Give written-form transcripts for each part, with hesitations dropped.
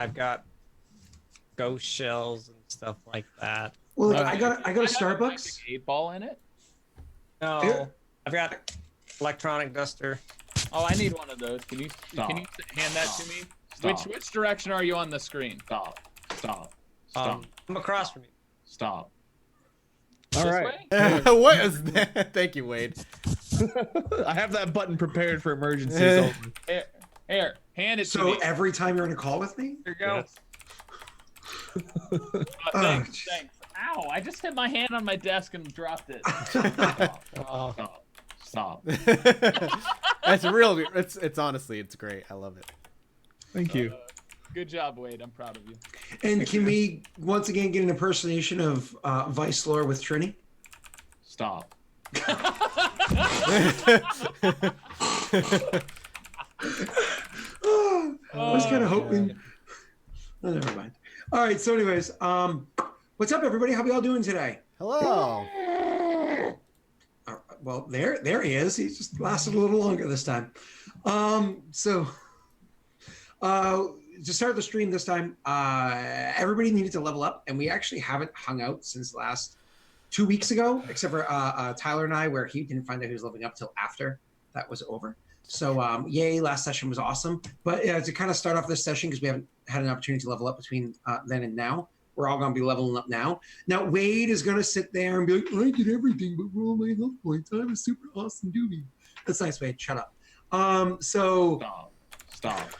I've got ghost shells and stuff like that. Well, Okay. I got a have a Starbucks. magic 8-ball in it. No, Here. I've got electronic duster. Oh, I need one of those. Can you Stop. hand that to me? Stop. Which direction are you on the screen? Stop. Stop. Stop. I'm across from you. Stop. All This right. way? What is that? Thank you, Wade. I have that button prepared for emergencies only. Here, hand it to So me. every time you're on a call with me? Here you go. Thanks. Ow! I just hit my hand on my desk and dropped it. Oh, Stop. Stop. It's real. It's honestly, it's great. I love it. Thank you. Good job, Wade. I'm proud of you. And can we once again get an impersonation of Vice Lord with Trini? Stop. Oh, I was kind of Oh, hoping. Oh, never mind. All right. So, anyways, what's up, everybody? How we all doing today? Hello. Well, there he is. He just lasted a little longer this time. To start the stream this time, everybody needed to level up, and we actually haven't hung out since last 2 weeks ago, except for Tyler and I, where he didn't find out he was leveling up till after that was over. So, yay, last session was awesome. But to kind of start off this session, because we haven't had an opportunity to level up between then and now, we're all going to be leveling up now. Now, Wade is going to sit there and be like, I did everything, but roll my health points. I'm a super awesome dude. That's nice, Wade. Shut up. Stop. Stop.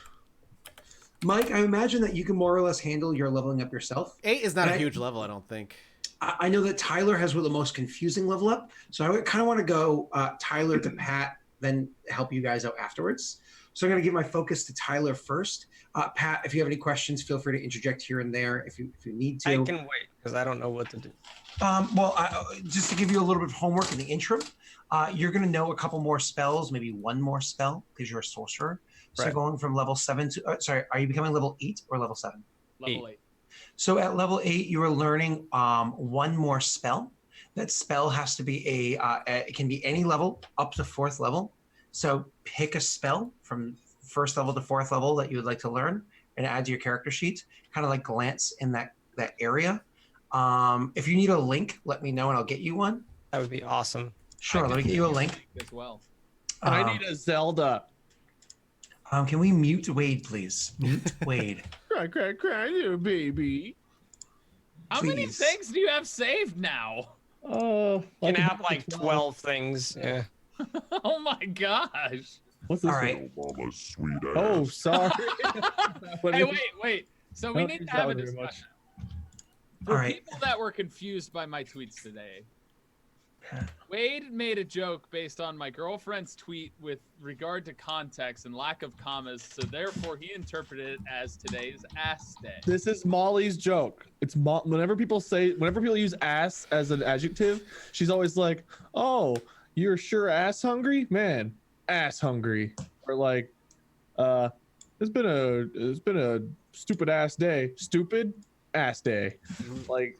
Mike, I imagine that you can more or less handle your leveling up yourself. 8 is not a Right. huge level, I don't think. I know that Tyler has one of the most confusing level up, so I kind of want to go Tyler to Pat, then help you guys out afterwards. So I'm going to give my focus to Tyler first. Pat, if you have any questions, feel free to interject here and there if you need to. I can wait because I don't know what to do. Just to give you a little bit of homework in the interim, you're going to know a couple more spells, maybe one more spell because you're a sorcerer. So Right. going from level 7 to, are you becoming level 8 or level 7? Level 8. So at level 8, you are learning one more spell. That spell has to be it can be any level up to 4th level. So pick a spell from 1st level to 4th level that you would like to learn and add to your character sheet. Kind of like glance in that area. If you need a link, let me know and I'll get you one. That would be awesome. Sure, let me get you a link. As well. And I need a Zelda. Can we mute Wade, please? Mute Wade. Cry, cry, cry, you baby. How many Please. things do you have saved now? Oh, You can have like 12 things. Yeah. Oh my gosh. What's this? All right. Mama's sweet ass. Oh, sorry. But Hey, if- wait. So I we don't need use to have a that one very much. discussion. All For right. people that were confused by my tweets today, Wade made a joke based on my girlfriend's tweet with regard to context and lack of commas, so therefore he interpreted it as today's ass day. This is Molly's joke. It's whenever people use ass as an adjective, she's always like, "Oh, you're sure ass hungry, man, ass hungry," or like, "It's been a stupid ass day, stupid ass day." Like,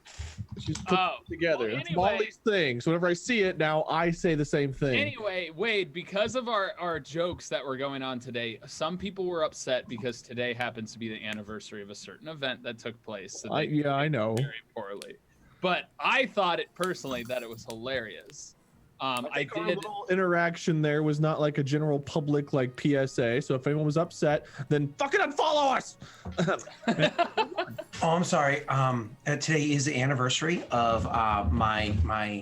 she's put Oh, it together. well, That's anyway. Molly's thing. So whenever I see it now, I say the same thing. Anyway, Wade, because of our jokes that were going on today, some people were upset because today happens to be the anniversary of a certain event that took place. So they Yeah, I know. very poorly. But I thought it personally that it was hilarious. I Our did. little interaction there was not like a general public like PSA. So if anyone was upset, then fucking unfollow us. Oh, I'm sorry. Today is the anniversary of my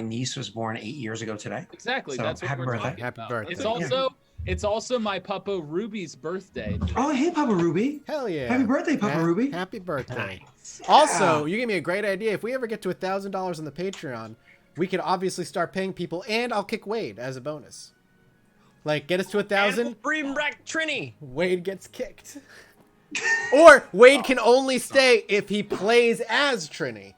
niece was born 8 years ago today. Exactly. So, that's what happy we're birthday. talking Happy about. birthday. It's also my puppo Ruby's birthday. Oh, hey, Papa Ruby. Hell yeah. Happy birthday, Papa Ruby. Happy birthday. Nice. Also, you gave me a great idea. If we ever get to $1,000 on the Patreon, we could obviously start paying people, and I'll kick Wade as a bonus. Like, get us to 1,000, Bring back Trini. Wade gets kicked. Or Wade can only stay if he plays as Trini.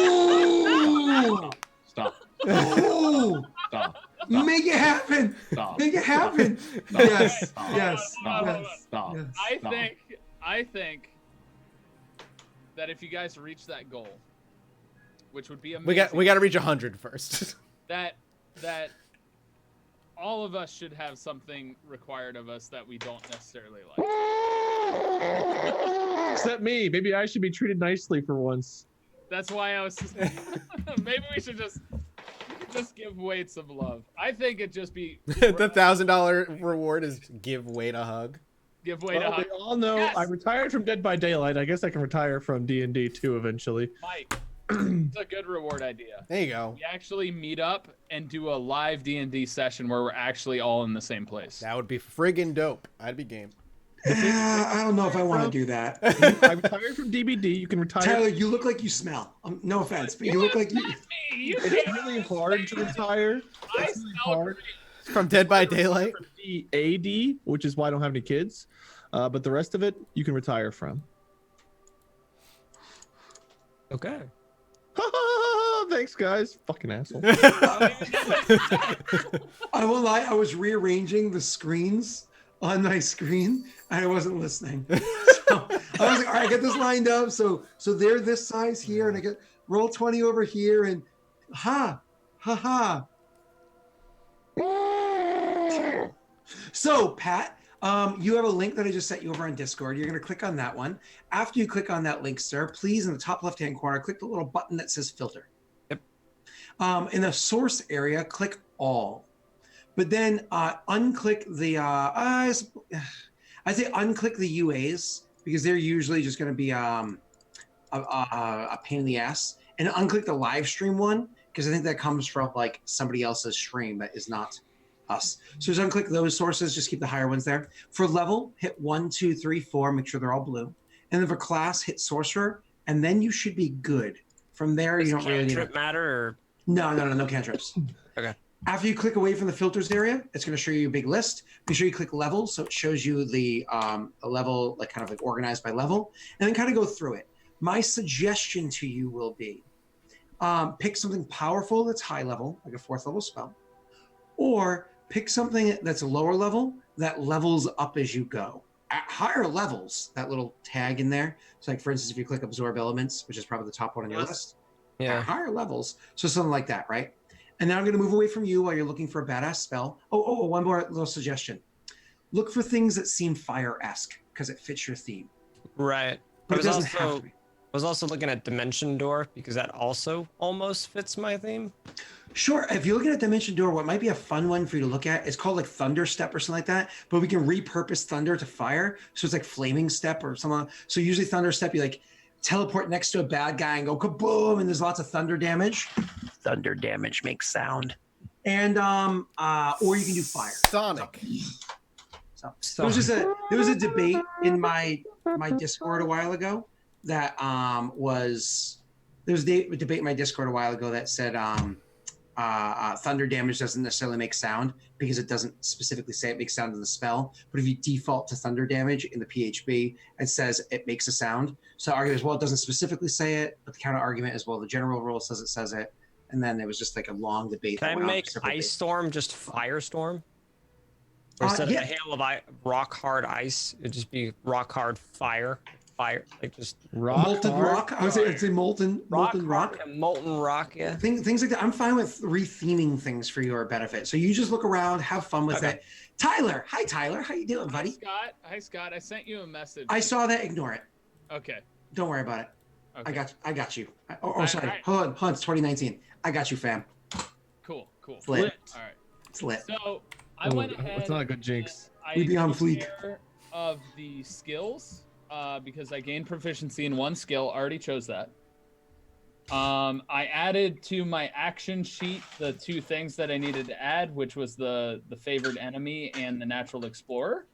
Ooh! Stop. Ooh! Stop. Make it happen! Stop. Make it happen! Stop. Yes, Stop. yes, Stop. yes, Stop. yes. I think that if you guys reach that goal, which would be amazing, We got to reach 100 first. that all of us should have something required of us that we don't necessarily like. Except me. Maybe I should be treated nicely for once. That's why I was. Maybe we should just give Wade some love. I think it just be The $1,000 reward is give Wade a hug. give Wade a Well, hug. we all know Yes! I retired from Dead by Daylight. I guess I can retire from D&D too eventually. Mike, it's a good reward idea. There you go. We actually meet up and do a live D&D session where we're actually all in the same place. That would be friggin' dope. I'd be game. I don't know if I want to do that. I retired from DBD. You can retire. Tyler, you look like you smell. No offense, but you look like you. Me, you It's can't really hard to retire. I It's really smell hard. great. From Dead by Daylight. The AD, which is why I don't have any kids. But the rest of it, you can retire from. Okay. Thanks, guys. Fucking asshole. I won't lie. I was rearranging the screens on my screen, and I wasn't listening. So I was like, all right, I get this lined up. So they're this size here, and I get roll 20 over here, and ha. So Pat, you have a link that I just sent you over on Discord. You're going to click on that one. After you click on that link, sir, please in the top left-hand corner, click the little button that says filter. Yep. In the source area, click all. But then unclick the, I say unclick the UAs because they're usually just going to be a pain in the ass. And unclick the live stream one because I think that comes from like somebody else's stream that is not us. So just unclick those sources, just keep the higher ones there. For level, hit 1, 2, 3, 4, make sure they're all blue. And then for class, hit sorcerer, and then you should be good. From there, you don't really need Cantrip matter or no cantrips. Okay. After you click away from the filters area, it's going to show you a big list. Make sure you click level, so it shows you the level, like kind of like organized by level, and then kind of go through it. My suggestion to you will be pick something powerful that's high level, like a 4th level spell, or pick something that's a lower level that levels up as you go. At higher levels, that little tag in there. So like for instance, if you click absorb elements, which is probably the top one on your list, at yeah. higher levels, so something like that, right? And now I'm going to move away from you while you're looking for a badass spell. Oh, one more little suggestion. Look for things that seem fire-esque because it fits your theme. Right. But I it doesn't have also to be. was also looking at Dimension Door because that also almost fits my theme. Sure. If you're looking at Dimension Door, what might be a fun one for you to look at is called like Thunder Step or something like that. But we can repurpose Thunder to fire. So it's like Flaming Step or something. So usually Thunder Step, you like teleport next to a bad guy and go kaboom, and there's lots of thunder damage. Thunder damage makes sound. And or you can do fire. Sonic. So there was a debate in my Discord a while ago that there was a debate in my Discord a while ago that said thunder damage doesn't necessarily make sound because it doesn't specifically say it makes sound in the spell. But if you default to thunder damage in the PHB, it says it makes a sound. So argument is, well, it doesn't specifically say it, but the counter argument is, well, the general rule says it. And then it was just like a long debate. Can I make Ice Storm just Firestorm? Or instead of a hail of rock hard ice, it'd just be rock hard fire, like just molten rock. I would say molten rock. Molten rock, yeah. Things like that. I'm fine with retheming things for your benefit. So you just look around, have fun with it. Tyler, hi Tyler, how you doing, buddy? Hi Scott. I sent you a message. I saw that. Ignore it. Okay. Don't worry about it. Okay. I got you. Sorry. Hold on. It's 2019. I got you, fam. Cool. It's lit. All right. It's lit. So I went ahead. It's not a good jinx. We be on fleek. Of the skills, because I gained proficiency in one skill. Already chose that. I added to my action sheet the 2 things that I needed to add, which was the favored enemy and the natural explorer.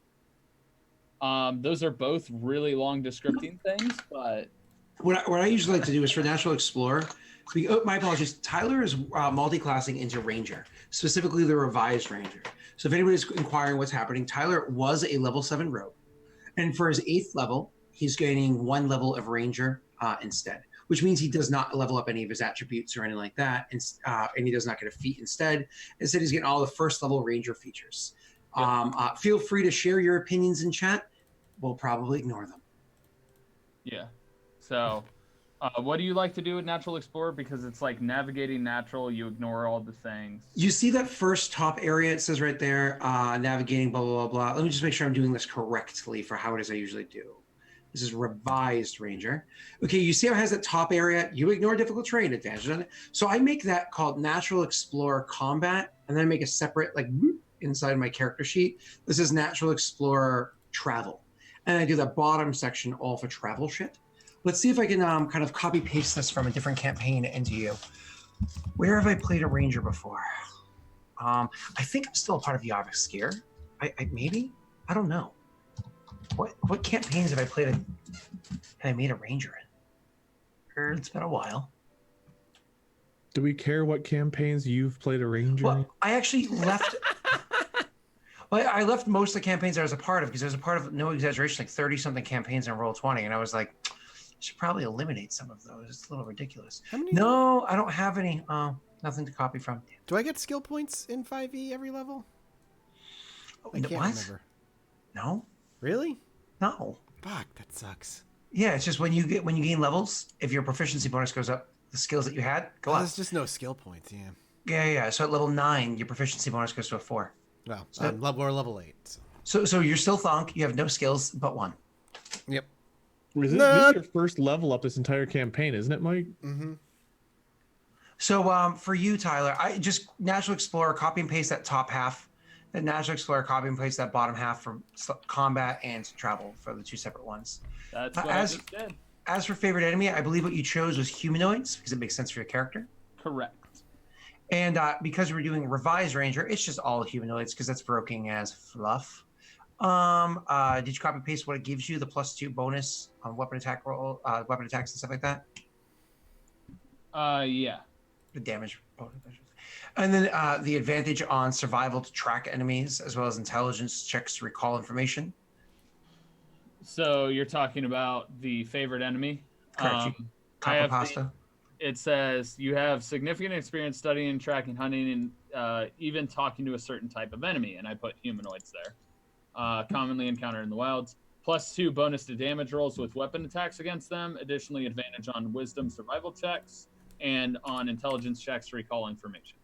Those are both really long descripting things, but what I usually like to do is for Natural Explorer. My apologies. Tyler is multi-classing into Ranger, specifically the revised Ranger. So if anybody's inquiring what's happening, Tyler was a level 7 rogue, and for his 8th level, he's gaining 1 level of Ranger instead, which means he does not level up any of his attributes or anything like that, and he does not get a feat instead. Instead, he's getting all the 1st level Ranger features. Yep. Feel free to share your opinions in chat. We'll probably ignore them. Yeah. So What do you like to do with Natural Explorer? Because it's like navigating natural, you ignore all the things. You see that first top area? It says right there, navigating, blah, blah, blah, blah. Let me just make sure I'm doing this correctly for how it is I usually do. This is revised Ranger. Okay, you see how it has that top area? You ignore difficult terrain advantage on it. So I make that called Natural Explorer Combat, and then I make a separate, like, whoop, inside my character sheet. This is Natural Explorer Travel. And I do that bottom section all for travel shit. Let's see if I can kind of copy paste this from a different campaign into you. Where have I played a Ranger before? I think I'm still a part of the Obfuscare. Maybe? I don't know. What campaigns have I played and I made a Ranger in? It's been a while. Do we care what campaigns you've played a Ranger in? Well, I actually left... Well, I left most of the campaigns I was a part of because I was a part of, no exaggeration, like 30-something campaigns in Roll20, and I was like, I should probably eliminate some of those. It's a little ridiculous. How many? No, I don't have any. Nothing to copy from. Do I get skill points in 5e every level? I can't What? remember. No, Really? no. Fuck, that sucks. Yeah, it's just when you gain levels, if your proficiency bonus goes up, the skills that you had go up. There's just no skill points, yeah. Yeah. So at level 9, your proficiency bonus goes to a 4. Well, So- we're level 8. So. So you're still thonk. You have no skills but 1. Yep. This is your first level up this entire campaign, isn't it, Mike? Mm-hmm. So for you, Tyler, I just Natural Explorer, copy and paste that top half. Then Natural Explorer, copy and paste that bottom half for combat and travel for the 2 separate ones. That's what I just did. As for favorite enemy, I believe what you chose was humanoids because it makes sense for your character. Correct. And because we're doing revised Ranger, it's just all humanoids because that's broken as fluff. Did you copy and paste what it gives you, the +2 bonus on weapon attack roll, weapon attacks and stuff like that? Yeah. The damage bonus. And then the advantage on survival to track enemies, as well as intelligence checks to recall information. So you're talking about the favorite enemy? Correct. I have Pasta. It says you have significant experience studying, tracking, hunting, and even talking to a certain type of enemy. And I put humanoids there. Commonly encountered in the wilds. +2 bonus to damage rolls with weapon attacks against them. Additionally, advantage on wisdom survival checks and on intelligence checks to recall information.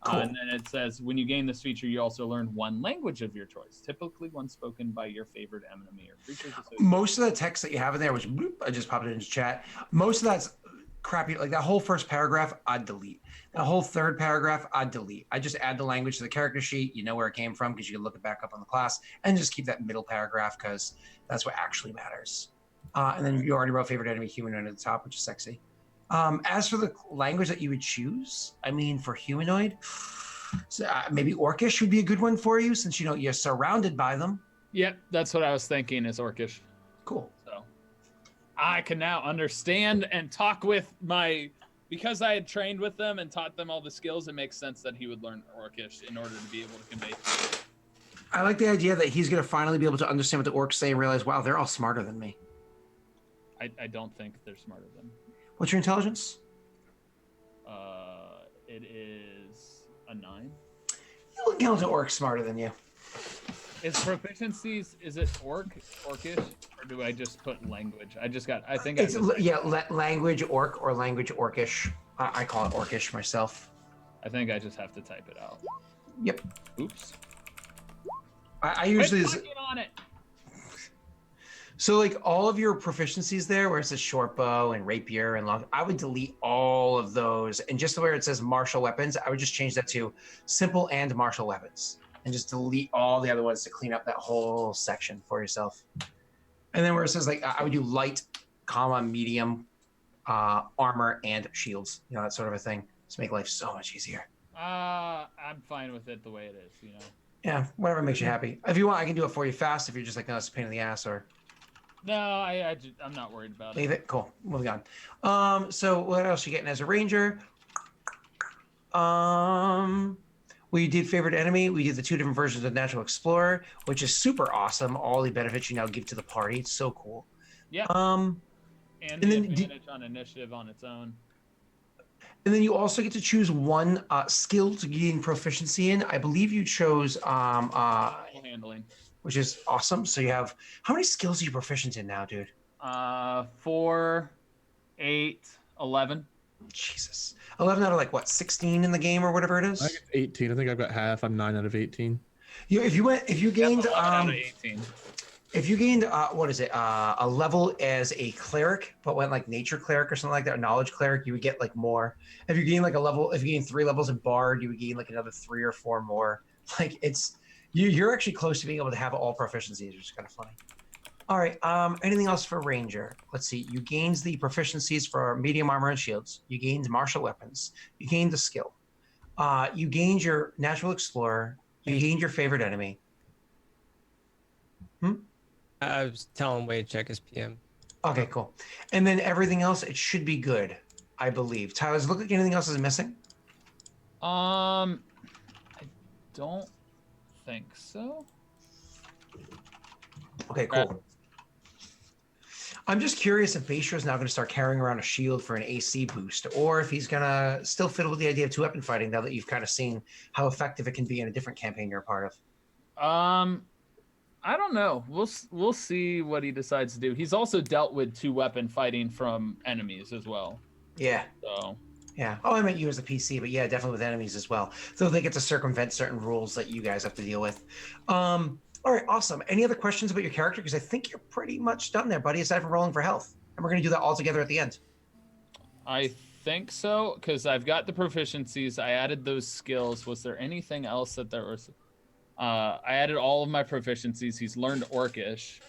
Cool. And then it says when you gain this feature, you also learn one language of your choice, typically one spoken by your favorite enemy or creatures. Most of the text that you have in there, which bloop, I just popped it into chat, most of that's crappy. Like that whole first paragraph, I'd delete. That whole third paragraph, I'd delete. I just add the language to the character sheet. You know where it came from because you can look it back up on the class, and just keep that middle paragraph because that's what actually matters. And then you already wrote favorite enemy humanoid at the top, which is sexy. As for the language that you would choose, I mean, for humanoid, maybe Orcish would be a good one for you since you're surrounded by them. Yep, that's what I was thinking is Orcish. Cool. So I can now understand and talk with because I had trained with them and taught them all the skills, it makes sense that he would learn Orcish in order to be able to convey. I like the idea that he's going to finally be able to understand what the orcs say and realize, wow, they're all smarter than me. I don't think they're smarter than. What's your intelligence? It is a 9. You look down to orcs smarter than you. Is proficiencies, is it orcish, or do I just put language? Language orc or language orcish. I call it orcish myself. I think I just have to type it out. Yep. Oops. I usually... Quit clicking on it. So like all of your proficiencies there, where it says short bow and rapier and long, I would delete all of those. And just where it says martial weapons, I would just change that to simple and martial weapons. And just delete all the other ones to clean up that whole section for yourself. And then where it says like, I would do light, medium, armor, and shields. That sort of a thing. To make life so much easier. I'm fine with it the way it is, Yeah, whatever makes you happy. If you want, I can do it for you fast if you're just like, no, it's a pain in the ass or... No, I'm not worried about it. Leave it. Cool. Moving on. So what else you getting as a ranger? We did favorite enemy. We did the 2 different versions of Natural Explorer, which is super awesome. All the benefits you now give to the party. It's so cool. Yeah. And the then advantage on initiative on its own. And then you also get to choose one skill to gain proficiency in. I believe you chose Handling. Which is awesome. So you have, how many skills are you proficient in now, dude? 4 8, 11. Jesus. 11 out of like what, 16 in the game or whatever it I think is? it's 18. I think I've got half. I'm 9 out of 18. If you gained Yep, 11 out of 18. if you gained what is it, a level as a cleric, but went like nature cleric or something like that, or knowledge cleric, you would get like more. If you gain like a level, if you gain 3 levels in bard, you would gain like another 3 or 4 more. Like it's you're actually close to being able to have all proficiencies, which is kind of funny. All right. Anything else for ranger? Let's see. You gained the proficiencies for medium armor and shields. You gained martial weapons. You gained the skill. You gained your natural explorer. You gained your favorite enemy. I was telling Wade check his PM. Okay, cool. And then everything else, it should be good, I believe. Tyler, does it look like anything else is missing? I don't think so. Okay, cool. I'm just curious if Baisha is now going to start carrying around a shield for an AC boost, or if he's going to still fiddle with the idea of 2-weapon fighting now that you've kind of seen how effective it can be in a different campaign you're a part of. I don't know. We'll see what he decides to do. He's also dealt with 2-weapon fighting from enemies as well. Yeah. So Yeah. Oh, I meant you as a PC, but yeah, definitely with enemies as well. So they get to circumvent certain rules that you guys have to deal with. All right, awesome. Any other questions about your character? Because I think you're pretty much done there, buddy, aside from rolling for health. And we're going to do that all together at the end. I think so, because I've got the proficiencies. I added those skills. Was there anything else that there was? I added all of my proficiencies. He's learned Orcish.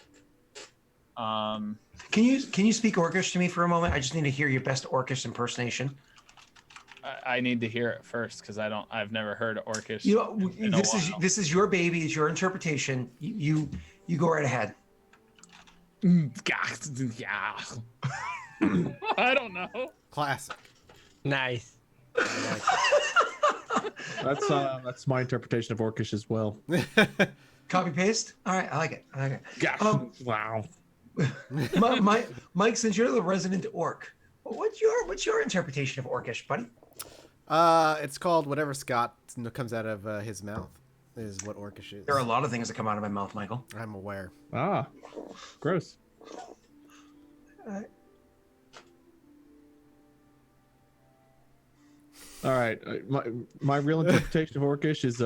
Can you speak Orcish to me for a moment? I just need to hear your best Orcish impersonation. I need to hear it first because I've never heard Orcish. You know, this is your baby. It's your interpretation. You go right ahead. Yeah. I don't know. Classic. Nice. That's my interpretation of Orcish as well. Copy paste. All right, I like it. Gosh, wow. Mike, since you're the resident orc, what's your interpretation of Orcish, buddy? It's called whatever Scott comes out of his mouth is what Orcish is. There are a lot of things that come out of my mouth, Michael. I'm aware. Ah, gross. All right, my real interpretation of Orcish is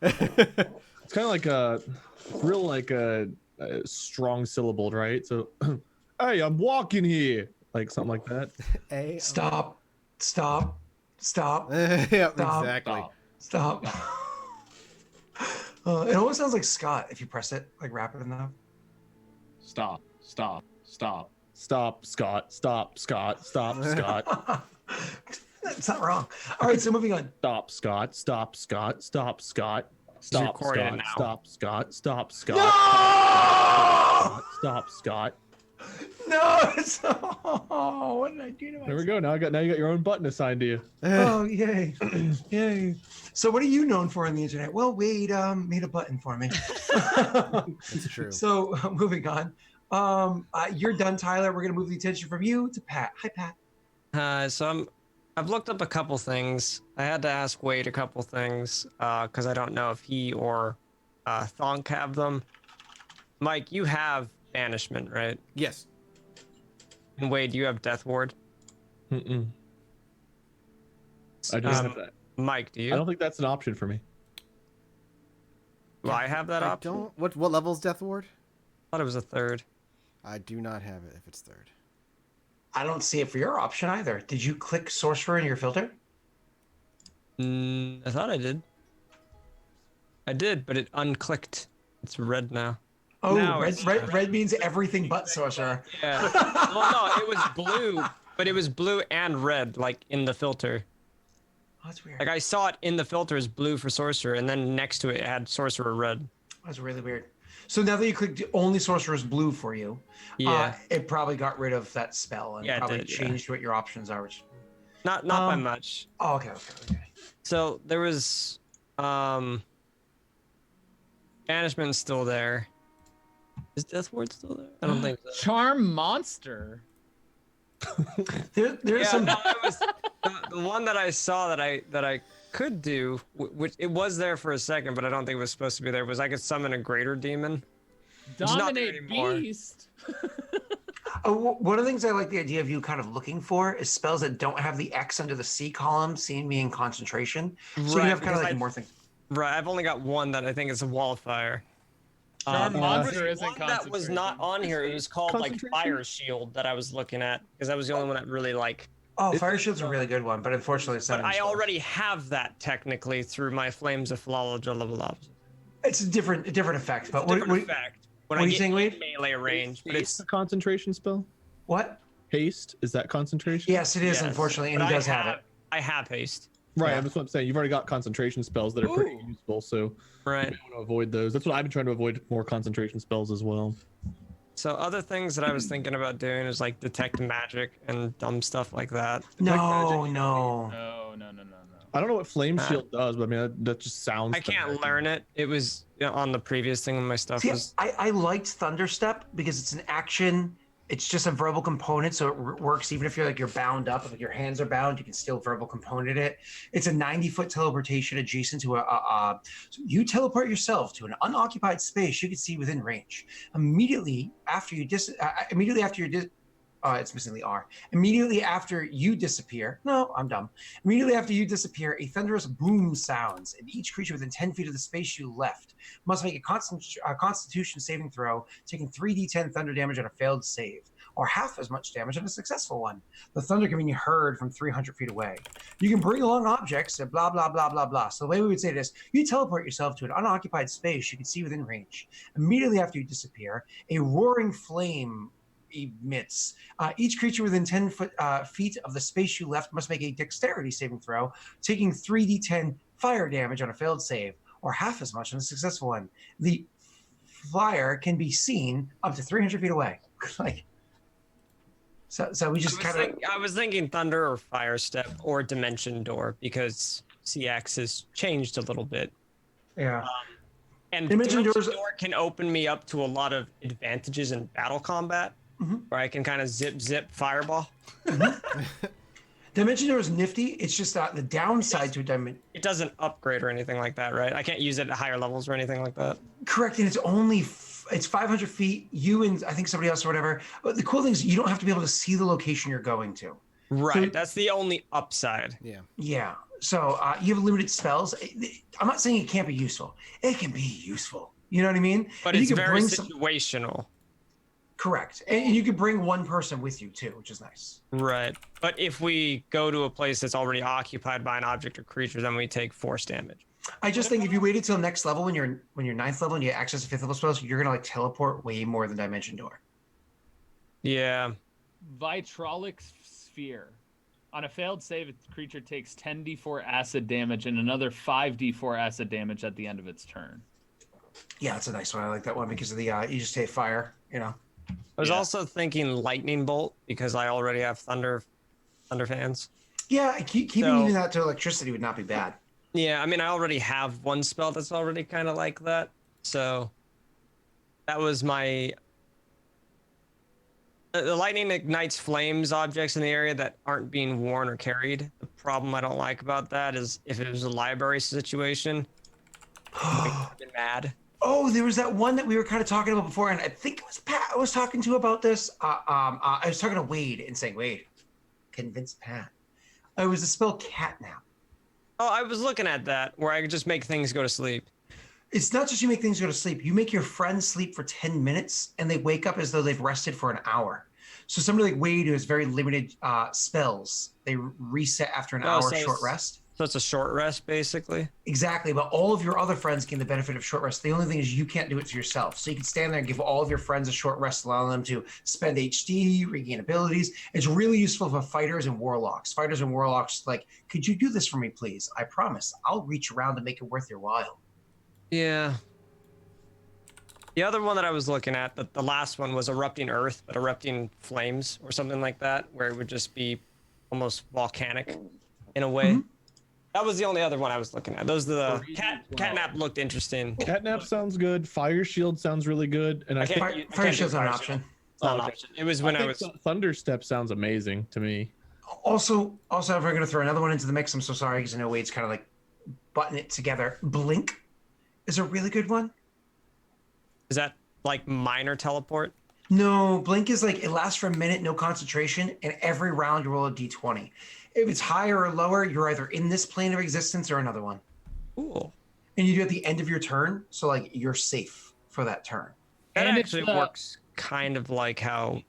it's kind of like a real a strong syllable, right? So, hey, I'm walking here, like something like that. Stop. Yep, exactly. Stop. It almost sounds like Scott if you press it like rapid enough. Stop. Scott. That's not wrong. All right, so moving on. Stop, Scott. Stop, Scott. It's recorded now. Stop, Scott. No! Stop, Scott. No! Oh, what did I do to myself? There we go. Now you got your own button assigned to you. Oh, yay. Yay. So what are you known for on the internet? Well, Wade made a button for me. It's true. So moving on. You're done, Tyler. We're going to move the attention from you to Pat. Hi, Pat. So I've looked up a couple things. I had to ask Wade a couple things because I don't know if he or Thonk have them. Mike, you have banishment, right? Yes. And Wade, you have death ward. Mm-mm. I just have that. Mike, do you? I don't think that's an option for me. Well, I have that I option. don't. What level is Death Ward? I thought it was a third. I do not have it if it's third. I don't see it for your option either. Did you click sorcerer in your filter? I thought I did. I did, but it unclicked. It's red now. Oh, Now red means everything but sorcerer. Yeah. Well, no, it was blue, but it was blue and red, like in the filter. Oh, that's weird. Like I saw it in the filter as blue for sorcerer, and then next to it had sorcerer red. That's really weird. So now that you clicked only sorcerer's blue for you, Yeah. it probably got rid of that spell and Yeah, it probably did, yeah. changed what your options are. Which... Not by much. Oh, okay. So there was banishment's still there. Is death ward still there? I don't think so. Charm monster. There's some. No, it was the one that I saw that I could do, which it was there for a second, but I don't think it was supposed to be there. Was I could summon a greater demon. It's not there Dominate anymore. beast. One of the things I like the idea of you kind of looking for is spells that don't have the X under the C column, seeing me in concentration. So you have kind of like more things. Right, I've only got one that I think is a wall of fire. Charm monster isn't one that was not on here. It was called like Fire Shield that I was looking at because that was the only one that really like. Oh, Fire Shield's a really good one, but unfortunately it's not. But I already have that technically through my Flames of Philology level up. It's a different effect, but what effect? When what I are you saying, Wade? Melee range, but it's a concentration spell. What? Haste, is that concentration? Yes, it is. Unfortunately, and he does have it. I have haste. Right, Yeah. that's what I'm saying. You've already got concentration spells that are pretty useful, so right. you want to avoid those. That's what I've been trying to avoid, more concentration spells as well. So other things that I was thinking about doing is like detect magic and dumb stuff like that. No. No. I don't know what Flame Shield does, but I mean that just sounds. I can't learn it. It was on the previous thing when my stuff was. I liked Thunderstep because it's an action. It's just a verbal component, so it works even if you're bound up. If your hands are bound, you can still verbal component it. It's a 90-foot teleportation adjacent to so you teleport yourself to an unoccupied space you can see within range. Immediately after you it's missing the R. Immediately after you disappear, no, I'm dumb. Immediately after you disappear, a thunderous boom sounds, and each creature within 10 feet of the space you left must make a Constitution saving throw, taking 3d10 thunder damage on a failed save, or half as much damage on a successful one. The thunder can be heard from 300 feet away. You can bring along objects, and blah, blah, blah, blah, blah. So the way we would say this, you teleport yourself to an unoccupied space you can see within range. Immediately after you disappear, a roaring flame emits. Each creature within 10 feet of the space you left must make a dexterity saving throw, taking 3d10 fire damage on a failed save, or half as much on a successful one. The fire can be seen up to 300 feet away. So we just I was thinking Thunder or Fire Step or Dimension Door because CX has changed a little bit. Yeah. And Dimension Door can open me up to a lot of advantages in battle combat. Where I can kind of zip fireball. Dimension Door is nifty. It's just the downside to a dimension. It doesn't upgrade or anything like that, right? I can't use it at higher levels or anything like that. Correct, and it's only it's 500 feet. You and I think somebody else or whatever. But the cool thing is you don't have to be able to see the location you're going to. Right, so, that's the only upside. Yeah. So you have limited spells. I'm not saying it can't be useful. It can be useful. You know what I mean? But it's very situational. Correct. And you could bring one person with you too, which is nice. Right. But if we go to a place that's already occupied by an object or creature, then we take force damage. I just think if you waited till next level when you're 9th level and you access 5th level spells, you're gonna teleport way more than Dimension Door. Yeah. Vitrolic Sphere. On a failed save, a creature takes 10d4 acid damage and another 5d4 acid damage at the end of its turn. Yeah, that's a nice one. I like that one because of the you just take fire, I was also thinking Lightning Bolt because I already have Thunder fans. Yeah, keeping even that to electricity would not be bad. Yeah, I mean, I already have one spell that's already kind of like that. So that was my... The lightning ignites flames objects in the area that aren't being worn or carried. The problem I don't like about that is if it was a library situation, I'd been mad. Oh, there was that one that we were kind of talking about before, and I think it was Pat I was talking to about this. I was talking to Wade and saying, Wade, convince Pat. It was the spell Catnap. Oh, I was looking at that, where I could just make things go to sleep. It's not just you make things go to sleep. You make your friends sleep for 10 minutes, and they wake up as though they've rested for an hour. So somebody like Wade who has very limited spells, they reset after an hour short rest. So it's a short rest, basically? Exactly, but all of your other friends gain the benefit of short rest. The only thing is you can't do it to yourself. So you can stand there and give all of your friends a short rest, allowing them to spend HD, regain abilities. It's really useful for fighters and warlocks. Fighters and warlocks, like, could you do this for me, please? I promise. I'll reach around to make it worth your while. Yeah. The other one that I was looking at, the last one was Erupting Earth, but Erupting Flames or something like that, where it would just be almost volcanic in a way. Mm-hmm. That was the only other one I was looking at. Those are the Catnap looked interesting. Catnap sounds good. Fire Shield sounds really good. And I think Fire Shield's an option. It's not an option. It was when I was. Thunderstep sounds amazing to me. Also, if we're going to throw another one into the mix, I'm so sorry because I know Wade's kind of like button it together. Blink is a really good one. Is that like minor teleport? No, blink is like it lasts for a minute, no concentration, and every round you roll a d20. If it's higher or lower, you're either in this plane of existence or another one. Cool. And you do it at the end of your turn, so like you're safe for that turn. That And actually it's, works kind of like how.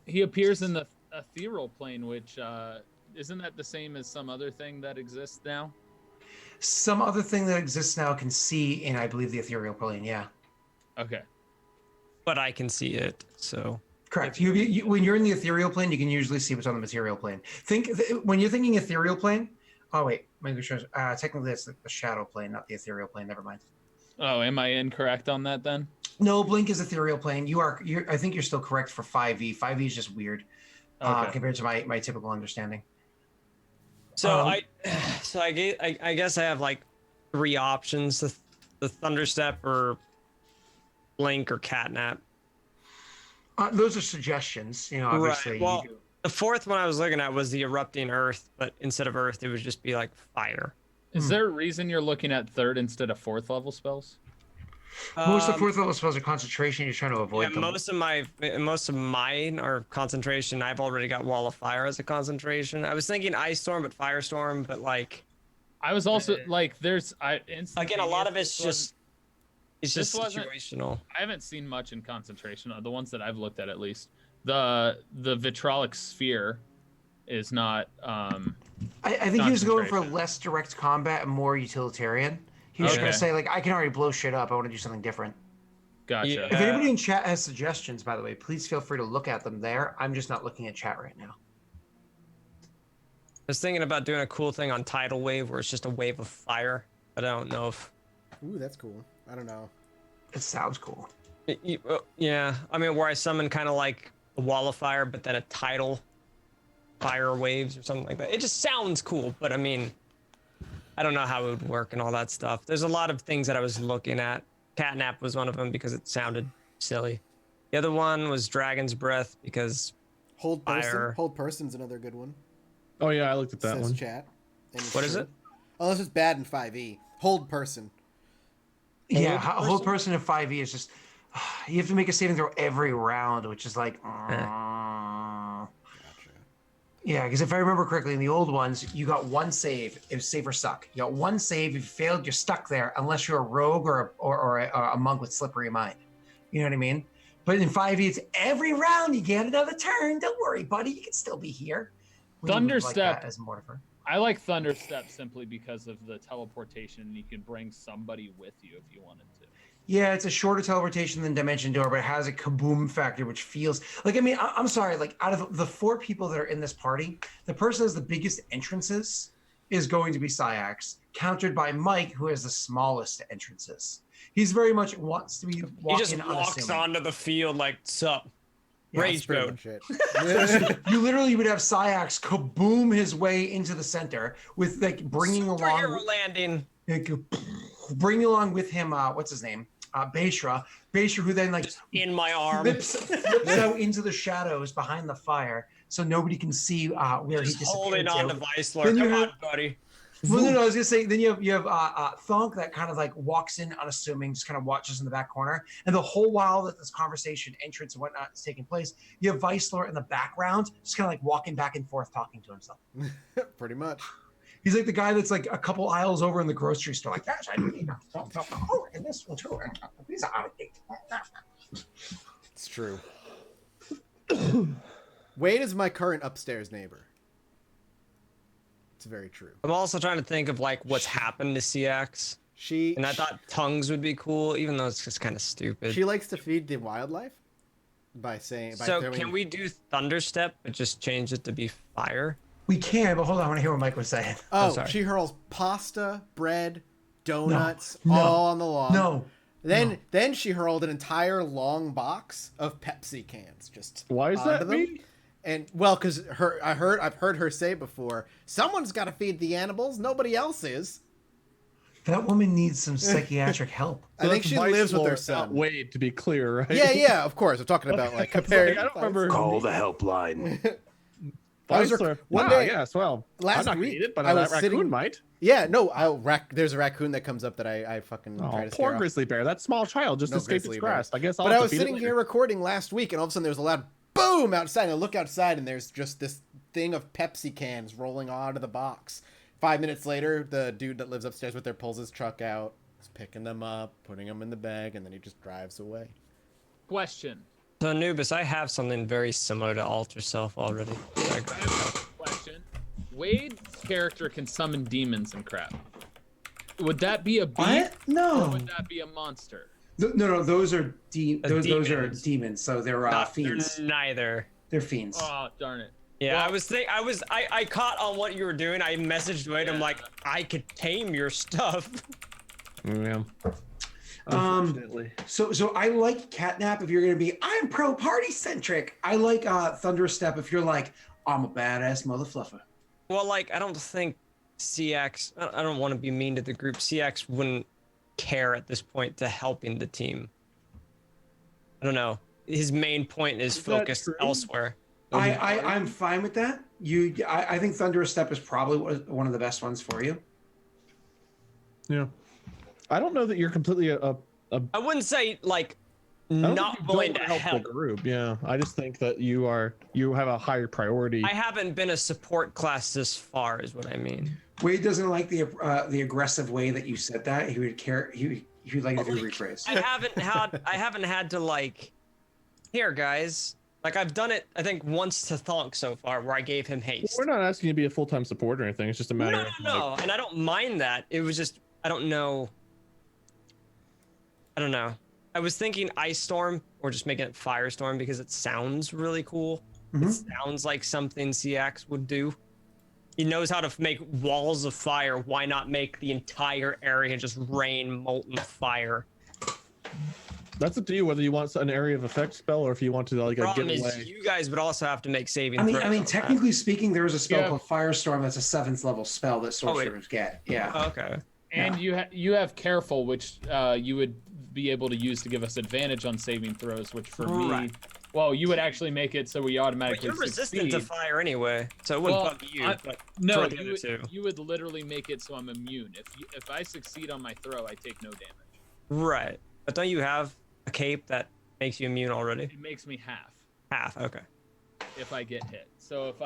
He appears in the ethereal plane, which isn't that the same as some other thing that exists now? Some other thing that exists now can see in, I believe, the ethereal plane. Yeah, Okay. But I can see it, so. correct. When you're in the ethereal plane, you can usually see what's on the material plane. When you're thinking ethereal plane. Oh wait, technically that's the shadow plane, not the ethereal plane. Never mind. Oh, am I incorrect on that then? No, blink is ethereal plane. I think you're still correct for 5e. 5e is just weird compared to my typical understanding. So I guess I have like 3 options: the Thunderstep or Blink or Catnap. Those are suggestions, obviously. Right. Well, the 4th one I was looking at was the Erupting Earth, but instead of Earth, it would just be like fire. Is there a reason you're looking at 3rd instead of 4th level spells? Most of the 4th level spells are concentration. You're trying to avoid them. Most of mine are concentration. I've already got Wall of Fire as a concentration. I was thinking Ice Storm, but Firestorm, but like. I was also like, Again, a lot of it's just wasn't- situational. I haven't seen much in concentration. The ones that I've looked at least. The vitrolic sphere is not. I think he was going for less direct combat and more utilitarian. He was going to say, like, I can already blow shit up. I want to do something different. Gotcha. Yeah. If anybody in chat has suggestions, by the way, please feel free to look at them there. I'm just not looking at chat right now. I was thinking about doing a cool thing on Tidal Wave where it's just a wave of fire, but I don't know if. Ooh, that's cool. I don't know. It sounds cool. Yeah, I mean, where I summon kind of like a wall of fire, but then a tidal fire waves or something like that. It just sounds cool, but I mean, I don't know how it would work and all that stuff. There's a lot of things that I was looking at. Catnap was one of them because it sounded silly. The other one was Dragon's Breath because Hold person. Fire. Hold person's another good one. Oh yeah, I looked at that Says one. chat. And it's What is true. it? Unless it's bad in 5e. Hold person. Yeah, hold person in 5e is just you have to make a saving throw every round, which is like Gotcha. yeah, because if I remember correctly, in the old ones, you got one save. It was save or suck. You got one save. If you failed, you're stuck there unless you're a rogue or a monk with slippery mind. You know what I mean? But in 5e, it's every round you get another turn. Don't worry, buddy. You can still be here. We would like Thunderstep. that as Mortifer. I like Thunderstep simply because of the teleportation, and you can bring somebody with you if you wanted to. Yeah, it's a shorter teleportation than Dimension Door, but it has a kaboom factor, which feels like, I mean, I'm sorry, like out of the 4 people that are in this party, the person who has the biggest entrances is going to be Syax, countered by Mike, who has the smallest entrances. He's very much wants to be he walking just walks unassuming. onto the field like, sup, Yeah, rage Pretty mode. much it. You literally would have Syax kaboom his way into the center with like bringing Superhero along, landing. like, bringing along with him, what's his name? Bashra, who then like In my arm. flips out into the shadows behind the fire, so nobody can see where Just he holding disappeared on to to. Weisler. Then you Come have- on, buddy. Well, no, I was gonna say. Then you have Thonk that kind of like walks in unassuming, just kind of watches in the back corner, and the whole while that this conversation, entrance, and whatnot is taking place, you have Weisler in the background, just kind of like walking back and forth, talking to himself. Pretty much. He's like the guy that's like a couple aisles over in the grocery store, like that's I need oh, and this one too. These are out of date. It's true. Wade is my current upstairs neighbor. It's very true. I'm also trying to think of like what's happened to CX, and I thought tongues would be cool, even though it's just kind of stupid. She likes to feed the wildlife by saying. By So throwing, can we do Thunderstep but just change it to be fire? We can, but hold on, I want to hear what Mike was saying. Oh, sorry. she hurls pasta, bread, donuts, No. all on the lawn. No, Then she hurled an entire long box of Pepsi cans. Just Why is onto that them. me? And well, because I've heard her say before, someone's got to feed the animals. Nobody else is. that woman needs some psychiatric help. I think that's she Vice lives with her Lord, son. not Wade, to be clear, right? Yeah, of course. I'm talking about like I was comparing. like, I don't remember. Call the helpline. I was Viceler. one Wow, day yes, well, last I'm not gonna week, eat it, but I that was raccoon sitting- might. Yeah, no, there's a raccoon that comes up that I fucking try Oh, to poor scare off. grizzly bear. That small child just No escaped grizzly its bear. grasp. I guess I'll But have I to was feed it sitting later. here recording last week, and all of a sudden there was a loud boom outside. And I look outside, and there's just this thing of Pepsi cans rolling out of the box. 5 minutes later, the dude that lives upstairs with her pulls his truck out, is picking them up, putting them in the bag, and then he just drives away. Question. So Anubis, I have something very similar to Alter Self already. Question. Wade's character can summon demons and crap. Would that be a beast? What? Or No. would that be a monster? No, those are those are demons. demons. So they're Not- fiends. they're neither. They're fiends. Oh, darn it. Yeah, Well- I caught on what you were doing. I messaged Wade. I'm Yeah. like, I could tame your stuff. Yeah. Um, So I like Catnap if you're gonna be I'm pro party centric. I like Thunderous Step if you're like I'm a badass mother fluffer. Well, like, I don't think CX. I don't want to be mean to the group. CX wouldn't care at this point to helping the team. I don't know. His main point is Is that focused true? elsewhere. I'm fine with that. I think Thunderous Step is probably one of the best ones for you. Yeah. I don't know that you're completely I wouldn't say like I don't not think you willing don't to help help. the group. Yeah. I just think that you have a higher priority. I haven't been a support class this far, is what I mean. Wade doesn't like the aggressive way that you said that. He would care. He would like if you rephrase. I haven't had to like. Here, guys. Like I've done it, I think once to Thonk so far, where I gave him haste. We're not asking you to be a full-time support or anything. It's just a matter of No, and I don't mind that. It was just I don't know. I was thinking Ice Storm or just making it Firestorm because it sounds really cool. Mhm. It sounds like something CX would do. He knows how to make walls of fire. Why not make the entire area just rain molten fire? That's up to you whether you want an area of effect spell or if you want to like a Problem is, giveaway. you guys would also have to make saving I mean, throws on that. technically speaking, there is a spell Yeah. called Firestorm that's a 7th level spell that Oh, wait. sorcerers get. Yeah. Oh, okay. And you have careful, which you would be able to use to give us advantage on saving throws, which for me, Right. well, you would actually make it so we But automatically you're resistant to succeed. fire anyway, so it wouldn't Well, bug you. But No, for the other two. you would literally make it so I'm immune. If I succeed on my throw, I take no damage. Right. But don't you have a cape that makes you immune already? It makes me half Half. Okay. if I get hit. So if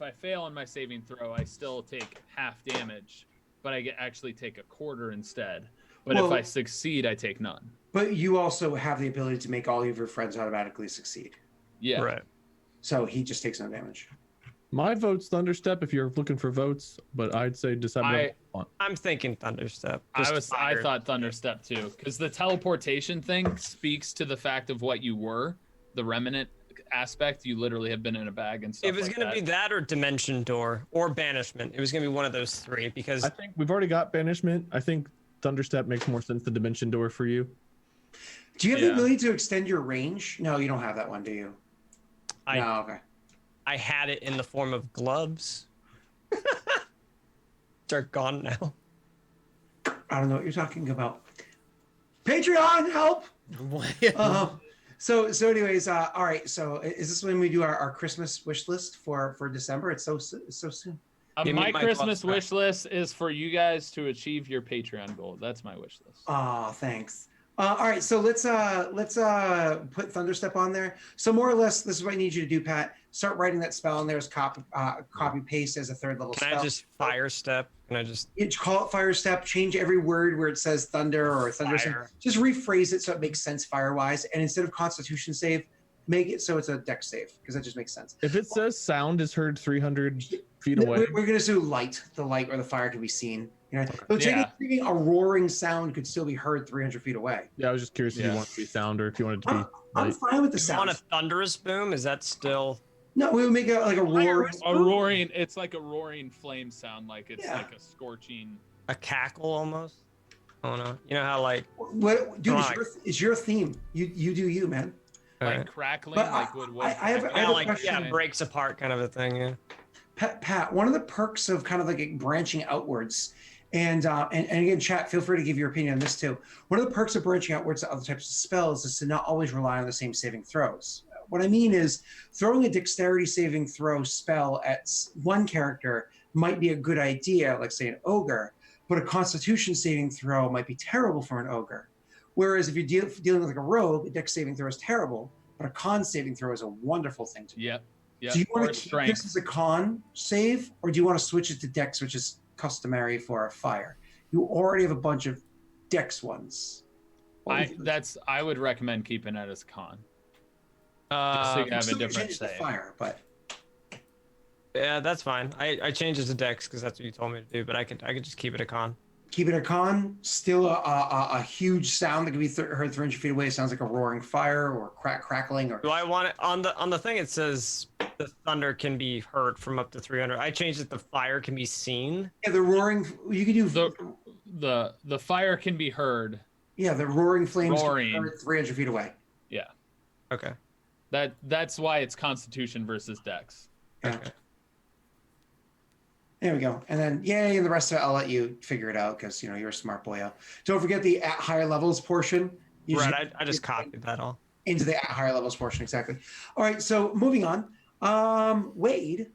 I fail on my saving throw, I still take half damage, but I actually take a quarter instead. But if Well- I succeed, I take none. But you also have the ability to make all of your friends automatically succeed. Yeah. Right. So he just takes no damage. My vote's Thunderstep if you're looking for votes, but I'd say December. I'm thinking Thunderstep. I Just I fire. thought Thunderstep too, because the teleportation thing speaks to the fact of what you were, the remnant aspect. You literally have been in a bag and stuff. It was like gonna that. be that or Dimension Door or Banishment. It was gonna be one of those three because I think we've already got Banishment. I think Thunderstep makes more sense than Dimension Door for you. Do you have the Yeah. ability to extend your range? No, you don't have that one, do you? I No, okay. I had it in the form of gloves. They're gone now. I don't know what you're talking about. Patreon, help! So anyways, all right. So is this when we do our Christmas wish list for December? It's so soon. Give me My my Christmas gloves wish list is for you guys to achieve your Patreon goal. That's my wish list. Oh, thanks. All right, so let's put Thunderstep on there. So more or less, this is what I need you to do, Pat. Start writing that spell in there as copy paste as a 3rd level Can spell. I just Fire Step? Can I just You call it Fire Step? Change every word where it says thunder or thunder. Fire. Just rephrase it so it makes sense fire wise, and instead of Constitution save, make it so it's a Dex save because that just makes sense. If it says sound is heard 300 feet away, We're gonna do light, the light where the fire can be seen. You know, so Yeah. technically a roaring sound could still be heard 300 feet away. yeah, I was just curious if Yeah. you want it to be sound or if you wanted it to be. I'm light. fine with the you want sound. a thunderous boom? Is that still No, we would make it like a roar. A roaring, it's like a roaring flame sound, like it's Yeah. like a scorching. a cackle almost? Oh no. You know how like What, dude? Like- It's your theme. You do you, man. Like crackling, But like wood. I have a- I yeah, have a like question. yeah, breaks apart kind of a thing, yeah. Pat, one of the perks of kind of like branching outwards, and again, chat, feel free to give your opinion on this too. One of the perks of branching outwards to other types of spells is to not always rely on the same saving throws. What I mean is throwing a dexterity saving throw spell at one character might be a good idea, like say an ogre, but a constitution saving throw might be terrible for an ogre. Whereas if you're dealing with like a rogue, a dex saving throw is terrible, but a con saving throw is a wonderful thing to do. Yep. Yep. Do you want Or to keep strength. this as a con save, or do you want to switch it to dex, which is customary for a fire? You already have a bunch of dex ones. I would recommend keeping it as con. Just so you have a Still different change it to save. fire, but Yeah, that's fine. I changed it to Dex because that's what you told me to do, but I could just keep it a con. keep it a con. Still a huge sound that can be heard 300 feet away. It sounds like a roaring fire or crackling. Or Do I want it on the thing? It says the thunder can be heard from up to 300. I changed it. The fire can be seen. yeah, the roaring. You can do The fire can be heard. yeah, the roaring flames Roaring. can be heard 300 feet away. Yeah. Okay. That's why it's Constitution versus Dex. Yeah. Okay. There we go. And then, yay, and the rest of it, I'll let you figure it out because, you know, you're a smart boyo. Don't forget the at higher levels portion. You Right. I just copied that all. into the at higher levels portion, exactly. All right, so moving on. Wade.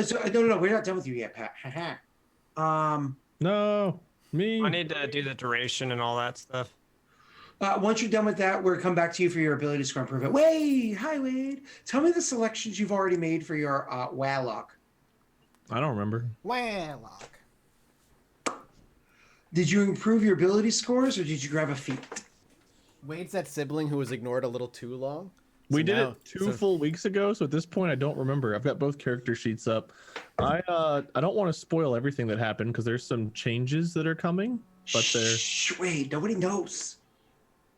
So, no, we're not done with you yet, Pat. No, me. I need to do the duration and all that stuff. Once you're done with that, we'll come back to you for your ability score improvement. Wade, hi, Wade. Tell me the selections you've already made for your Warlock. I don't remember. Warlock. Did you improve your ability scores, or did you grab a feat? Wade's that sibling who was ignored a little too long. We So did now- it two full weeks ago, so at this point I don't remember. I've got both character sheets up. I don't want to spoil everything that happened because there's some changes that are coming. But they're Shh, Wade, nobody knows.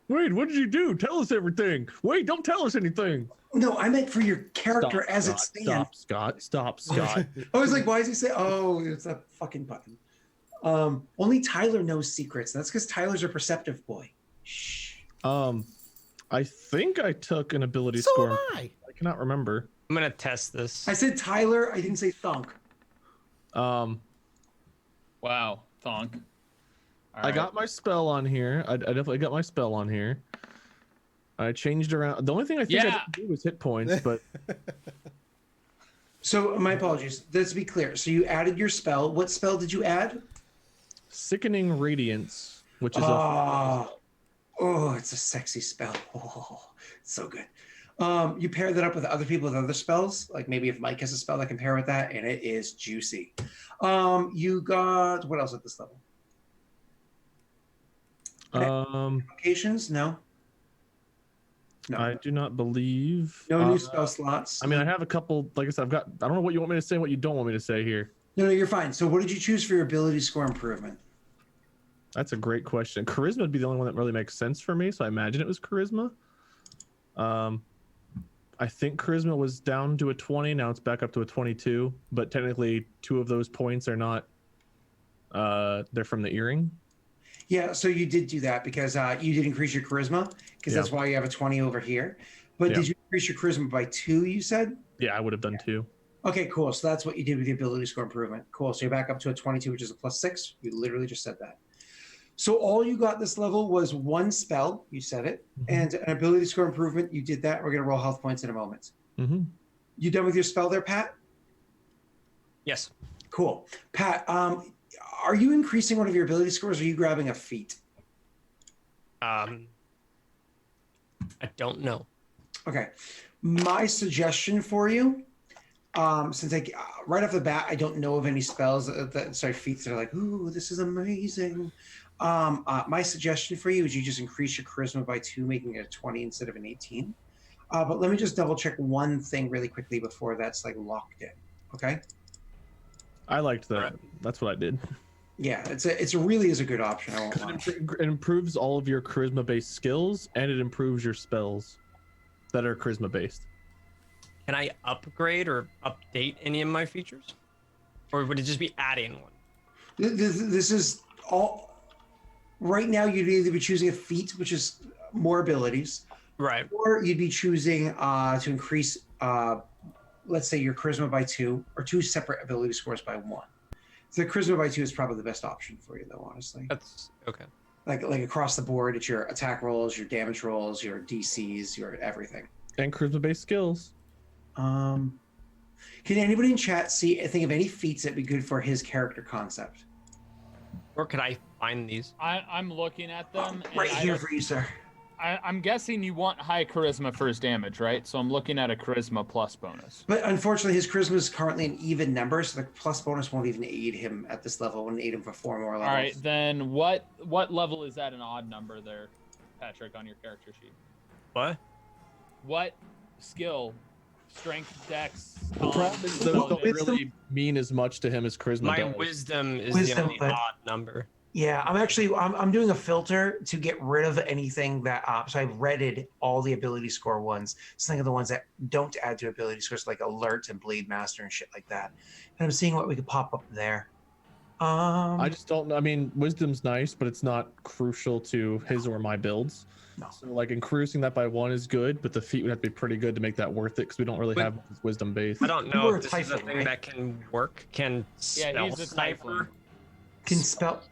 Wait, what did you do? Tell us everything. Wait, don't tell us anything. No, I meant for your character as it stands. Stop, Scott. Stop, Scott. I was like, why does he say, oh, it's a fucking button. Only Tyler knows secrets. That's because Tyler's a perceptive boy. Shh. I think I took an ability So score. am I. I cannot remember. I'm gonna test this. I said Tyler. I didn't say Thunk. Um, Wow, Thonk. I got my spell on here. I definitely got my spell on here. I changed around. The only thing I think I Yeah. didn't do was hit points, but So my apologies. Let's be clear. So you added your spell. What spell did you add? Sickening Radiance, which is Oh, it's a sexy spell. Oh, it's so good. You pair that up with other people with other spells. Like maybe if Mike has a spell that can pair with that, and it is juicy. You got what else at this level? Applications? No. No. I do not believe. No new spell slots. I mean, I have a couple. Like I said, I've got. I don't know what you want me to say, and what you don't want me to say here. No, you're fine. So what did you choose for your ability score improvement? That's a great question. Charisma would be the only one that really makes sense for me, so I imagine it was charisma. I think charisma was down to a 20. Now it's back up to a 22. But technically, 2 of those points are not. They're from the earring. Yeah, so you did do that because you did increase your charisma because that's why you have a 20 over here. But did you increase your charisma by 2, you said? Yeah, I would have done 2. Okay, cool. So that's what you did with the ability score improvement. Cool. So you're back up to a 22, which is a +6. You literally just said that. So all you got this level was 1 spell. You said it. And an ability score improvement. You did that. We're going to roll health points in a moment. Mm-hmm. You done with your spell there, Pat? Yes. Cool. Pat, are you increasing one of your ability scores, or are you grabbing a feat? I don't know. Okay. My suggestion for you, since right off the bat, I don't know of any spells feats that are like, ooh, this is amazing. My suggestion for you is you just increase your charisma by 2, making it a 20 instead of an 18. But let me just double check one thing really quickly before that's like locked in. Okay. I liked that. That's what I did. Yeah, it's really is a good option. I won't lie. It improves all of your charisma-based skills, and it improves your spells that are charisma-based. Can I upgrade or update any of my features? Or would it just be adding one? This is all. Right now, you'd either be choosing a feat, which is more abilities, Right. or you'd be choosing to increase, let's say, your charisma by 2, or 2 separate ability scores by 1. So the charisma by 2 is probably the best option for you, though, honestly. That's okay. Like across the board, it's your attack rolls, your damage rolls, your DCs, your everything. And charisma-based skills. Can anybody in chat think of any feats that'd be good for his character concept? Where could I find these? I'm looking at them. and Right I here don't- for you, sir. I'm guessing you want high charisma for his damage, right? So I'm looking at a charisma plus bonus. But unfortunately, his charisma is currently an even number, so the plus bonus won't even aid him at this level. It won't aid him for 4 more levels. All right, then what level is that an odd number there, Patrick, on your character sheet? What? What skill? Strength, dex. The problem is those don't really mean as much to him as charisma My does. wisdom is Wisdom, the only but- odd number. Yeah, I'm doing a filter to get rid of anything that so I've redded all the ability score ones. So think of the ones that don't add to ability scores like alert and blade master and shit like that. And I'm seeing what we could pop up there. I just don't know. I mean, wisdom's nice, but it's not crucial to his or my builds. No. So like increasing that by 1 is good, but the feat would have to be pretty good to make that worth it because we don't really have wisdom based. I don't You know were if a this is a Typhon, thing right? that can work. Can Yeah, spell he's a sniper? Typhon. can spell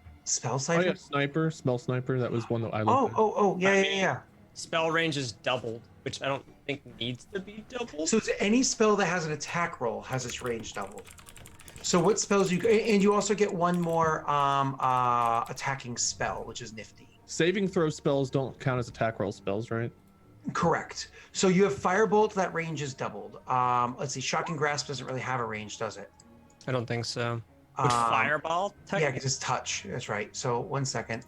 Oh cipher. yeah, sniper, spell sniper. That was one that I Oh, looked at. oh, yeah, I yeah, mean- yeah. Spell range is doubled, which I don't think needs to be doubled. So it's any spell that has an attack roll has its range doubled. So what spells and you also get one more attacking spell, which is nifty. Saving throw spells don't count as attack roll spells, right? Correct. So you have firebolt, that range is doubled. Let's see, shocking grasp doesn't really have a range, does it? I don't think so. Would fireball? Yeah, technically? because it's touch. That's right. So 1 second.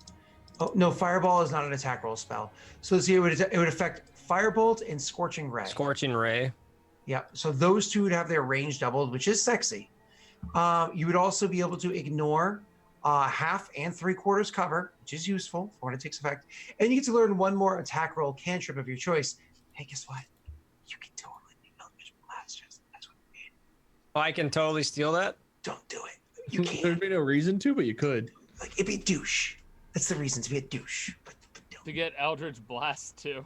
Oh no, fireball is not an attack roll spell. So let's see, it would affect firebolt and scorching ray. Scorching ray. Yeah. So those two would have their range doubled, which is sexy. You would also be able to ignore half and 3/4 cover, which is useful for when it takes effect. And you get to learn one more attack roll cantrip of your choice. Hey, guess what? You can totally be Eldritch Blast. That's what I mean. Oh, I can totally steal that. Don't do it. You There'd can't. be no reason to, but you could. Like, it'd be a douche. That's the reason to be a douche. But don't. To get Eldritch Blast too.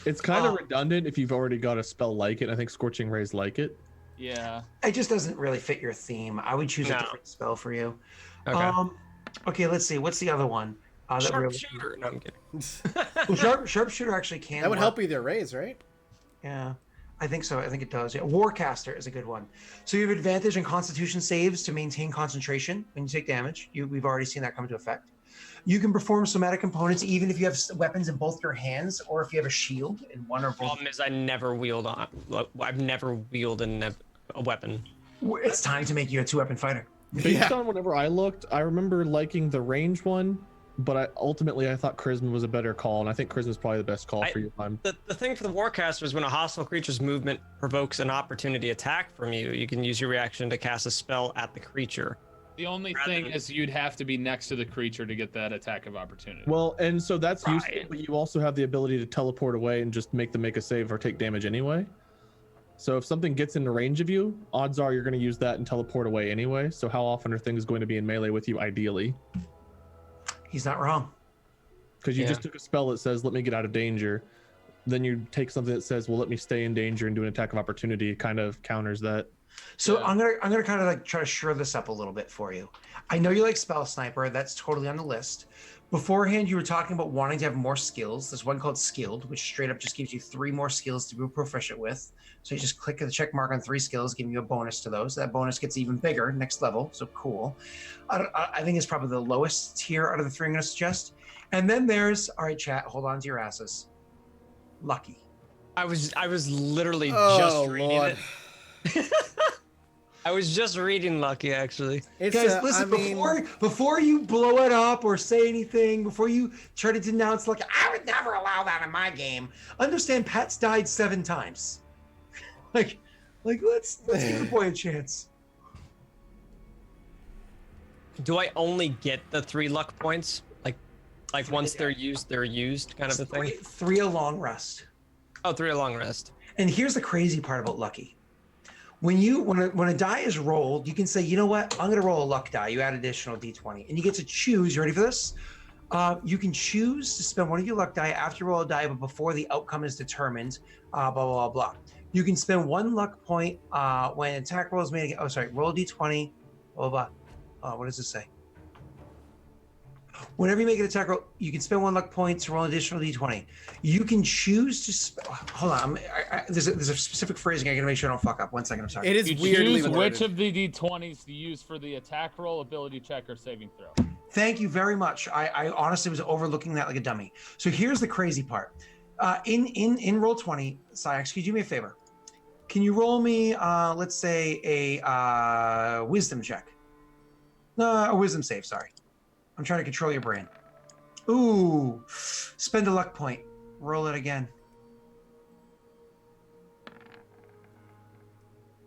It's kind of Oh. redundant if you've already got a spell like it. I think Scorching Ray's like it. Yeah. It just doesn't really fit your theme. I would choose a No. different spell for you. Okay. Okay, let's see. What's the other one? That we're- Sharpshooter. No, I'm kidding. Well, sharpshooter actually can. That would work. help either raise, right? Yeah, I think so. I think it does. Yeah. Warcaster is a good one. So you have advantage on Constitution saves to maintain concentration when you take damage. We've already seen that come into effect. You can perform somatic components even if you have weapons in both your hands or if you have a shield in one or both. Problem is, I never wield on. I've never wielded a weapon. It's time to make you a 2-weapon fighter. Based on whenever I looked, I remember liking the range one, but ultimately I thought charisma was a better call, and I think charisma is probably the best call for you. The thing for the Warcaster is when a hostile creature's movement provokes an opportunity attack from you, you can use your reaction to cast a spell at the creature. The only Rather thing than- is you'd have to be next to the creature to get that attack of opportunity. Well, and so that's useful, Right. but you also have the ability to teleport away and just make them make a save or take damage anyway. So if something gets into range of you, odds are you're going to use that and teleport away anyway. So how often are things going to be in melee with you ideally? He's not wrong. Because you Yeah. just took a spell that says, let me get out of danger. Then you take something that says, well, let me stay in danger and do an attack of opportunity. It kind of counters that. So Yeah. I'm gonna kind of like try to shore this up a little bit for you. I know you like Spell Sniper. That's totally on the list. Beforehand, you were talking about wanting to have more skills. There's one called Skilled, which straight up just gives you 3 more skills to be proficient with. So you just click the check mark on 3 skills, giving you a bonus to those. That bonus gets even bigger next level. So cool. I think it's probably the lowest tier out of the 3 I'm going to suggest. And then there's, all right, chat, hold on to your asses. Lucky. I was literally Oh, just reading Lord. it. I was just reading Lucky, actually. It's, Guys, listen, I mean, before you blow it up or say anything, before you try to denounce, like, I would never allow that in my game, understand Pat's died 7 times. like let's give the boy a chance. Do I only get the 3 luck points? Like once they're used kind of a thing? 3 a long rest. Oh, 3 a long rest. And here's the crazy part about Lucky. When a die is rolled, you can say, you know what, I'm going to roll a luck die. You add additional d20, and you get to choose. You ready for this? You can choose to spend one of your luck die after you roll a die, but before the outcome is determined. Blah blah blah blah. You can spend 1 luck point when attack roll is made. Oh, sorry, roll a d20. Blah blah. What does it say? Whenever you make an attack roll, you can spend 1 luck point to roll an additional d20. You can choose to. Hold on. There's a specific phrasing I gotta make sure I don't fuck up. 1 second. I'm sorry. It is You weirdly choose worded. which of the d20s to use for the attack roll, ability check, or saving throw. Thank you very much. I honestly was overlooking that like a dummy. So here's the crazy part. In roll 20, Syax, could you do me a favor? Can you roll me, let's say, a wisdom check? No, a wisdom save, sorry. I'm trying to control your brain. Ooh, spend a luck point. Roll it again.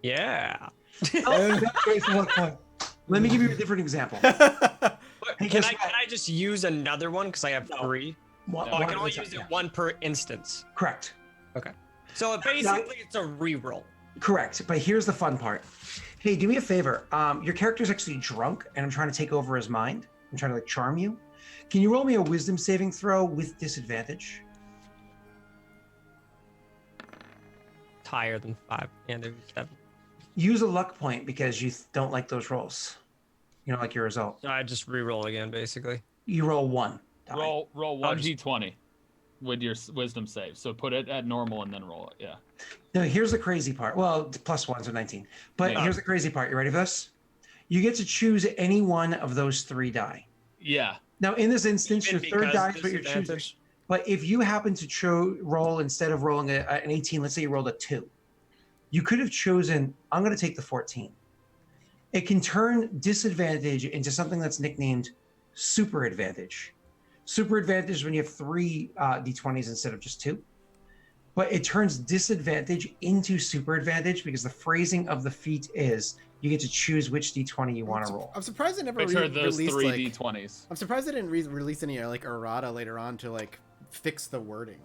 Yeah. Oh, that's waste a luck point. Let me give you a different example. Hey, Can guess I what? just use another one because I have 3? One- Oh, I one can at only a time, use it yeah. 1 per instance. Correct. Okay. So basically, it's a reroll. Correct. But here's the fun part. Hey, do me a favor. Your character's actually drunk, and I'm trying to take over his mind. I'm trying to like charm you. Can you roll me a wisdom saving throw with disadvantage? It's higher than 5. And there's 7. Use a luck point because you don't like those rolls. You don't like your result. So I just reroll again, basically. You roll 1. Die. Roll I'll 1 just- d20 with your wisdom save. So put it at normal and then roll it. Yeah. Now, here's the crazy part. Well, plus 1, so 19. But Yeah. here's the crazy part. You ready for this? You get to choose any one of those 3 die. Yeah. Now, in this instance, Even your third because die is what you're choosing. disadvantage? But if you happen to roll, instead of rolling an 18, let's say you rolled a 2, you could have chosen, I'm going to take the 14. It can turn disadvantage into something that's nicknamed super advantage. Super advantage is when you have 3 d20s instead of just 2. But it turns disadvantage into super advantage because the phrasing of the feat is you get to choose which d20 you want to roll. I'm surprised they never Picture those released 3 like. d20s. I'm surprised they didn't release any like errata later on to like fix the wording.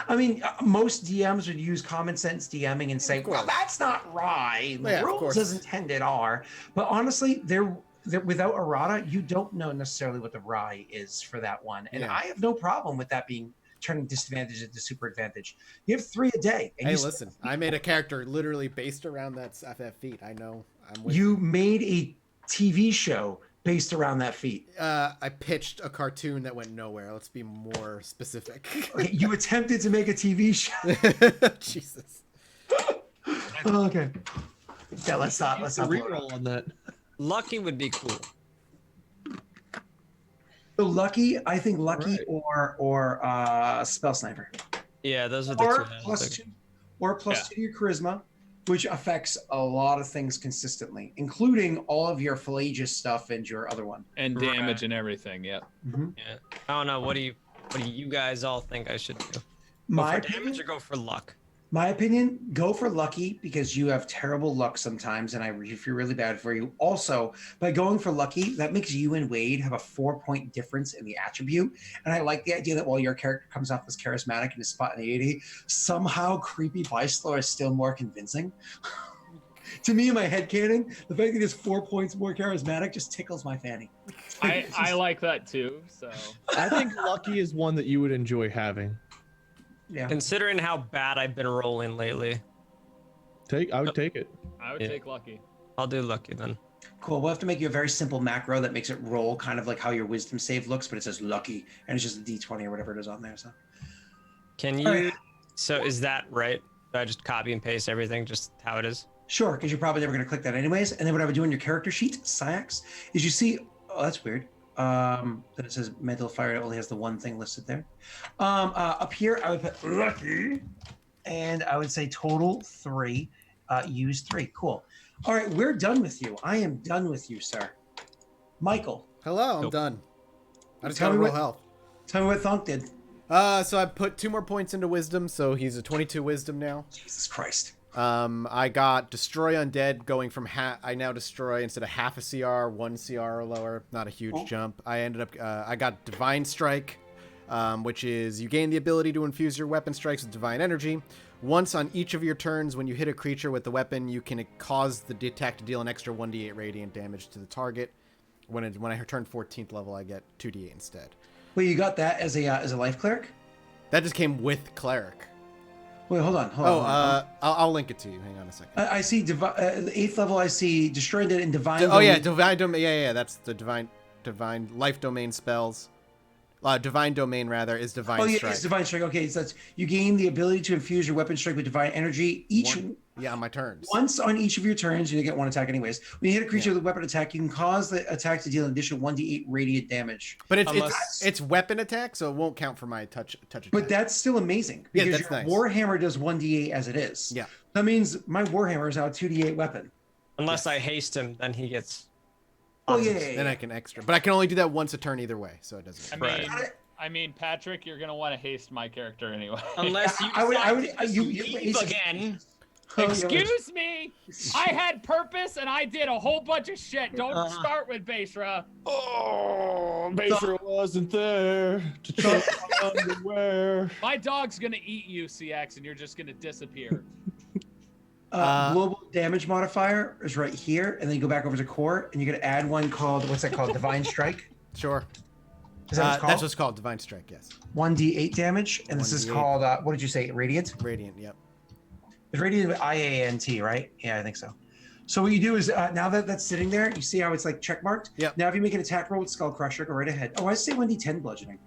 I mean, most DMs would use common sense DMing and say, Of course. well, that's not right. The Yeah, of rules course. as intended are. But honestly, they're without errata, you don't know necessarily what the rye is for that one. And Yeah. I have no problem with that being turning disadvantage into super advantage. You have 3 a day. And Hey, you, listen, I made a character literally based around that feat. I know. I'm with you made a TV show based around that feat. I pitched a cartoon that went nowhere. Let's be more specific. Okay, you attempted to make a TV show. Jesus. Oh, okay. Yeah, let's not. Use Let's the not. blow it up. reroll on that. Lucky would be cool. So lucky, I think lucky Right. or spell sniper. Yeah, those are the Or 2. that I was plus thinking. 2, or plus 2 to your charisma, which affects a lot of things consistently, including all of your fallacious stuff and your other one. And Right. damage and everything. Yeah. Yeah. I don't know. What do you guys all think I should do? Go My for damage or go for luck? My opinion, go for lucky because you have terrible luck sometimes, and I feel really bad for you. Also, by going for lucky, that makes you and Wade have a 4-point difference in the attribute. And I like the idea that while your character comes off as charismatic and is spot in the 80, somehow creepy Bicelaw is still more convincing. To me, in my headcanon, the fact that he's 4 points more charismatic just tickles my fanny. I like that too. So I think lucky is one that you would enjoy having. Yeah. Considering how bad I've been rolling lately, I would take it. I would Yeah. take lucky. I'll do lucky then. Cool. We'll have to make you a very simple macro that makes it roll kind of like how your wisdom save looks, but it says lucky, and it's just a d20 or whatever it is on there. So Can All you? right. So is that right? Do I just copy and paste everything just how it is? sure, because you're probably never going to click that anyways. And then what I would do in your character sheet, Syax, is you see, oh, that's weird. That it says mental fire. It only has the one thing listed there. Up here, I would put lucky, and I would say total 3. Use 3. Cool. All right, we're done with you. I am done with you, sir. Michael, Hello, I'm Nope. done. I just Tell got to me roll what- health. tell me what Thonk did. So I put 2 more points into wisdom, so he's a 22 wisdom now. Jesus Christ. I got destroy undead going from I now destroy instead of half a CR, 1 CR or lower. Not a huge Oh. jump. I ended up I got divine strike, which is you gain the ability to infuse your weapon strikes with divine energy. Once on each of your turns, when you hit a creature with the weapon, you can cause the attack to deal an extra 1d8 radiant damage to the target. When I turn 14th level, I get 2d8 instead. Wait, you got that as a life cleric? That just came with cleric. Wait, hold on. I'll link it to you. Hang on a second. I see the 8th level. I see destroyed it in divine. Oh yeah, divine. Yeah, that's the divine divine life domain spells. Divine domain rather is divine Oh yeah, strike. it's divine strike. Okay, so that's you gain the ability to infuse your weapon strike with divine energy On my turns. once on each of your turns. You get one attack anyways. When you hit a creature Yeah. with a weapon attack, you can cause the attack to deal an additional 1d8 radiant damage. But Unless- it's weapon attack, so it won't count for my touch attack. But that's still amazing Yeah, because that's your nice. warhammer does 1d8 as it is. Yeah. That means my warhammer is now a 2d8 weapon. Unless I haste him, then he gets. Oh yeah. bonuses. yeah, then yeah. I can extra. But I can only do that once a turn either way, so it doesn't. Right. I mean, Patrick, you're gonna want to haste my character anyway. Unless you I would- decide would- to just you- leave again. Excuse me. I had purpose and I did a whole bunch of shit. Don't start with Basra. Oh, Baser wasn't there to check my underwear. My dog's gonna eat you, CX, and you're just gonna disappear. Global damage modifier is right here, and then you go back over to core, and you're gonna add one called what's that called? Divine strike. Sure. Is that what it's called? That's what's called divine strike. Yes. 1d8 damage, and this is 1d8. called what did you say? Radiant. Radiant. Yep. It's radiant with IANT, right? Yeah, I think so. So what you do is now that that's sitting there, you see how it's like check marked. Yep. Now if you make an attack roll with Skull Crusher, go right ahead. Oh, I say 1d10 bludgeoning.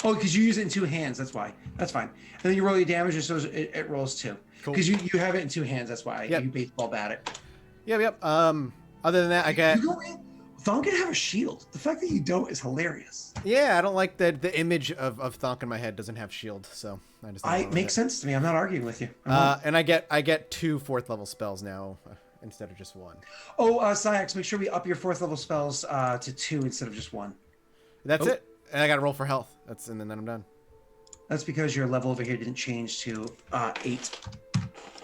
Oh, because you use it in two hands. That's why. That's fine. And then you roll your damage, and so it rolls two. Cool. Because you have it in two hands. That's why Yep. you baseball bat it. Yep. Other than that, I got. You go in. Thon can have a shield. The fact that you don't is hilarious. Yeah, I don't like the image of Thonk in my head doesn't have shield, so I just. It makes sense to me. I'm not arguing with you. I'm not- And I get 2 4th level spells now instead of just 1. Oh, Syax, make sure we up your 4th level spells to 2 instead of just 1. That's Oh. it. And I got to roll for health. And then I'm done. That's because your level over here didn't change to 8.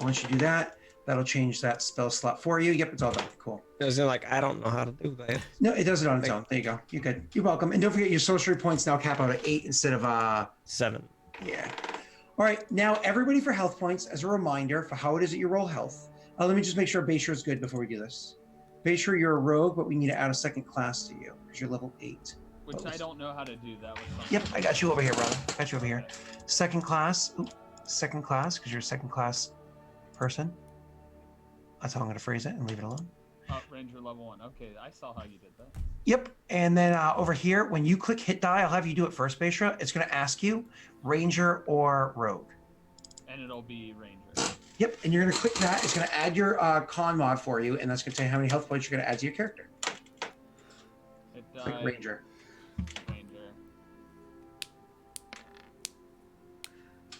Once you do that, that'll change that spell slot for you. Yep, it's all done. Cool. Because they're like, I don't know how to do that. No, it does it on its own. There you go. You're good. You're welcome. And don't forget your sorcery points now cap out at 8 instead of 7. yeah. All right, now everybody for health points. As a reminder for how it is that you roll health. Let me just make sure Bayshore is good before we do this. Bayshore, you're a rogue, but we need to add a second class to you because you're level 8. Which I don't know how to do that with something. Yep, I got you over here, brother. Got you over here. Second class. Ooh, second class, because you're a second class person. That's how I'm going to phrase it and leave it alone. Ranger level 1. Okay, I saw how you did that. Yep. And then over here, when you click hit die, I'll have you do it first, Bayshra. It's going to ask you Ranger or Rogue. And it'll be Ranger. Yep. And you're going to click that. It's going to add your con mod for you, and that's going to tell you how many health points you're going to add to your character. It Click died. Ranger. Ranger.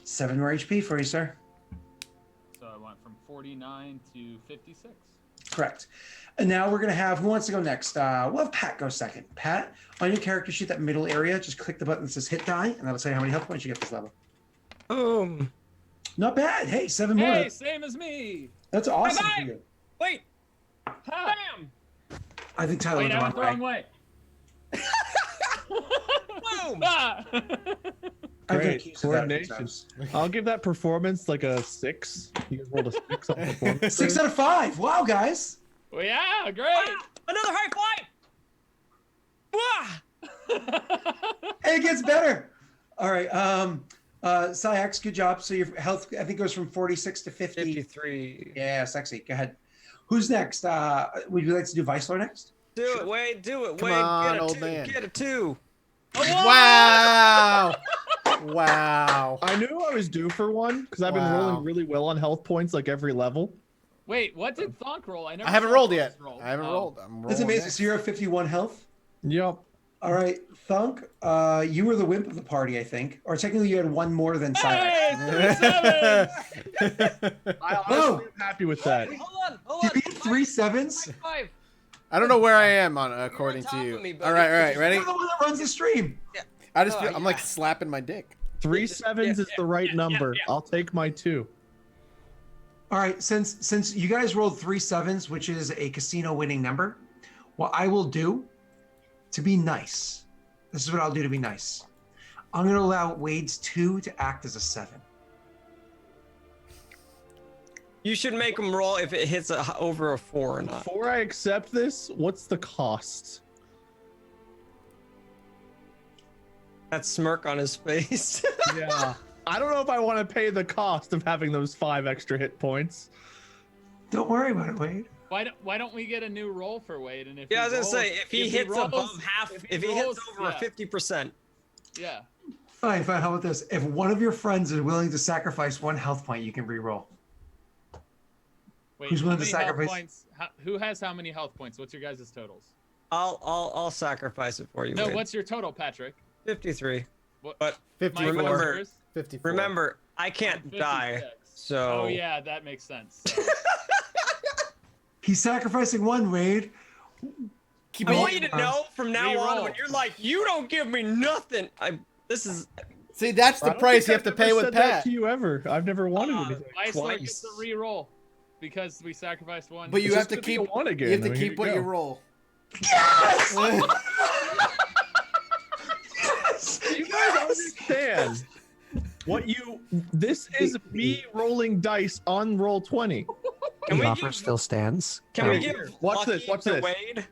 7 more HP for you, sir. So I went from 49 to 56. Correct. And now we're going to have, who wants to go next? We'll have Pat go second. Pat, on your character sheet, that middle area, just click the button that says hit die, and that'll tell you how many health points you get this level. Boom. Not bad. Hey, 7 more. Hey, same as me. That's awesome Bye-bye. for you. Wait. Ha. Bam. I think Tyler Wait, went I the went wrong the way. wrong way. Boom. Ah. I've been Great accused of that a few coordination. times. I'll give that performance like a 6. You guys rolled a 6 on performance. 6 out of 5. Wow, guys. Well, yeah, great. Ah, another high five. Wah! Hey, it gets better. All right. Syax, good job. So your health, I think, goes from 46 to 50. 53. Yeah, sexy. Go ahead. Who's next? Would you like to do Vicelor next? Do it, Wade. Do it, Come Wade. on, Get a old 2. man. Get a 2. Wow! Wow! I knew I was due for one because I've been Wow. rolling really well on health points like every level. Wait, what did Thonk roll? I never. I haven't saw rolled Thonk's yet. roll. I haven't Oh. rolled. I'm rolling. That's amazing. next. So you're at 51 health. Yep. All right, Thunk, you were the wimp of the party, I think. Or technically you had one more than Syax. Hey, 37. I honestly Whoa. am happy with that. Hold on. Hold You on. beat 3 sevens? High five. I don't know where I am on according top to of you. me, buddy. All right, ready? You're the one that runs the stream. I just Oh, feel I'm like yeah. slapping my dick. 3 sevens is the right number. I'll take my 2. All right, since you guys rolled 3 sevens, which is a casino winning number, what I will do to be nice, this is what I'll do to be nice. I'm going to allow Wade's 2 to act as a 7. You should make him roll if it hits over a 4 or not. Before I accept this, what's the cost? That smirk on his face. Yeah. I don't know if I want to pay the cost of having those 5 extra hit points. Don't worry about it, Wade. Why don't we get a new roll for Wade? And if Yeah, I he was gonna rolls- say if he if hits rolls- above half, if he rolls- hits over yeah. 50%. Yeah. Fine. How about this? If one of your friends is willing to sacrifice 1 health point, you can re-roll. Wait, Who's how willing to many health sacrifice? points? Who has how many health points? What's your guys' totals? I'll sacrifice it for you. No, Wade. what's your total, Patrick? 53. What? But 54. Mike, what's Remember- yours? 54. remember, I I'm can't die. 56. So. Oh yeah, that makes sense. He's sacrificing 1, Wade. Keep I it- want you to know from now on Reroll. when you're like, you don't give me nothing. This is See, that's I the don't price think you I've have to never pay with said that Pat. to you ever. I've never wanted anything. Weissler gets Twice. a re-roll because we sacrificed 1. But you It's have just to gonna be keep. a one again. You have I to mean, here keep what you go. roll. Yes! You guys understand what you? This is me rolling dice on roll 20. Can The we offer give, still stands. can we Right give here. Watch Lucky this, watch to this. Wade?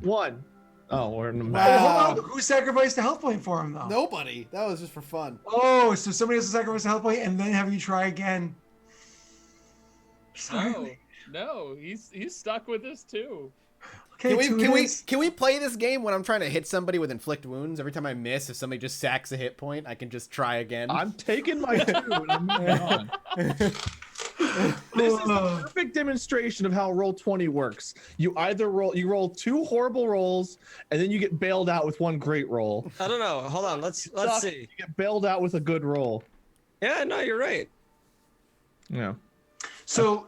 1. Oh, we're in the Wow. map. Hold on. Who sacrificed a health point for him though? Nobody. That was just for fun. Oh, so somebody has to sacrifice a health point and then have you try again. Sorry. No, he's stuck with this too. Okay, Can we play this game when I'm trying to hit somebody with inflict wounds? Every time I miss, if somebody just sacks a hit point, I can just try again. I'm taking my 2 and I'm moving on. This is a perfect demonstration of how roll 20 works. You roll 2 horrible rolls and then you get bailed out with 1 great roll. I don't know. Hold on. Let's Suck. see. You get bailed out with a good roll. Yeah, no, you're right. Yeah. So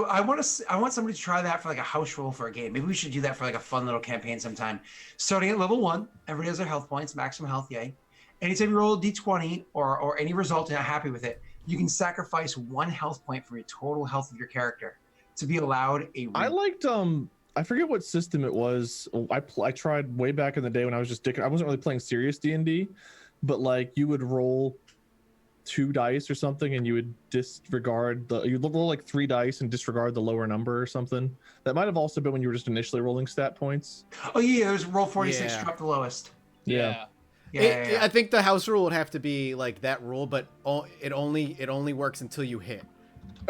I want somebody to try that for like a house roll for a game. Maybe we should do that for like a fun little campaign sometime. Starting at level 1, everybody has their health points, maximum health, yay. Anytime you roll a d20 or any result and not happy with it, you can sacrifice 1 health point from your total health of your character to be allowed a. I liked I forget what system it was. I tried way back in the day when I was just dicking. I wasn't really playing serious D&D, but like you would roll 2 dice or something and you would disregard you'd roll like 3 dice and disregard the lower number or something. That might have also been when you were just initially rolling stat points. Oh yeah, there's roll 46, Yeah. drop the lowest. Yeah. Yeah. I think the house rule would have to be like that rule, but it only works until you hit.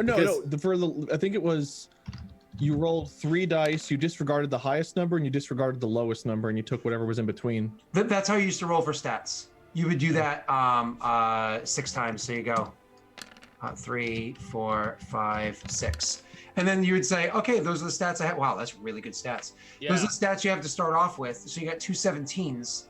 No, I think it was you rolled 3 dice, you disregarded the highest number and you disregarded the lowest number and you took whatever was in between. That's how you used to roll for stats. You would do that 6 times. So you go 3, 4, 5, 6. And then you would say, okay, those are the stats I have. Wow, that's really good stats. Yeah. Those are the stats you have to start off with. So you got 2 17s,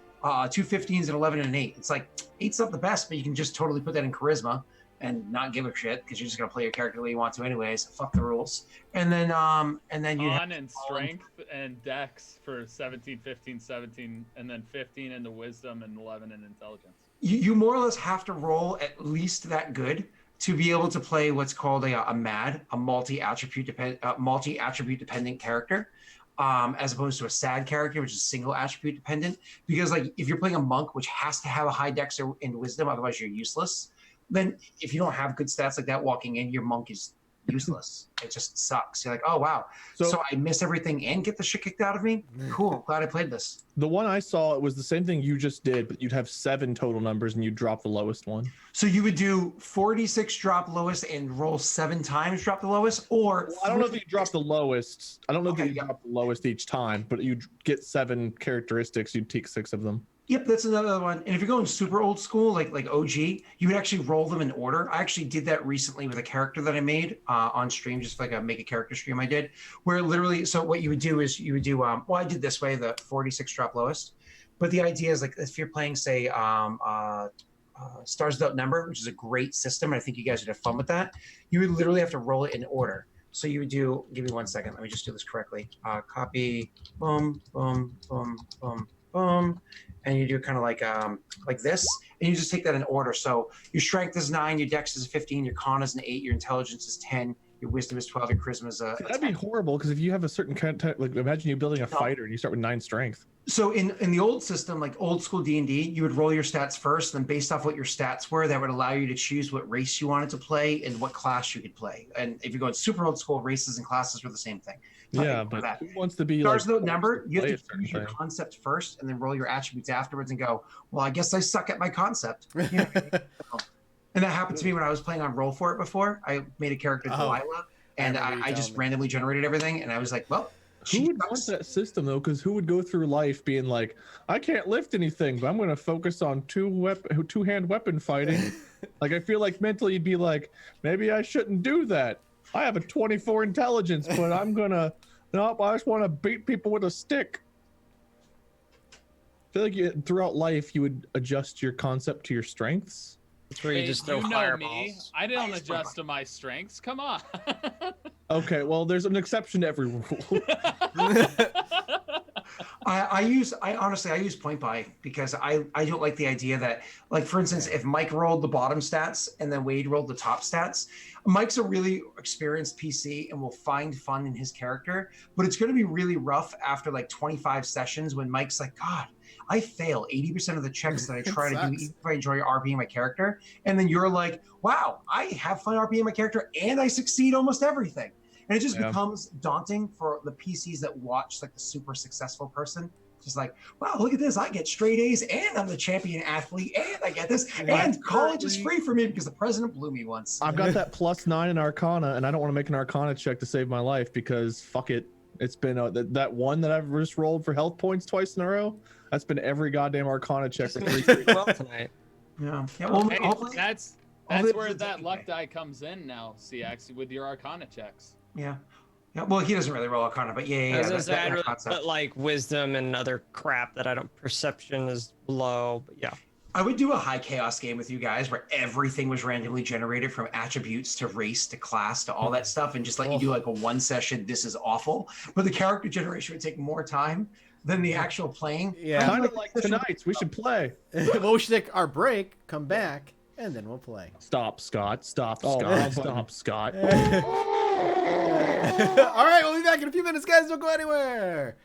2 15s, and 11 and an 8. It's like 8's not the best, but you can just totally put that in charisma and not give a shit because you're just gonna play your character the way you want to anyways. Fuck the rules. And then you On and strength and dex for 17, 15, 17, and then 15 into wisdom and 11 in intelligence. you more or less have to roll at least that good to be able to play what's called a MAD, a multi-attribute dependent character, as opposed to a SAD character, which is single attribute dependent. Because like if you're playing a monk, which has to have a high dex and wisdom, otherwise you're useless. Then if you don't have good stats like that walking in, your monk is useless. It just sucks. You're like, oh wow, so I miss everything and get the shit kicked out of me. Cool, glad I played this. The one I saw, it was the same thing you just did, but you'd have 7 total numbers and you'd drop the lowest one. So you would do 46 drop lowest and roll 7 times drop the lowest, or Well, I don't know if you drop the lowest. I don't know Okay, if you drop the lowest each time, but you'd get 7 characteristics. You'd take 6 of them. Yep, that's another one. And if you're going super old school, like OG, you would actually roll them in order. I actually did that recently with a character that I made on stream, just like a make a character stream I did, where literally, so what you would do is you would do, well, I did this way, the 46 drop lowest. But the idea is like if you're playing, say, Stars Without Number, which is a great system, and I think you guys would have fun with that, you would literally have to roll it in order. So you would do, give me 1 second, let me just do this correctly. Copy, boom, boom, boom, boom, boom. And you do kind of like this, and you just take that in order. So your strength is 9, your dex is 15, your con is an 8, your intelligence is 10, your wisdom is 12, your charisma is a That'd be horrible because if you have a certain kind of, like, imagine you building a fighter and you start with 9 strength. So in the old system, like old school D&D, you would roll your stats first, and then based off what your stats were, that would allow you to choose what race you wanted to play and what class you could play. And if you're going super old school, races and classes were the same thing. Yeah, but who wants to be Stars like Without Number, you have to play a choose your certain concept first and then roll your attributes afterwards and go, well, I guess I suck at my concept. Yeah. And that happened to me when I was playing on Roll For It before. I made a character, Delilah, and remember you I just telling me. randomly generated everything, and I was like, well, Who she would want sucks. that system though? Because who would go through life being like, I can't lift anything, but I'm going to focus on two-hand weapon fighting. Like I feel like mentally you'd be like, maybe I shouldn't do that. I have a 24 intelligence, but I'm gonna nope. I just want to beat people with a stick. I feel like throughout life you would adjust your concept to your strengths. It's where you Hey, just throw you know me. fireballs. I don't use adjust to my strengths. Come on. Okay, well there's an exception to every rule. I honestly use point buy because I don't like the idea that, like, for instance, if Mike rolled the bottom stats and then Wade rolled the top stats, Mike's a really experienced PC and will find fun in his character, but it's going to be really rough after like 25 sessions when Mike's like, God, I fail 80% of the checks that I try to do, Sucks. even if I enjoy RPing my character. And then you're like, wow, I have fun RPing my character and I succeed almost everything. And it just becomes daunting for the PCs that watch like the super successful person. Just like, wow, look at this. I get straight A's and I'm the champion athlete and I get this. And college is free for me because the president blew me once. I've got that +9 in Arcana, and I don't want to make an Arcana check to save my life because fuck it. It's been that one that I've just rolled for health points twice in a row. That's been every goddamn Arcana check for 3 straight. Well tonight. Yeah. Well, Hey, hopefully, that's hopefully where it's that luck okay. die comes in now, CX, with your Arcana checks. Yeah. Yeah. Well, he doesn't really roll Arcana, but yeah. As I That, said, I'd that really concept. put like wisdom and other crap that I don't. Perception is low, but yeah. I would do a high chaos game with you guys where everything was randomly generated from attributes to race to class to all that stuff and just let you do like a one session, this is awful. But the character generation would take more time than the actual playing. Yeah. Kind of like tonight's. We should play. Well, we should take our break, come back, and then we'll play. Stop, Scott. Stop, Oh, Scott. wrong Stop, Scott. All right, we'll be back in a few minutes, guys. Don't go anywhere.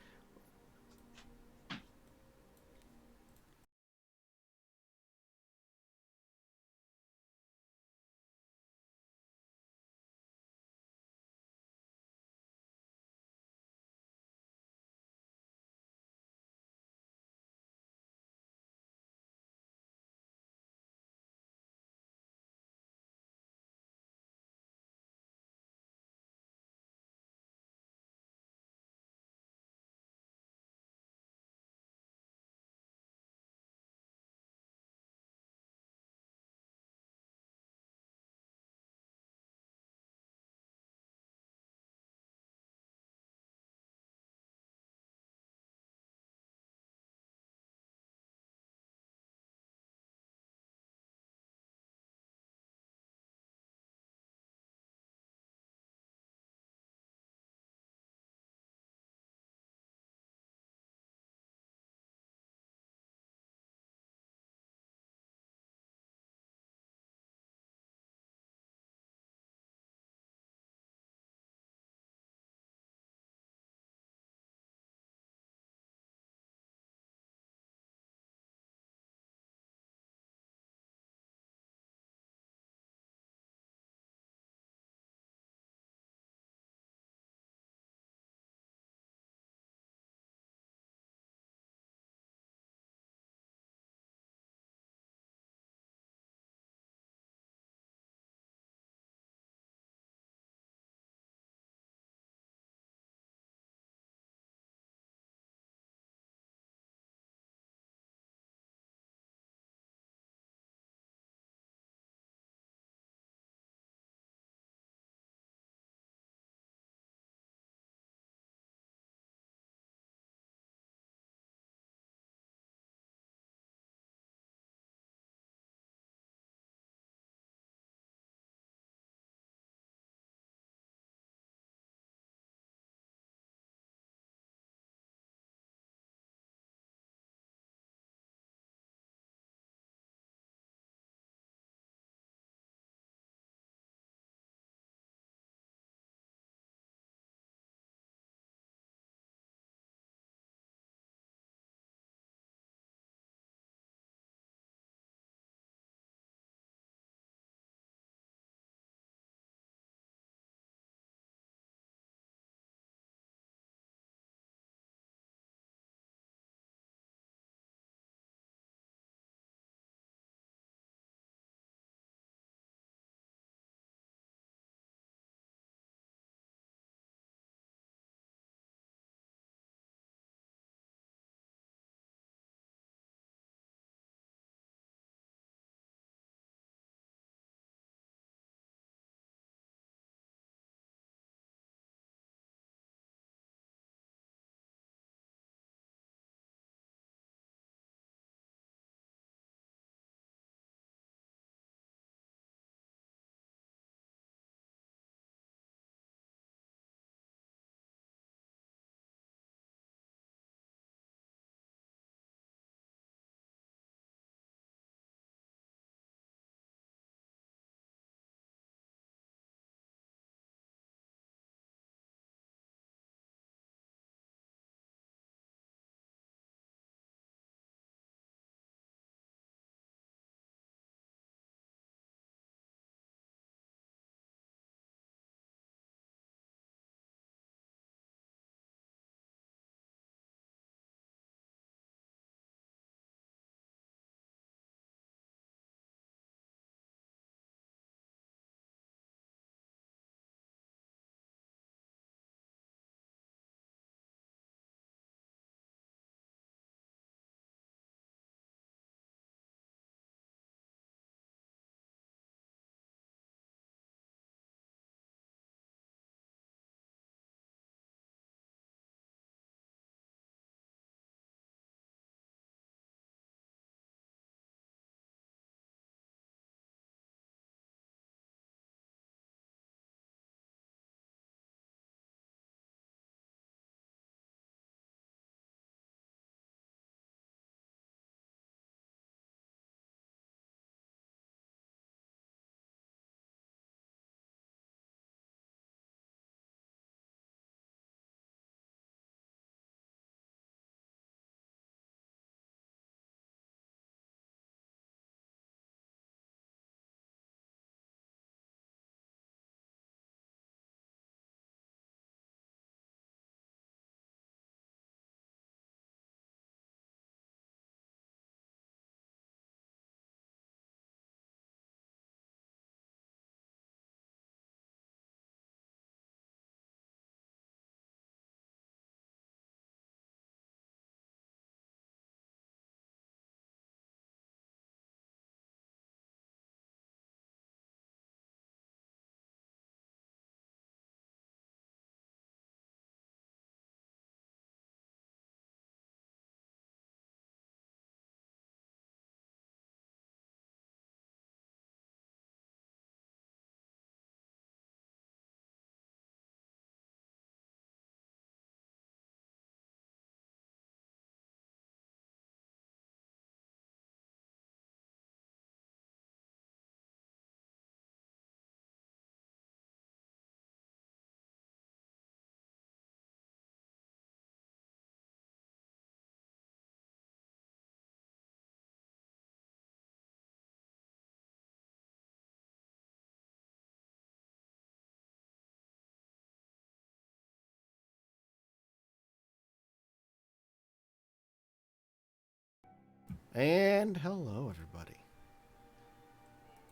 And hello, everybody.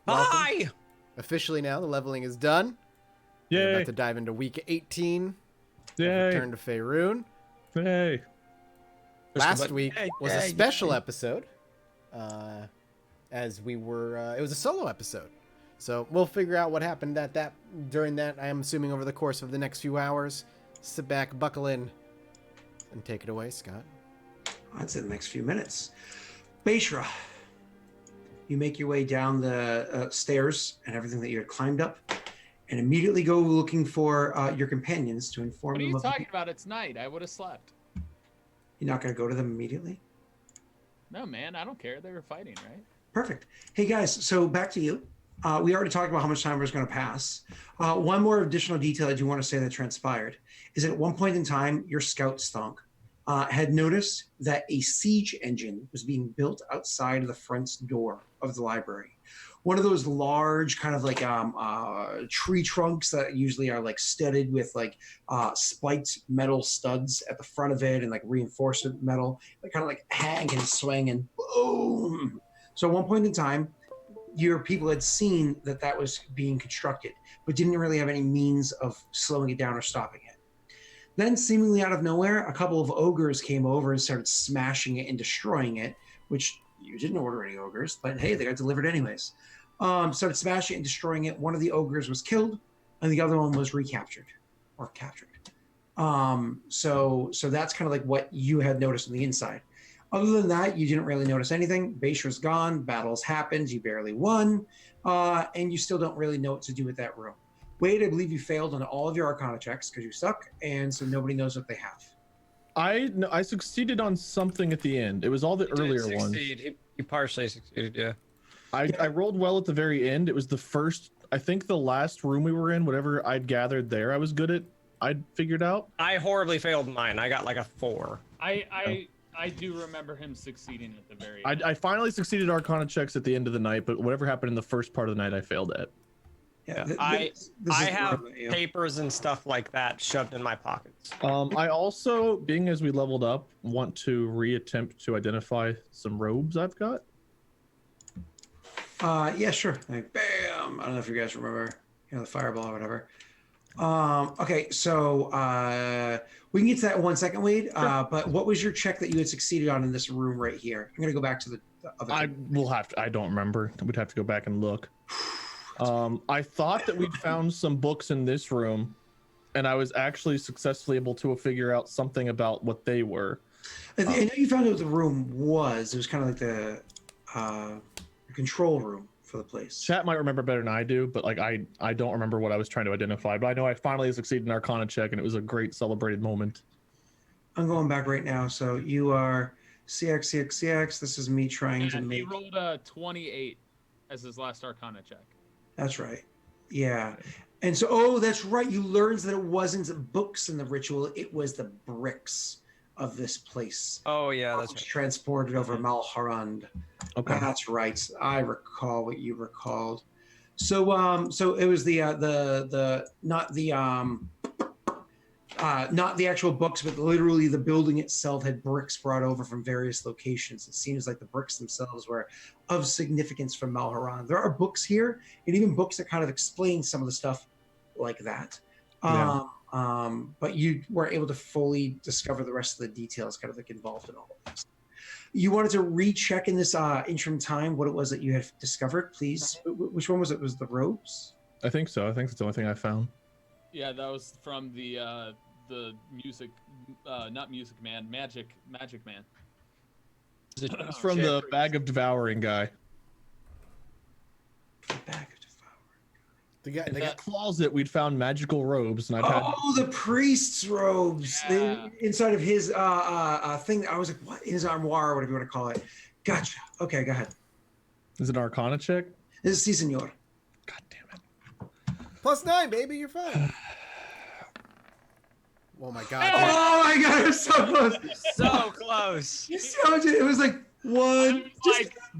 Welcome. Hi! Officially now, the leveling is done. We're Yay! about to dive into week 18. Yay! Return to Faerun. Hey! Last week Yay, was a yay, special yay. episode. As we were, it was a solo episode. So we'll figure out what happened during that. I am assuming over the course of the next few hours. Sit back, buckle in, and take it away, Scott. I'd say the next few minutes. Beishra, you make your way down the stairs and everything that you had climbed up, and immediately go looking for your companions to inform What are them you of talking about? It's night. I would have slept. You're not going to go to them immediately? No, man, I don't care. They were fighting, right? Perfect. Hey, guys, so back to you. We already talked about how much time was going to pass. One more additional detail I do want to say that transpired is that at one point in time, your scout Stonk had noticed that a siege engine was being built outside of the front door of the library. One of those large kind of like tree trunks that usually are like studded with like spiked metal studs at the front of it and like reinforcement metal that kind of like hang and swing and boom. So at one point in time, your people had seen that that was being constructed, but didn't really have any means of slowing it down or stopping it. Then, seemingly out of nowhere, a couple of ogres came over and started smashing it and destroying it, which you didn't order any ogres, but hey, they got delivered anyways. Started smashing it and destroying it. One of the ogres was killed, and the other one was recaptured or captured. So that's kind of like what you had noticed on the inside. Other than that, you didn't really notice anything. Beishra's gone, battles happened, you barely won, and you still don't really know what to do with that room. Wade, I believe you failed on all of your Arcana checks because you suck, and so nobody knows what they have. I succeeded on something at the end. It was all the earlier ones. He partially succeeded, yeah. I rolled well at the very end. It was the first, I think the last room we were in, whatever I'd gathered there, I was good at. I'd figured out. I horribly failed mine. I got like a 4. I do remember him succeeding at the very end. I finally succeeded Arcana checks at the end of the night, but whatever happened in the first part of the night, I failed at. Yeah, This I is have where I am. papers and stuff like that shoved in my pockets. I also, being as we leveled up, want to reattempt to identify some robes I've got. Yeah, sure. Like, bam. I don't know if you guys remember, the fireball or whatever. Okay, so we can get to that in 1 second, Wade. But what was your check that you had succeeded on in this room right here? I'm gonna go back to the other. I don't remember. We'd have to go back and look. I thought that we'd found some books in this room, and I was actually successfully able to figure out something about what they were. I know you found out what the room was. It was kind of like the control room for the place. Chat might remember better than I do, but like I don't remember what I was trying to identify. But I know I finally succeeded in Arcana check, and it was a great celebrated moment. I'm going back right now. So you are CX. This is me trying to He make. rolled a 28 as his last Arcana check. That's right. Yeah. And so, that's right. You learned that it wasn't books in the ritual. It was the bricks of this place. Oh yeah, that's right. Transported over Malharand. Okay. That's right. I recall what you recalled. So it was not the actual books, but literally the building itself had bricks brought over from various locations. It seems like the bricks themselves were of significance from Malharand. There are books here, and even books that kind of explain some of the stuff like that. Yeah. But you weren't able to fully discover the rest of the details kind of like involved in all of this. You wanted to recheck in this interim time what it was that you had discovered, please. Which one was it? Was the robes? I think so. I think it's the only thing I found. Yeah, that was from the music, not Music Man, Magic Man. It's from the Bag of Devouring guy. Bag of The guy, In the that guy, closet, we'd found magical robes, and I'd had. Oh, the priest's robes. Yeah. Inside of his thing. I was like, what? His armoire, whatever you want to call it. Gotcha. Okay, go ahead. Is it an Arcana check? This is Si Senor. God damn it! +9, baby, you're fine. Oh my god. Oh my god, it was so close. So close. It was like one.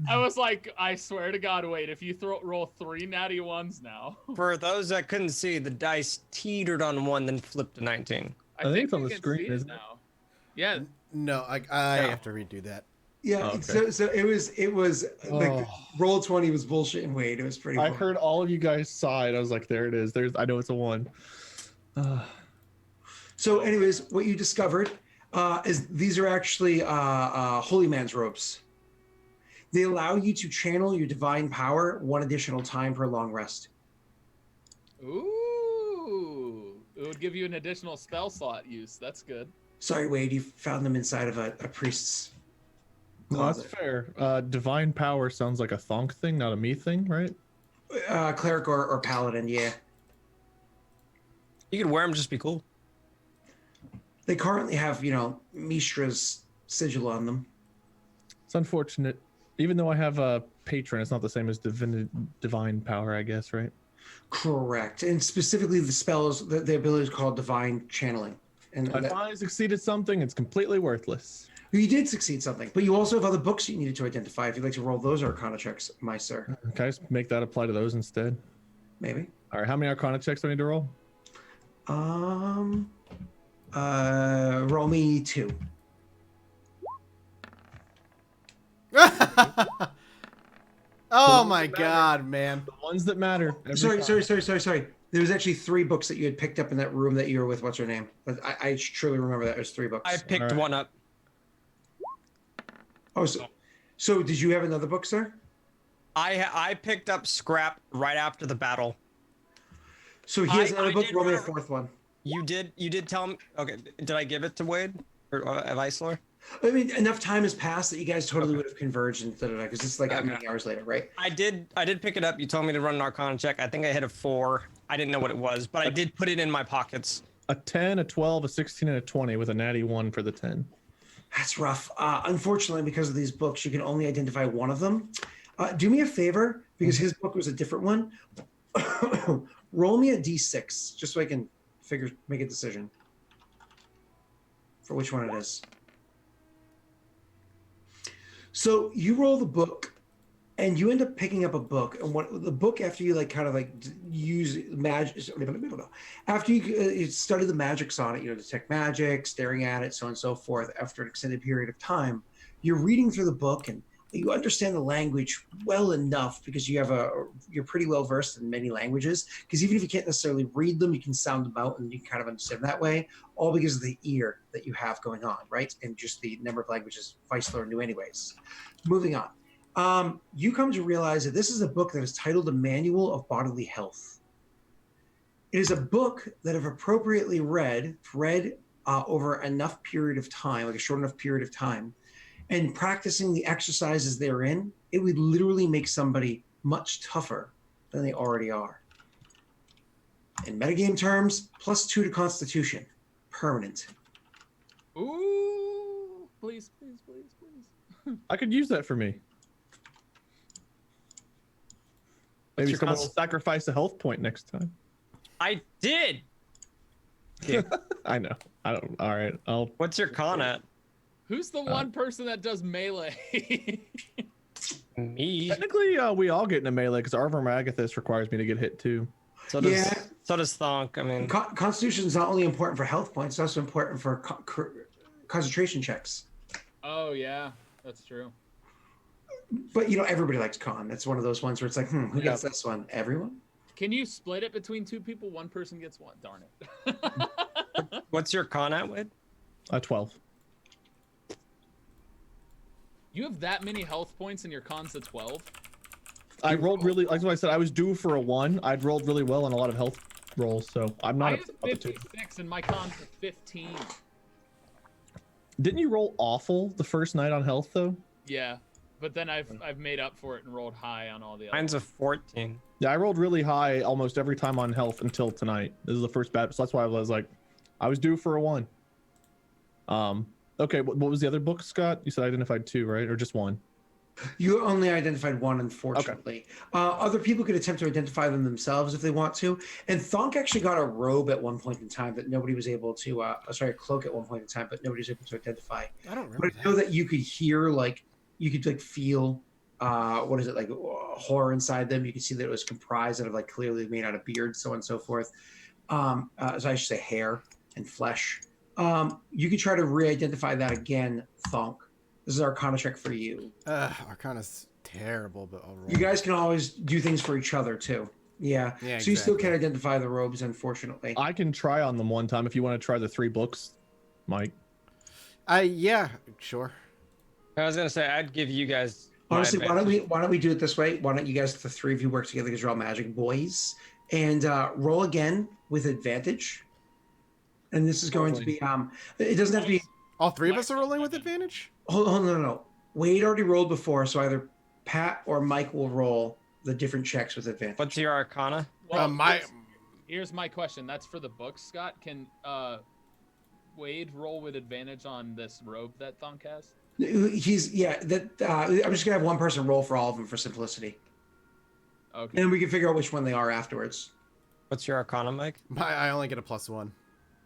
I was like, I swear to God, wait, if you roll 3 natty ones now. For those that couldn't see, the dice teetered on 1, then flipped to 19. I think it's on we the can screen, see it isn't it? now. Yeah, No, I have to redo that. Yeah, Oh, okay. so it was like Oh. roll 20 was bullshit and Wade. It was pretty. I funny. heard all of you guys sighed. I was like, there it is. I know it's a 1. So, anyways, what you discovered is these are actually holy man's robes. They allow you to channel your divine power 1 additional time per long rest. Ooh. It would give you an additional spell slot use. That's good. Sorry, Wade, you found them inside of a priest's No, that's closet. fair. Divine power sounds like a thonk thing, not a me thing, right? Cleric or paladin, yeah. You could wear them, just be cool. They currently have, Mishra's sigil on them. It's unfortunate. Even though I have a patron, it's not the same as divine power, I guess, right? Correct. And specifically the spells, the ability is called divine channeling. And I finally succeeded something. It's completely worthless. you did succeed something, but you also have other books you needed to identify. If you'd like to roll those Arcana checks, my sir. Can I just make that apply to those instead? Maybe. All right, how many Arcana checks do I need to roll? Roll me 2. Oh my god, man. The ones that matter. every Sorry. time. There was actually 3 books that you had picked up in that room that you were with. What's her name? But I truly remember that. There's 3 books. I picked Alright. one up. Oh, so did you have another book, sir? I picked up scrap right after the battle. So he has another I book. did Roll me a remember- 4th one. You did tell me. Okay, did I give it to Wade or Vicelor? I mean, enough time has passed that you guys totally would have converged and because it's like how Okay. many hours later, right? I did pick it up. You told me to run an Arcana check. I think I hit a 4. I didn't know what it was, but I did put it in my pockets. A 10, a 12, a 16, and a 20 with a natty 1 for the 10. That's rough. Unfortunately, because of these books, you can only identify one of them. Do me a favor, because his book was a different one. Roll me a d6, just so I can make a decision for which one it is. So you roll the book, and you end up picking up a book, and what the book after you use magic, after you study the magics on it, detect magic, staring at it, so on and so forth. After an extended period of time, you're reading through the book and you understand the language well enough because you're pretty well versed in many languages. Because even if you can't necessarily read them, you can sound them out and you can kind of understand that way. All because of the ear that you have going on, right? And just the number of languages Vicelor knew, anyways. Moving on. You come to realize that this is a book that is titled A Manual of Bodily Health. It is a book that, if appropriately read over enough period of time, like a short enough period of time, and practicing the exercises therein, it would literally make somebody much tougher than they already are. In metagame terms, +2 to Constitution, permanent. Ooh. Please. I could use that for me. Maybe your someone will cons- sacrifice a health point next time. I did. I know. I don't. All right. What's your con at? Who's the one person that does melee? Me. Technically, we all get in a melee because Arvor Magathis requires me to get hit too. So does Yeah. Thonk. I mean, Constitution is not only important for health points, it's also important for concentration checks. Oh yeah, that's true. But everybody likes con. That's one of those ones where it's like, who gets this one? Everyone? Can you split it between 2 people? One person gets one. Darn it. what's your con at, Wade? 12. You have that many health points and your con's a 12? I rolled really, like what I said, I was due for a 1. I'd rolled really well on a lot of health rolls, so I'm not I upset have about the 2. 56 and my con's a 15. Didn't you roll awful the first night on health though? Yeah, but then I've made up for it and rolled high on all the other Mine's a ones. 14. Yeah, I rolled really high almost every time on health until tonight. This is the first bad, so that's why I was like, I was due for a 1. Okay, what was the other book, Scott? You said I identified 2, right? Or just 1? You only identified 1, unfortunately. Other people could attempt to identify them themselves if they want to. And Thonk actually got a robe at one point in time that nobody was able to, a cloak at one point in time, but nobody was able to identify. I don't remember But I know that you could hear, you could feel, horror inside them. You could see that it was comprised of, clearly made out of beard, so on and so forth. So I should say hair and flesh. You could try to re-identify that again, Thonk. This is Arcana check for you. Arcana's terrible, but I'll roll. You guys can always do things for each other too. Yeah. Yeah, So you still exactly. can't identify the robes, unfortunately. I can try on them one time if you want to try the 3 books, Mike. Yeah, sure. I was gonna say I'd give you guys. my Honestly, advantage. why don't we do it this way? Why don't you guys, the three of you, work together because you're all magic boys, and roll again with advantage. And this is going to be it doesn't have to be. All 3 of us are rolling with advantage? Hold on, no. Wade already rolled before, so either Pat or Mike will roll the different checks with advantage. What's your Arcana? Well, My here's my question. That's for the books, Scott. Can Wade roll with advantage on this robe that Thonk has? He's I'm just gonna have one person roll for all of them for simplicity, Okay. and then we can figure out which one they are afterwards. What's your Arcana, Mike? I only get a +1.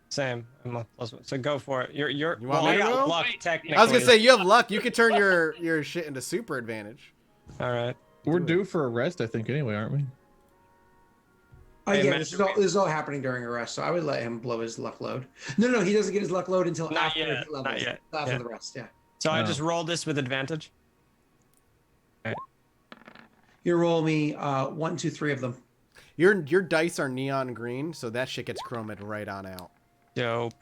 Same. I'm a +1. So go for it. You're. You well, want me I to got roll? luck Wait, technically. I was gonna say you have luck. You could turn your shit into super advantage. All right. We're Do it. due for a rest, I think, anyway, aren't we? Hey, Yeah, man, this is all happening during a rest, so I would let him blow his luck load. No, he doesn't get his luck load until Not after yet, he levels. not yet, After yeah. the rest, yeah. So I Oh. just rolled this with advantage. You roll me 1, 2, 3 of them. Your dice are neon green, so that shit gets chromed right on out. Dope.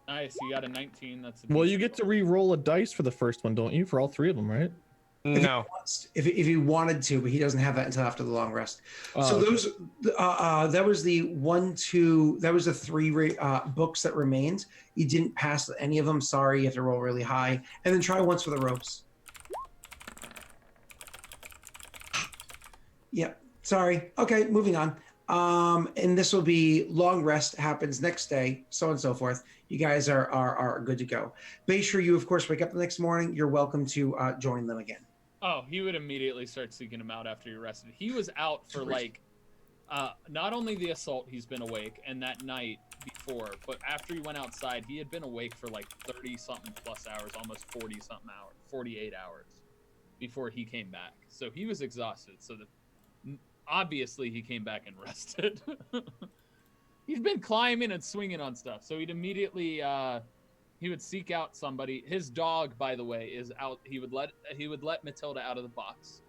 Nice. You got a 19. That's a Well, you decent get to re-roll a dice for the first one, don't you? For all 3 of them, right? No. If he wanted to, but he doesn't have that until after the long rest. So okay. those that was the 1, 2. That was the 3 books that remained. You didn't pass any of them. Sorry, you have to roll really high, and then try once for the ropes. Yep. Sorry. Okay, moving on. And this will be long rest happens next day, so on and so forth. You guys are good to go. Make sure you, of course, wake up the next morning. You're welcome to join them again. Oh, he would immediately start seeking him out after he rested. He was out for like, not only the assault, he's been awake, and that night before, but after he went outside, he had been awake for like 30-something plus hours, almost 40-something hours, 48 hours before he came back. So he was exhausted. So obviously he came back and rested. He's been climbing and swinging on stuff. So he'd immediately, he would seek out somebody. His dog, by the way, is out. He would let Matilda out of the box,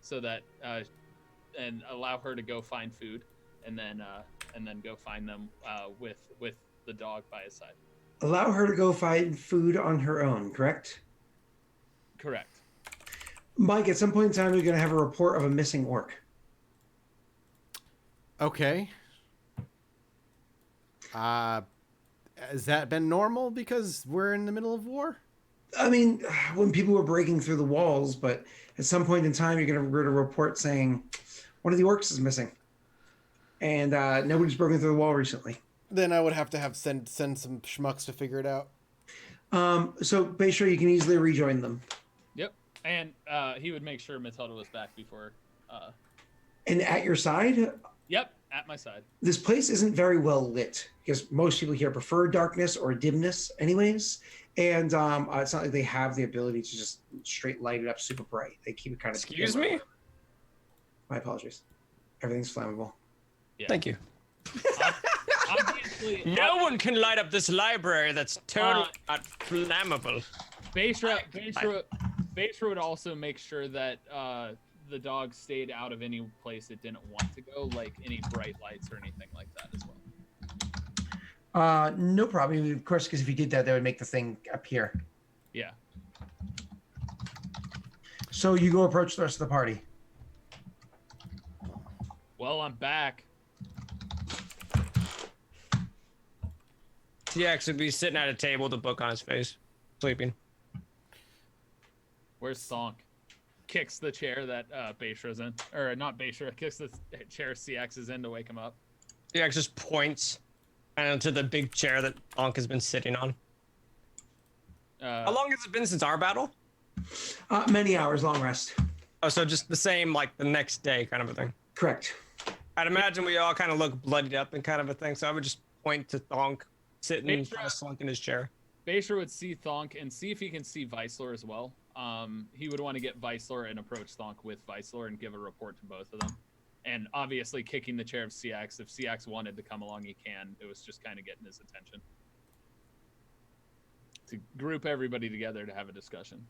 so that and allow her to go find food, and then go find them with the dog by his side. Allow her to go find food on her own, correct? Correct. Mike, at some point in time, you're going to have a report of a missing orc. Okay. Has that been normal because we're in the middle of war? I mean, when people were breaking through the walls, but at some point in time, you're going to get a report saying one of the orcs is missing. And nobody's broken through the wall recently. Then I would have to send some schmucks to figure it out. So make sure you can easily rejoin them. Yep. And he would make sure Matilda was back before. And at your side, Yep, at my side. this place isn't very well lit because most people here prefer darkness or dimness anyways. And it's not like they have the ability to just straight light it up super bright. They keep it kind of... Excuse me? My apologies. Everything's flammable. Yeah. Thank you. Obviously, No one can light up this library that's totally not flammable. Basra would also make sure that the dog stayed out of any place it didn't want to go, like any bright lights or anything like that as well. No problem. Of course, because if you did that, that would make the thing appear. Yeah. So you go approach the rest of the party. Well, I'm back. TX would be sitting at a table with a book on his face, sleeping. Where's Sonk? Kicks the chair that Basra's in. Or not Basra, kicks the chair CX is in to wake him up. TX just points to the big chair that Onk has been sitting on. How long has it been since our battle? Many hours, long rest. Oh, so just the same, like the next day kind of a thing. Correct. I'd imagine we all kind of look bloodied up and kind of a thing, so I would just point to Thonk sitting kind of slunk in his chair. Basra would see Thonk and see if he can see Vicelor as well. He would want to get Vicelor and approach Thonk with Vicelor and give a report to both of them. And obviously kicking the chair of CX. If CX wanted to come along, he can. It was just kind of getting his attention. to group everybody together to have a discussion.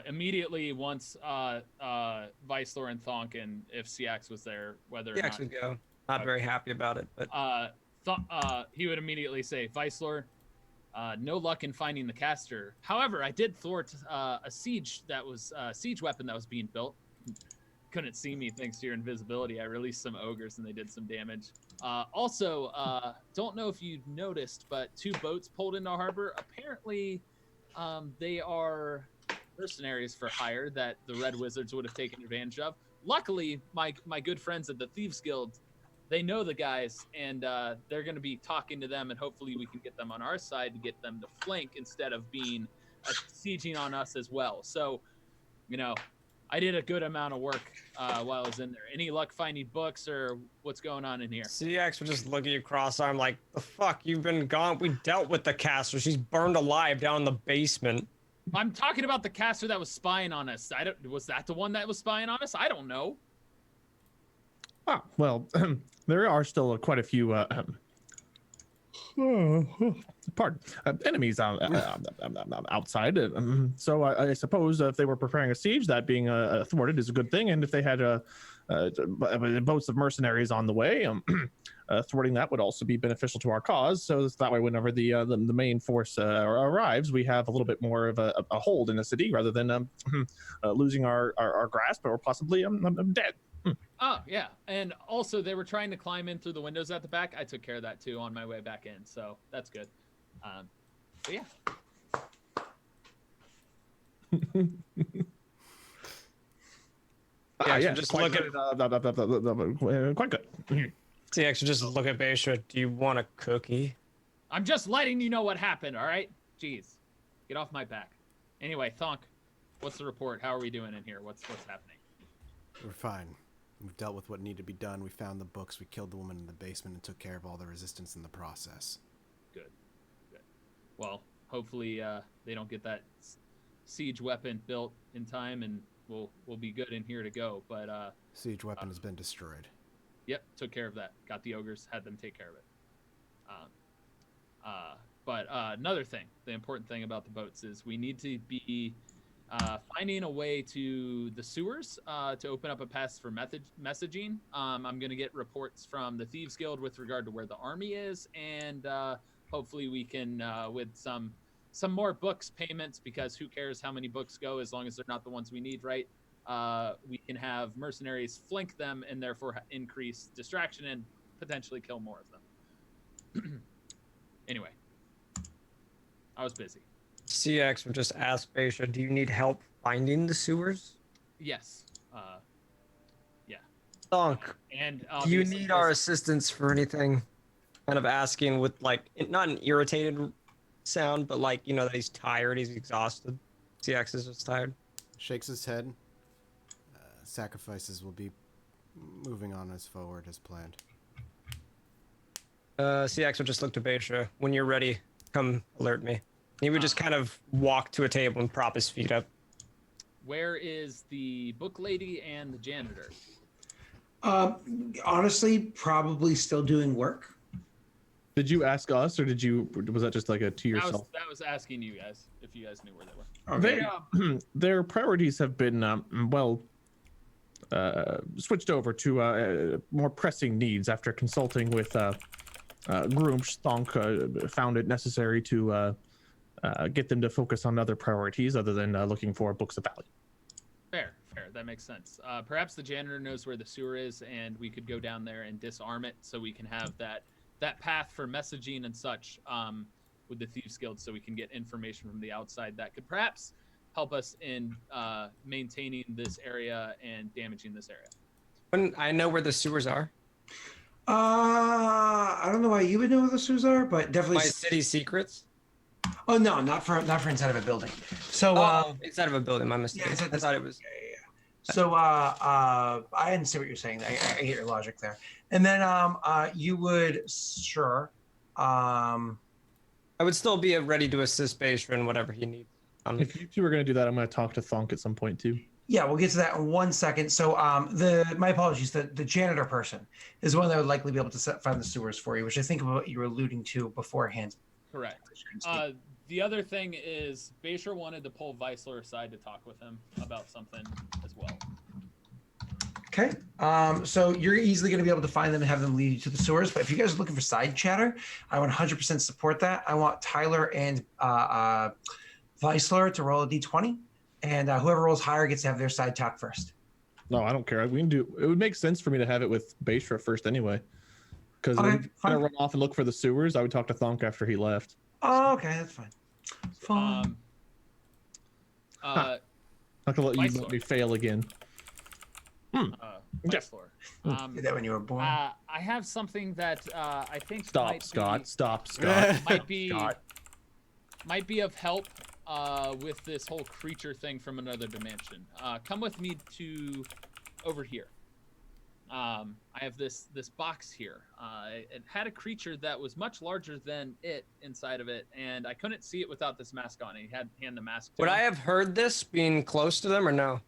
Immediately once Vicelor and Thonk and if Siax was there, whether or Siax would go. Not very happy about it, but he would immediately say, Vicelor, no luck in finding the caster. However, I did thwart a siege weapon that was being built. Couldn't see me thanks to your invisibility. I released some ogres and they did some damage. Also, don't know if you noticed, but 2 boats pulled into harbor. Apparently, they are mercenaries for hire that the Red Wizards would have taken advantage of. Luckily, my good friends at the Thieves Guild, they know the guys, and they're going to be talking to them, and hopefully we can get them on our side to get them to flank instead of being sieging on us as well. So, I did a good amount of work while I was in there. Any luck finding books or what's going on in here? CX would just look at you cross-armed like, the fuck, you've been gone. We dealt with the caster. She's burned alive down in the basement. I'm talking about the caster that was spying on us. Was that the one that was spying on us? I don't know. Ah, well, there are still quite a few enemies outside. So I suppose if they were preparing a siege, that being thwarted is a good thing. And if they had boats of mercenaries on the way, thwarting that would also be beneficial to our cause. So that way, whenever the main force arrives, we have a little bit more of a hold in the city rather than losing our grasp or possibly dead. Oh, yeah. And also, they were trying to climb in through the windows at the back. I took care of that, too, on my way back in. So that's good. But yeah. Yeah, just quite look at quite good. See, actually, just look at Beisha. Do you want a cookie? I'm just letting you know what happened, all right? Jeez. Get off my back. Anyway, Thonk, what's the report? How are we doing in here? What's happening? We're fine. We've dealt with what needed to be done. We found the books. We killed the woman in the basement and took care of all the resistance in the process. Good. Well, hopefully they don't get that siege weapon built in time, and we'll be good in here to go. But siege weapon has been destroyed. Yep, took care of that. Got the ogres, had them take care of it. But another thing, the important thing about the boats is we need to be finding a way to the sewers to open up a pass for messaging. I'm going to get reports from the Thieves Guild with regard to where the army is, and hopefully we can, with some more books payments, because who cares how many books go as long as they're not the ones we need, right? We can have mercenaries flank them and therefore increase distraction and potentially kill more of them. Anyway, I was busy. CX would just ask Beisha, do you need help finding the sewers? Yes. Yeah. Thonk, and do you need our assistance for anything? Kind of asking with, like, not an irritated sound, but like, that he's tired, he's exhausted. CX is just tired. Shakes his head. Sacrifices will be moving on as forward as planned. CX would just look to Beisha. When you're ready, come alert me. He would just kind of walk to a table and prop his feet up. Where is the book lady and the janitor? Honestly, probably still doing work. Did you ask us, or was that just like to yourself? That was asking you guys if you guys knew where they were. Okay. Their priorities have been switched over to more pressing needs after consulting with Groomsh. Thonk found it necessary to get them to focus on other priorities other than looking for books of value. Fair. That makes sense. Perhaps the janitor knows where the sewer is, and we could go down there and disarm it, so we can have that path for messaging and such with the Thieves Guild, so we can get information from the outside that could perhaps help us in maintaining this area and damaging this area. When I know where the sewers are. I don't know why you would know where the sewers are, but definitely My city secrets? Oh no, Not for inside of a building. So inside of a building, my mistake. Yeah, I thought it was. Yeah. So I didn't see what you're saying. I get your logic there. And then you would I would still be ready to assist Beisha in whatever he needs. If you two are going to do that, I'm going to talk to Thonk at some point too. Yeah, we'll get to that in 1 second. So my apologies. The janitor person is one that would likely be able to find the sewers for you, which I think of what you were alluding to beforehand. Correct. The other thing is, Basher wanted to pull Weissler aside to talk with him about something as well. Okay. So you're easily going to be able to find them and have them lead you to the sewers. But if you guys are looking for side chatter, I 100% support that. I want Tyler and Weissler to roll a d20, and whoever rolls higher gets to have their side talk first. No, I don't care. We can do. It would make sense for me to have it with Bashra first anyway, because Okay, when I'm fine. gonna run off and look for the sewers, I would talk to Thonk after he left. Oh, okay, that's fine. Fine. Not gonna let you Weissler. let me fail again. Weissler. Did that when you were born. I have something that I think Stop, might Scott. be, Stop, Scott. might be of help with this whole creature thing from another dimension. Come with me to over here. I have this box here. It had a creature that was much larger than it inside of it, and I couldn't see it without this mask on. He had hand the mask. Would him. I have heard this being close to them or no?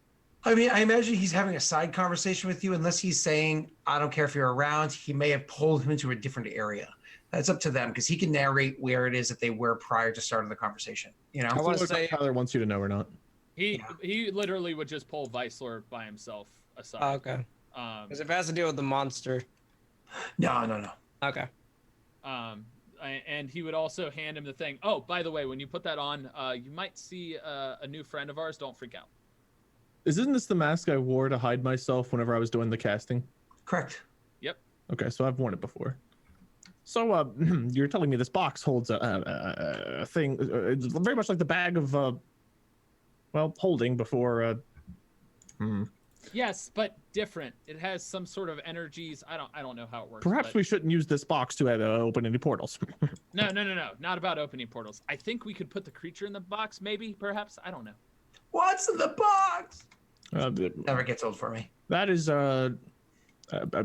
I mean, I imagine he's having a side conversation with you, unless he's saying, I don't care if you're around. He may have pulled him into a different area. That's up to them, because he can narrate where it is that they were prior to starting the conversation. You know? I want to Say say, Tyler wants you to know or not. He literally would just pull Weissler by himself aside. oh, okay. Because if it has to deal with the monster. No. Okay. And he would also hand him the thing. Oh, by the way, when you put that on, you might see a new friend of ours. Don't freak out. Isn't this the mask I wore to hide myself whenever I was doing the casting? Correct. Yep. Okay, so I've worn it before. So you're telling me this box holds a thing, it's very much like the bag of, holding before. Yes, but different. It has some sort of energies. I don't know how it works. Perhaps but... we shouldn't use this box to open any portals. No. Not about opening portals. I think we could put the creature in the box, maybe, perhaps. I don't know. What's in the box? Never Never gets old for me. That is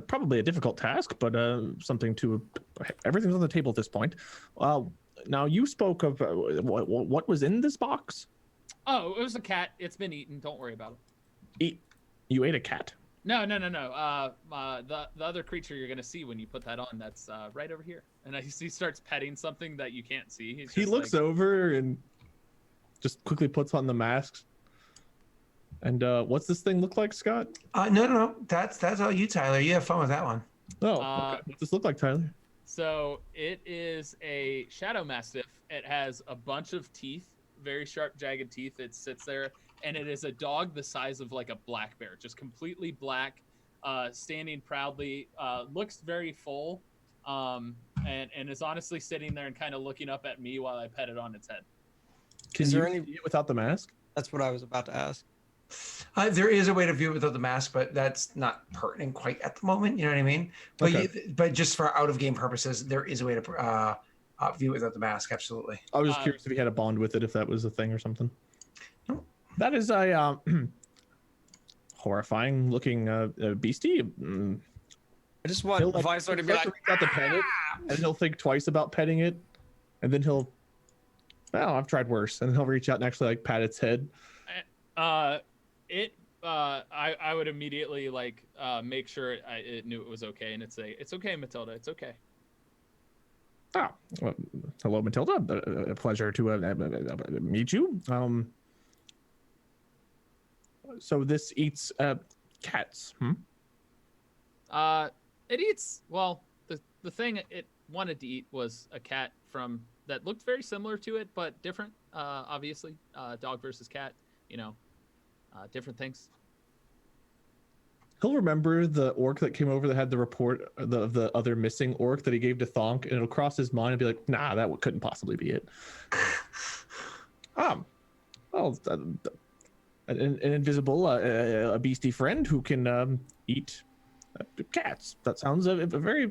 probably a difficult task, but something to. Everything's on the table at this point. Now you spoke of what was in this box. Oh, it was a cat. It's been eaten. Don't worry about it. You ate a cat. No. The other creature you're gonna see when you put that on, that's right over here. And he starts petting something that you can't see. He looks over and just quickly puts on the masks. And what's this thing look like, Scott? No. That's all you, Tyler. You have fun with that one. Oh, okay. What's this look like, Tyler? So it is a shadow mastiff. It has a bunch of teeth, very sharp, jagged teeth. It sits there, and it is a dog the size of like a black bear, just completely black, standing proudly. Looks very full, and is honestly sitting there and kind of looking up at me while I pet it on its head. Is there any without the mask? That's what I was about to ask. There is a way to view it without the mask, but that's not pertinent quite at the moment. You know what I mean? But Okay. but just for out of game purposes, there is a way to view it without the mask. Absolutely. I was just curious if he had a bond with it, if that was a thing or something. No. That is a horrifying looking beastie. I just want Weissler to be like, reach out to pet it, and he'll think twice about petting it, and then he'll, I've tried worse, and then he'll reach out and actually like pat its head. I would immediately like make sure it knew it was okay, and it's okay, Matilda, it's okay. Well, hello, Matilda. A pleasure to meet you. So this eats cats. It eats, well, the thing it wanted to eat was a cat that looked very similar to it, but different. Obviously, dog versus cat, different things. He'll remember the orc that came over that had the report of the other missing orc that he gave to Thonk, and it'll cross his mind and be like, nah, that couldn't possibly be it. An invisible, a beastie friend who can eat cats. That sounds very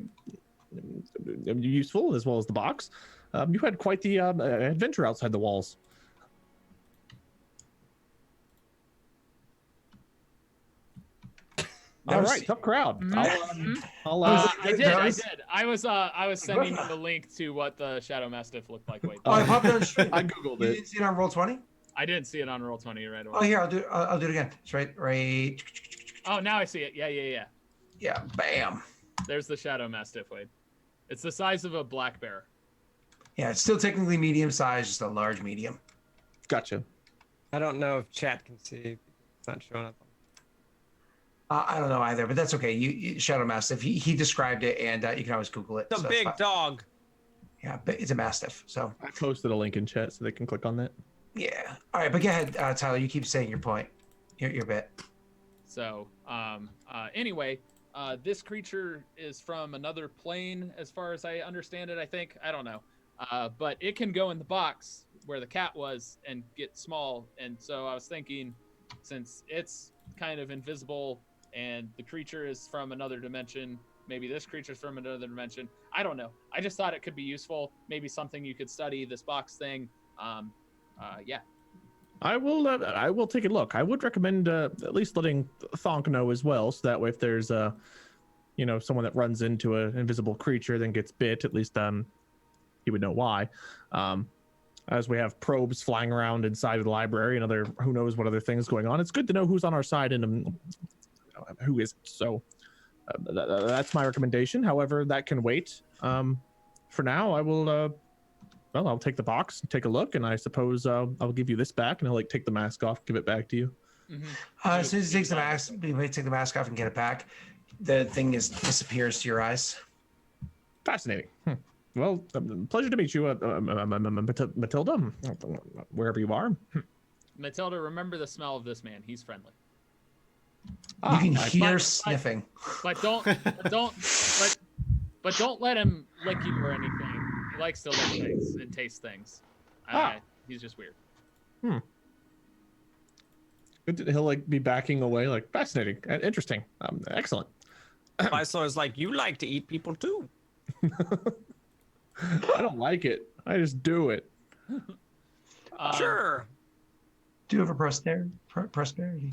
useful, as well as the box. You had quite the adventure outside the walls. All right, tough crowd. I did. I was sending you the link to what the Shadow Mastiff looked like. Wait, I popped on stream. I googled You it. didn't see it on Roll20? I didn't see it on Roll20 right away. Oh, here, I'll do it again. It's right. Oh, now I see it. Yeah. Yeah, bam. There's the Shadow Mastiff, Wade. It's the size of a black bear. Yeah, it's still technically medium size, just a large medium. Gotcha. I don't know if chat can see. It's not showing up. I don't know either, but that's okay. Shadow Mastiff. He described it, and you can always Google it. It's a so big dog. Yeah, but it's a Mastiff. So I posted a link in chat so they can click on that. yeah. All right, but go ahead, Tyler. You keep saying your point, your bit. So, anyway, this creature is from another plane, as far as I understand it. I think I don't know, but it can go in the box where the cat was and get small. And so I was thinking, since it's kind of invisible and the creature is from another dimension, maybe this creature's from another dimension. I don't know. I just thought it could be useful. Maybe something you could study, this box thing. Yeah. I will take a look. I would recommend at least letting Thonk know as well, so that way if there's someone that runs into an invisible creature then gets bit, at least he would know why. As we have probes flying around inside of the library and other who knows what other things going on, it's good to know who's on our side and who isn't. So that's my recommendation. However, that can wait. For now, I will. I'll take the box, take a look, and I suppose I'll give you this back, and I'll take the mask off, give it back to you. Mm-hmm. As soon as he takes the mask, you may take the mask off and get it back. The thing disappears to your eyes. Fascinating. Well, pleasure to meet you, Matilda, wherever you are. Matilda, remember the smell of this man. He's friendly. You can hear but- sniffing. But don't let him lick you or anything. He likes to lick things and taste things. He's just weird. He'll be backing away, fascinating, interesting, excellent. Viceroy is like, you like to eat people too. I don't like it. I just do it. Sure. Do it for prosperity.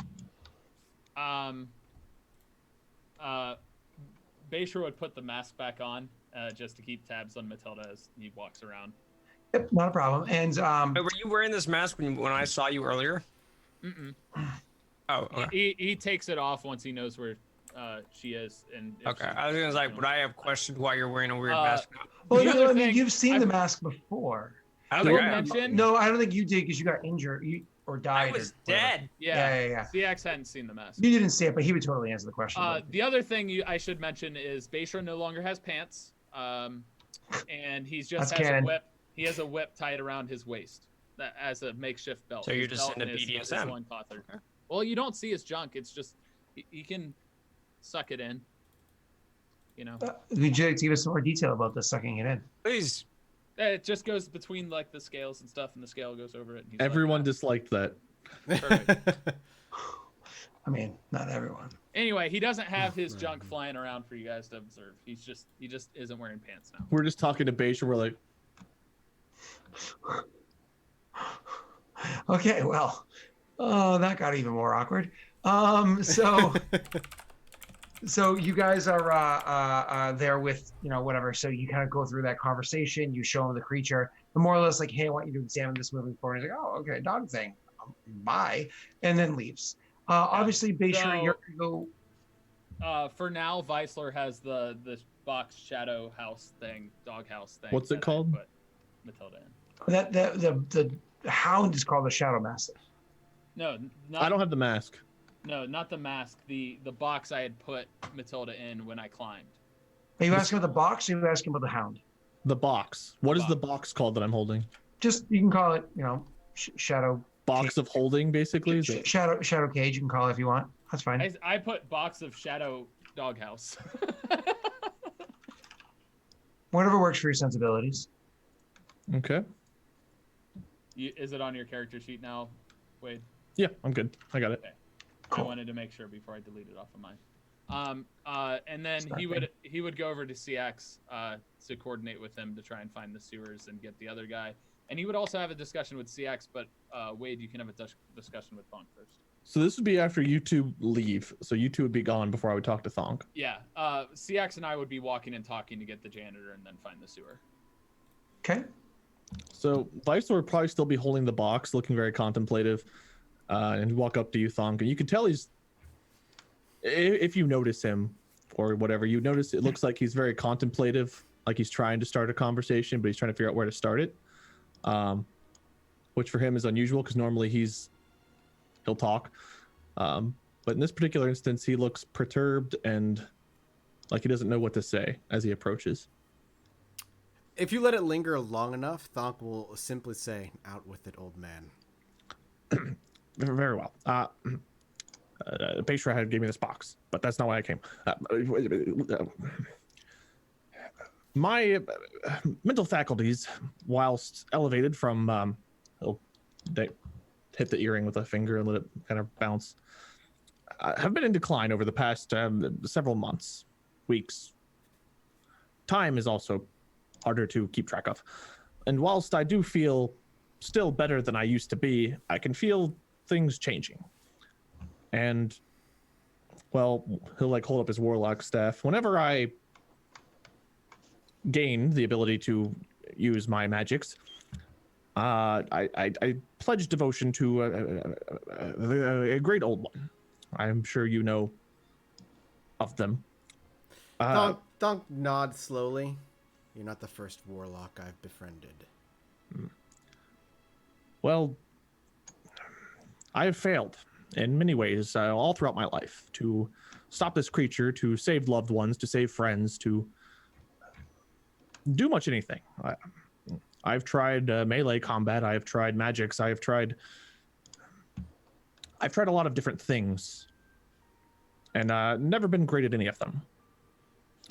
Bayshore would put the mask back on just to keep tabs on Matilda as he walks around. Yep, not a problem. And Wait, were you wearing this mask when I saw you earlier? Mm-mm. Oh, okay. He takes it off once he knows where she is. And Okay, I was gonna say, would I have questioned why you're wearing a weird mask now? well, the other I mean, thing, you've seen the mask before. I don't think I have. mention? No, I don't think you did because you got injured or died. I was or whatever. dead. Yeah. CX hadn't seen the mask. You didn't see it, but he would totally answer the question. The other thing I should mention is Bayshore no longer has pants, and he's just That's has canon. a whip. He has a whip tied around his waist as a makeshift belt. So you're His just belt into and his BDSM. loincloth are- Well, you don't see his junk. It's just he can suck it in. Would you like to give us some more detail about the sucking it in? Please. It just goes between the scales and stuff, and the scale goes over it. And he's Everyone like, disliked that. Perfect. I mean, not everyone. Anyway, he doesn't have his junk flying around for you guys to observe. He just isn't wearing pants now. We're just talking to Beisha. We're like, Okay, well, that got even more awkward. So you guys are there with whatever. So you kind of go through that conversation. You show him the creature, and more or less like, hey, I want you to examine this moving forward. He's like, oh, okay, dog thing, bye, and then leaves. Obviously, Bayshore, you're gonna go. For now, Weisler has the box shadow house thing, dog house thing. What's it that I called? put Matilda in. That the hound is called the Shadow Mastiff. No, I don't have the mask. No, not the mask. The box I had put Matilda in when I climbed. Are you asking about the box? Or are you asking about the hound? The box. What is the box called that I'm holding? Just you can call it, shadow. Box of holding, basically. Is it? Shadow cage. You can call it if you want. That's fine. I put box of shadow doghouse. Whatever works for your sensibilities. Okay. Is it on your character sheet now, Wade? Yeah, I'm good. I got it. Okay. Cool. I wanted to make sure before I delete it off of mine. And then he would go over to CX to coordinate with him to try and find the sewers and get the other guy. And he would also have a discussion with CX, but Wade, you can have a discussion with Thonk first. So this would be after you two leave. So you two would be gone before I would talk to Thonk. Yeah, CX and I would be walking and talking to get the janitor and then find the sewer. Okay. So Viceroy would probably still be holding the box, looking very contemplative, and walk up to you, Thonk, and you can tell he's, if you notice him or whatever, you notice it looks like he's very contemplative. like he's trying to start a conversation, but he's trying to figure out where to start it. Which for him is unusual because normally he'll talk. But in this particular instance, he looks perturbed and like he doesn't know what to say as he approaches. If you let it linger long enough, Thonk will simply say, "Out with it, old man." Very well. Pastry had gave me this box, but that's not why I came. My mental faculties, whilst elevated from, they hit the earring with a finger and let it kind of bounce, have been in decline over the past several months, weeks. Time is also harder to keep track of. And whilst I do feel still better than I used to be, I can feel things changing. And, well, he'll like hold up his warlock staff. Whenever I gain the ability to use my magics, I pledge devotion to a great old one. I'm sure you know of them. Thonk nods slowly. You're not the first warlock I've befriended. Well, I have failed in many ways all throughout my life to stop this creature, to save loved ones, to save friends, to do much anything. I've tried melee combat. I have tried magics. I've tried a lot of different things, and never been great at any of them.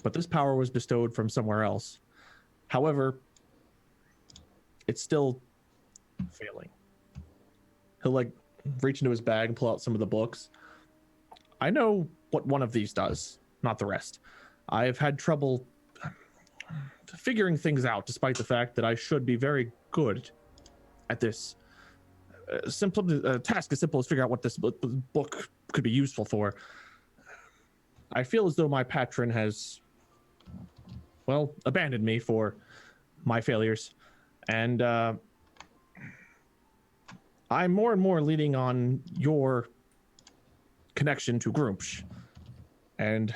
But this power was bestowed from somewhere else. However, it's still failing. He'll like reach into his bag and pull out some of the books. I know what one of these does, not the rest. I've had trouble figuring things out, despite the fact that I should be very good at this. Task as simple as figure out what this book could be useful for. I feel as though my patron has, well, abandoned me for my failures. And I'm more and more leaning on your connection to Groomsh. And,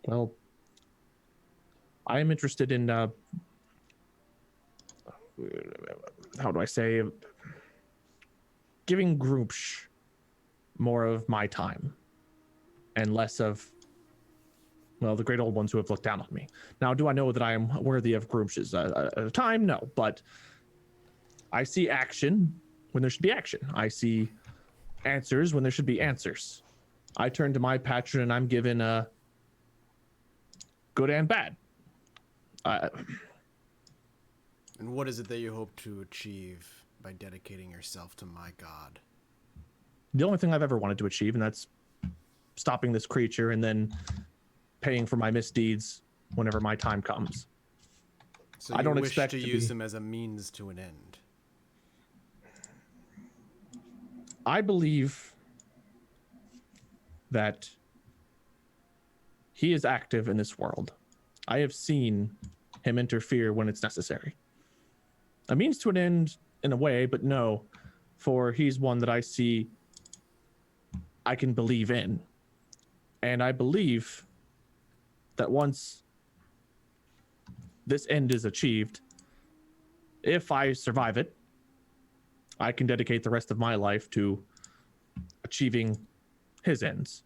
well, I am interested in, how do I say, giving Groomsh more of my time and less of, well, the great old ones who have looked down on me. Now, do I know that I am worthy of Groomsh's time? No, but I see action when there should be action. I see answers when there should be answers. I turn to my patron and I'm given good and bad. And what is it that you hope to achieve by dedicating yourself to my god? The only thing I've ever wanted to achieve, and that's stopping this creature and then paying for my misdeeds whenever my time comes. So I don't wish expect to to use be... him as a means to an end. I believe that he is active in this world. I have seen him interfere when it's necessary. A means to an end in a way, but no, for he's one that I see I can believe in. And I believe that once this end is achieved, if I survive it, I can dedicate the rest of my life to achieving his ends.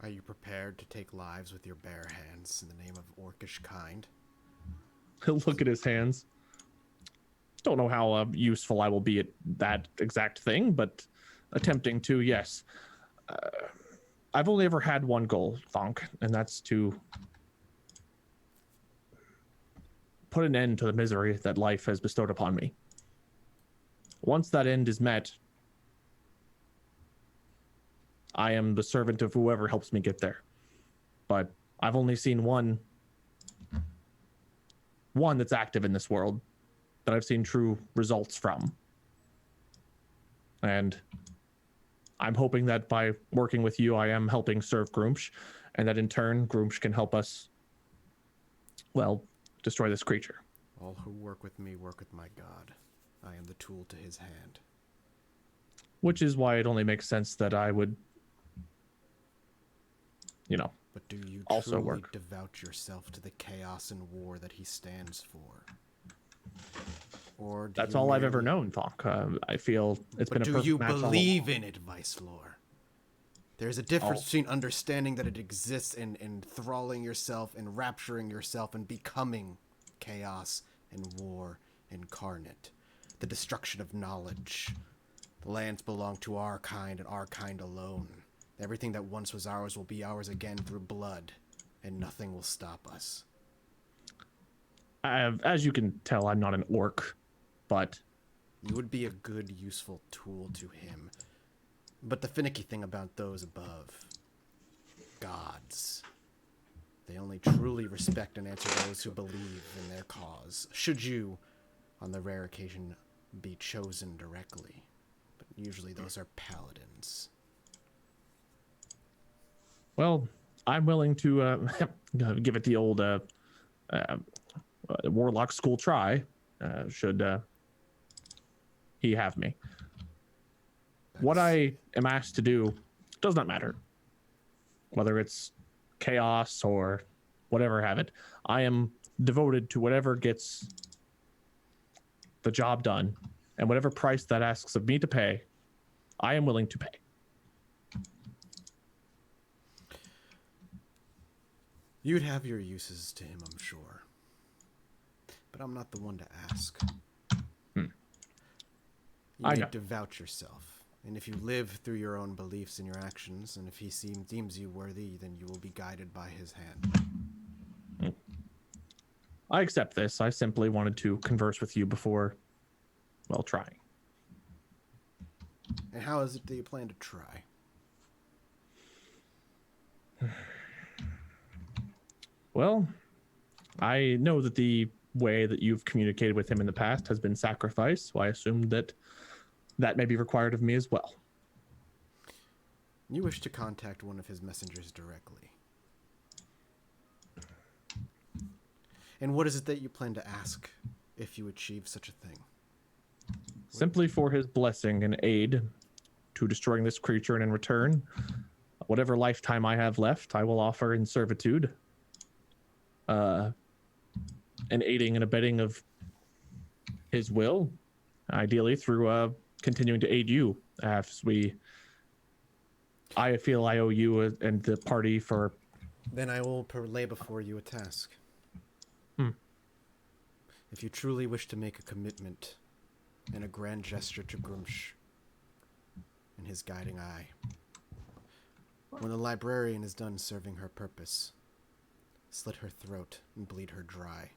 Are you prepared to take lives with your bare hands in the name of orcish kind? He'll look at his hands. Don't know how useful I will be at that exact thing, but attempting to, yes. I've only ever had one goal, Thonk, and that's to put an end to the misery that life has bestowed upon me. Once that end is met, I am the servant of whoever helps me get there. But I've only seen one that's active in this world that I've seen true results from. And I'm hoping that by working with you, I am helping serve Groomsh, and that in turn, Groomsh can help us, well, destroy this creature. All who work with me work with my god. I am the tool to his hand. Which is why it only makes sense that I would, But do you also truly work. devote yourself to the chaos and war that he stands for? Or do That's you all I've ever merely- known, Thonk. I feel it's been But a do perfect you match all believe along. in it, Vice Lord? There's a difference Oh. between understanding that it exists and enthralling yourself and rapturing yourself and becoming chaos and war incarnate. The destruction of knowledge. The lands belong to our kind and our kind alone. Everything that once was ours will be ours again through blood, and nothing will stop us. As you can tell, I'm not an orc, but You would be a good, useful tool to him. But the finicky thing about those above, gods, they only truly respect and answer those who believe in their cause. Should you, on the rare occasion, be chosen directly. But usually those are paladins. well, I'm willing to give it the old warlock school try. Should he have me? What I am asked to do does not matter. Whether it's chaos or whatever have it, I am devoted to whatever gets the job done, and whatever price that asks of me to pay, I am willing to pay. You'd have your uses to him, I'm sure. But I'm not the one to ask. You I may know. devout yourself. And if you live through your own beliefs and your actions, and if he deems you worthy, then you will be guided by his hand. I accept this. I simply wanted to converse with you before, well, trying. And how is it that you plan to try? Well, I know that the way that you've communicated with him in the past has been sacrifice, so I assume that that may be required of me as well. You wish to contact one of his messengers directly. And what is it that you plan to ask if you achieve such a thing? Simply for his blessing and aid to destroying this creature, and in return, whatever lifetime I have left, I will offer in servitude. And aiding and abetting of his will, ideally through continuing to aid you, as I feel I owe you and the party for. Then I will lay before you a task. Hmm. If you truly wish to make a commitment and a grand gesture to Grumsh and his guiding eye, when the librarian is done serving her purpose, slit her throat and bleed her dry.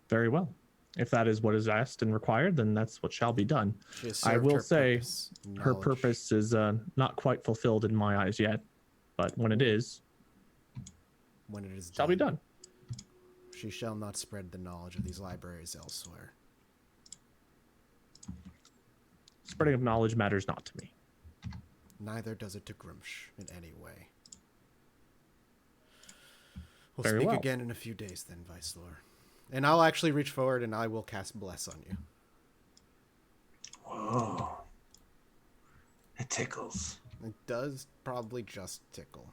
Very well. If that is what is asked and required, then that's what shall be done. She has I served will her say purpose. her Knowledge. purpose is not quite fulfilled in my eyes yet, but when it is, When it is shall be done. She shall not spread the knowledge of these libraries elsewhere. Spreading of knowledge matters not to me. Neither does it to Grumsh in any way. We'll Very speak well. again in a few days then, Vice Lord. And I'll actually reach forward and I will cast Bless on you. Whoa. It tickles. It does probably just tickle.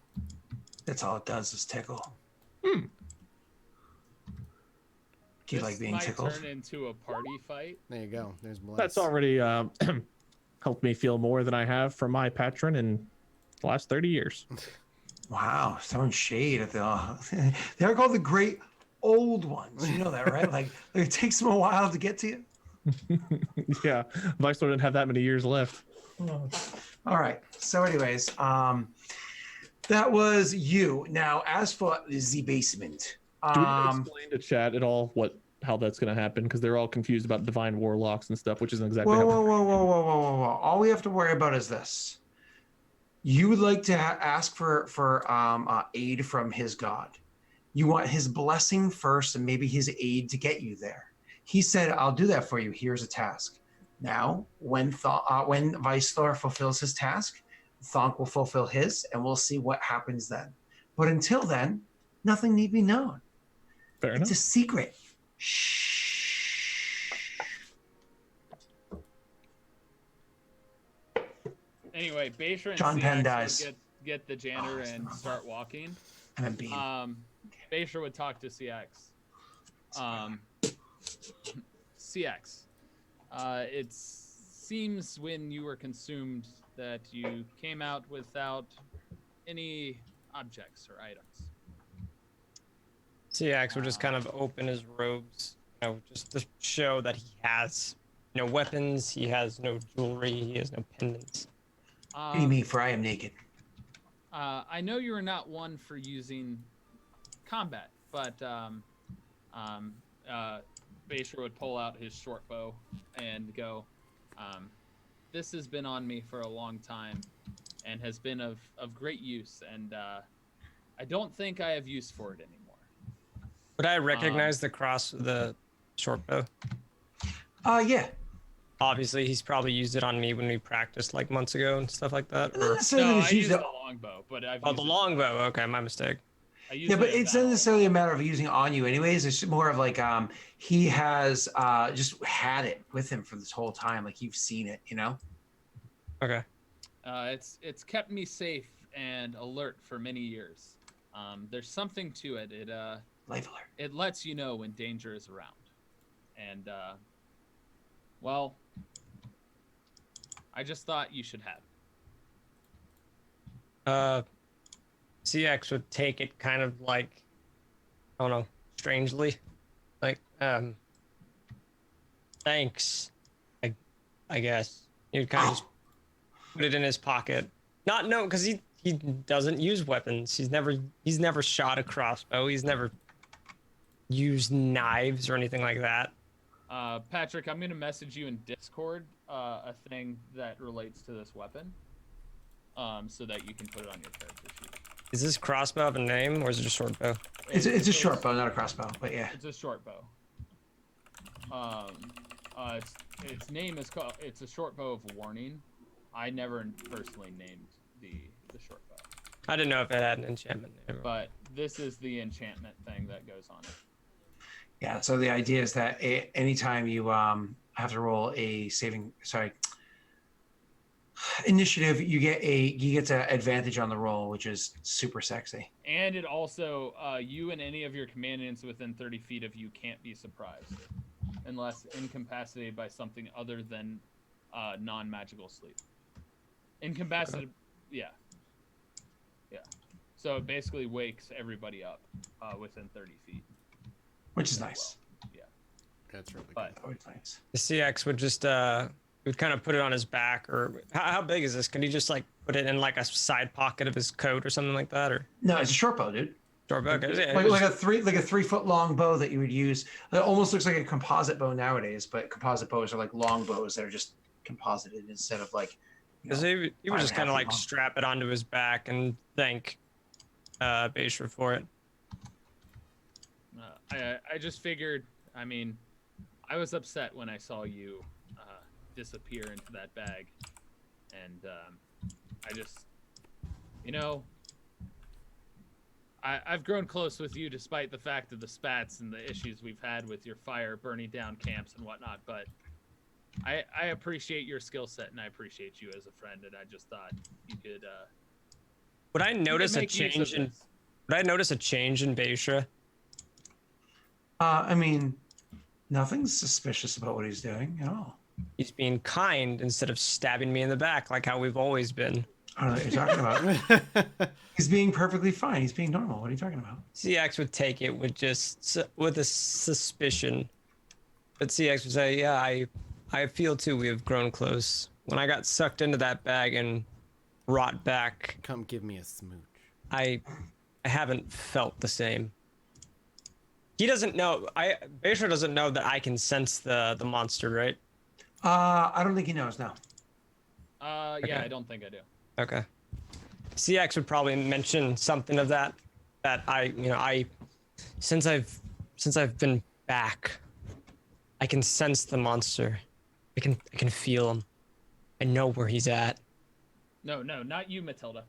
That's all it does is tickle. Hmm. Do you This like being might tickled? turn into a party fight. There you go. There's Bless. That's already helped me feel more than I have from my patron in the last 30 years. Wow, throwing shade at the. They're called the great old ones. You know that, right? Like it takes them a while to get to you. Yeah, Vice Lord didn't have that many years left. All right. So, anyways, that was you. Now, as for the basement, Do we need to explain to chat at all how that's going to happen? Because they're all confused about divine warlocks and stuff, which isn't exactly whoa, how. whoa, whoa, whoa, whoa, whoa, whoa, whoa! All we have to worry about is this: you would like to ask for aid from his god. You want his blessing first, and maybe his aid to get you there. He said, "I'll do that for you. Here's a task." Now, when Vice Thor fulfills his task, Thonk will fulfill his, and we'll see what happens then. But until then, nothing need be known. Fair It's enough. a secret. Shh. Anyway, Basher and John Penn Seax dies. get the janitor and start walking, And I'm being Basher would talk to CX. CX. It seems when you were consumed that you came out without any objects or items. CX would just kind of open his robes, just to show that he has no weapons, he has no jewelry, he has no pendants. Pity me, for I am naked. I know you are not one for using combat, but Basher would pull out his short bow and go, this has been on me for a long time and has been of great use, and I don't think I have use for it anymore. Would I recognize the short bow? Yeah. Obviously, he's probably used it on me when we practiced like months ago and stuff like that. Not Or... necessarily No, I just used use the it. longbow, but I've Oh, used the it- longbow. Okay, my mistake. I used Yeah, it but in it's not battle. necessarily a matter of using it on you anyways. It's more of like he has just had it with him for this whole time. Like you've seen it, Okay. It's kept me safe and alert for many years. There's something to it. Life alert. It lets you know when danger is around. And well, I just thought you should have it. CX would take it kind of like, I don't know, strangely, like, thanks, I guess. You'd kind of just put it in his pocket. Not no, because he doesn't use weapons. He's never shot a crossbow. He's never used knives or anything like that. Patrick, I'm gonna message you in Discord a thing that relates to this weapon, so that you can put it on your character sheet. Is this crossbow have a name, or is it just short bow? It's a short bow, not a crossbow, but yeah. It's a short bow. Its name is called. It's a short bow of warning. I never personally named the short bow. I didn't know if it had an enchantment name. But this is the enchantment thing that goes on it. Yeah, so the idea is that anytime you have to roll a initiative, you get to advantage on the roll, which is super sexy. And it also, you and any of your companions within 30 feet of you can't be surprised, unless incapacitated by something other than non-magical sleep. Incapacitated, yeah. So it basically wakes everybody up within 30 feet. Which is nice. Well, yeah. That's really But good. Always nice. The CX would just would kind of put it on his back, or how big is this? Can he just like put it in like a side pocket of his coat or something like that, or No, it's a short bow, dude. short bow? Okay, yeah, Like just- a 3 foot long bow that you would use. It almost looks like a composite bow nowadays, but composite bows are like long bows that are just composited instead of like. Because he would just kind of 5.5 like long. strap it onto his back and thank Basher for it. I just figured, I mean, I was upset when I saw you disappear into that bag. And I just, I've grown close with you despite the fact of the spats and the issues we've had with your fire burning down camps and whatnot. But I appreciate your skill set and I appreciate you as a friend. And I just thought you could. Would I notice a make use of change in? this. Would I notice a change in Basher? I mean, nothing's suspicious about what he's doing at all. He's being kind instead of stabbing me in the back like how we've always been. I don't know what you're talking about. He's being perfectly fine. He's being normal. What are you talking about? CX would take it with with a suspicion, but CX would say, "Yeah, I feel too. We have grown close. When I got sucked into that bag and brought back, Come give me a smooch. I haven't felt the same." He doesn't know. Basher doesn't know that I can sense the monster, right? I don't think he knows now. Yeah, Okay. I don't think I do. Okay. CX would probably mention something of that since I've been back, I can sense the monster. I can feel him. I know where he's at. No, not you, Matilda.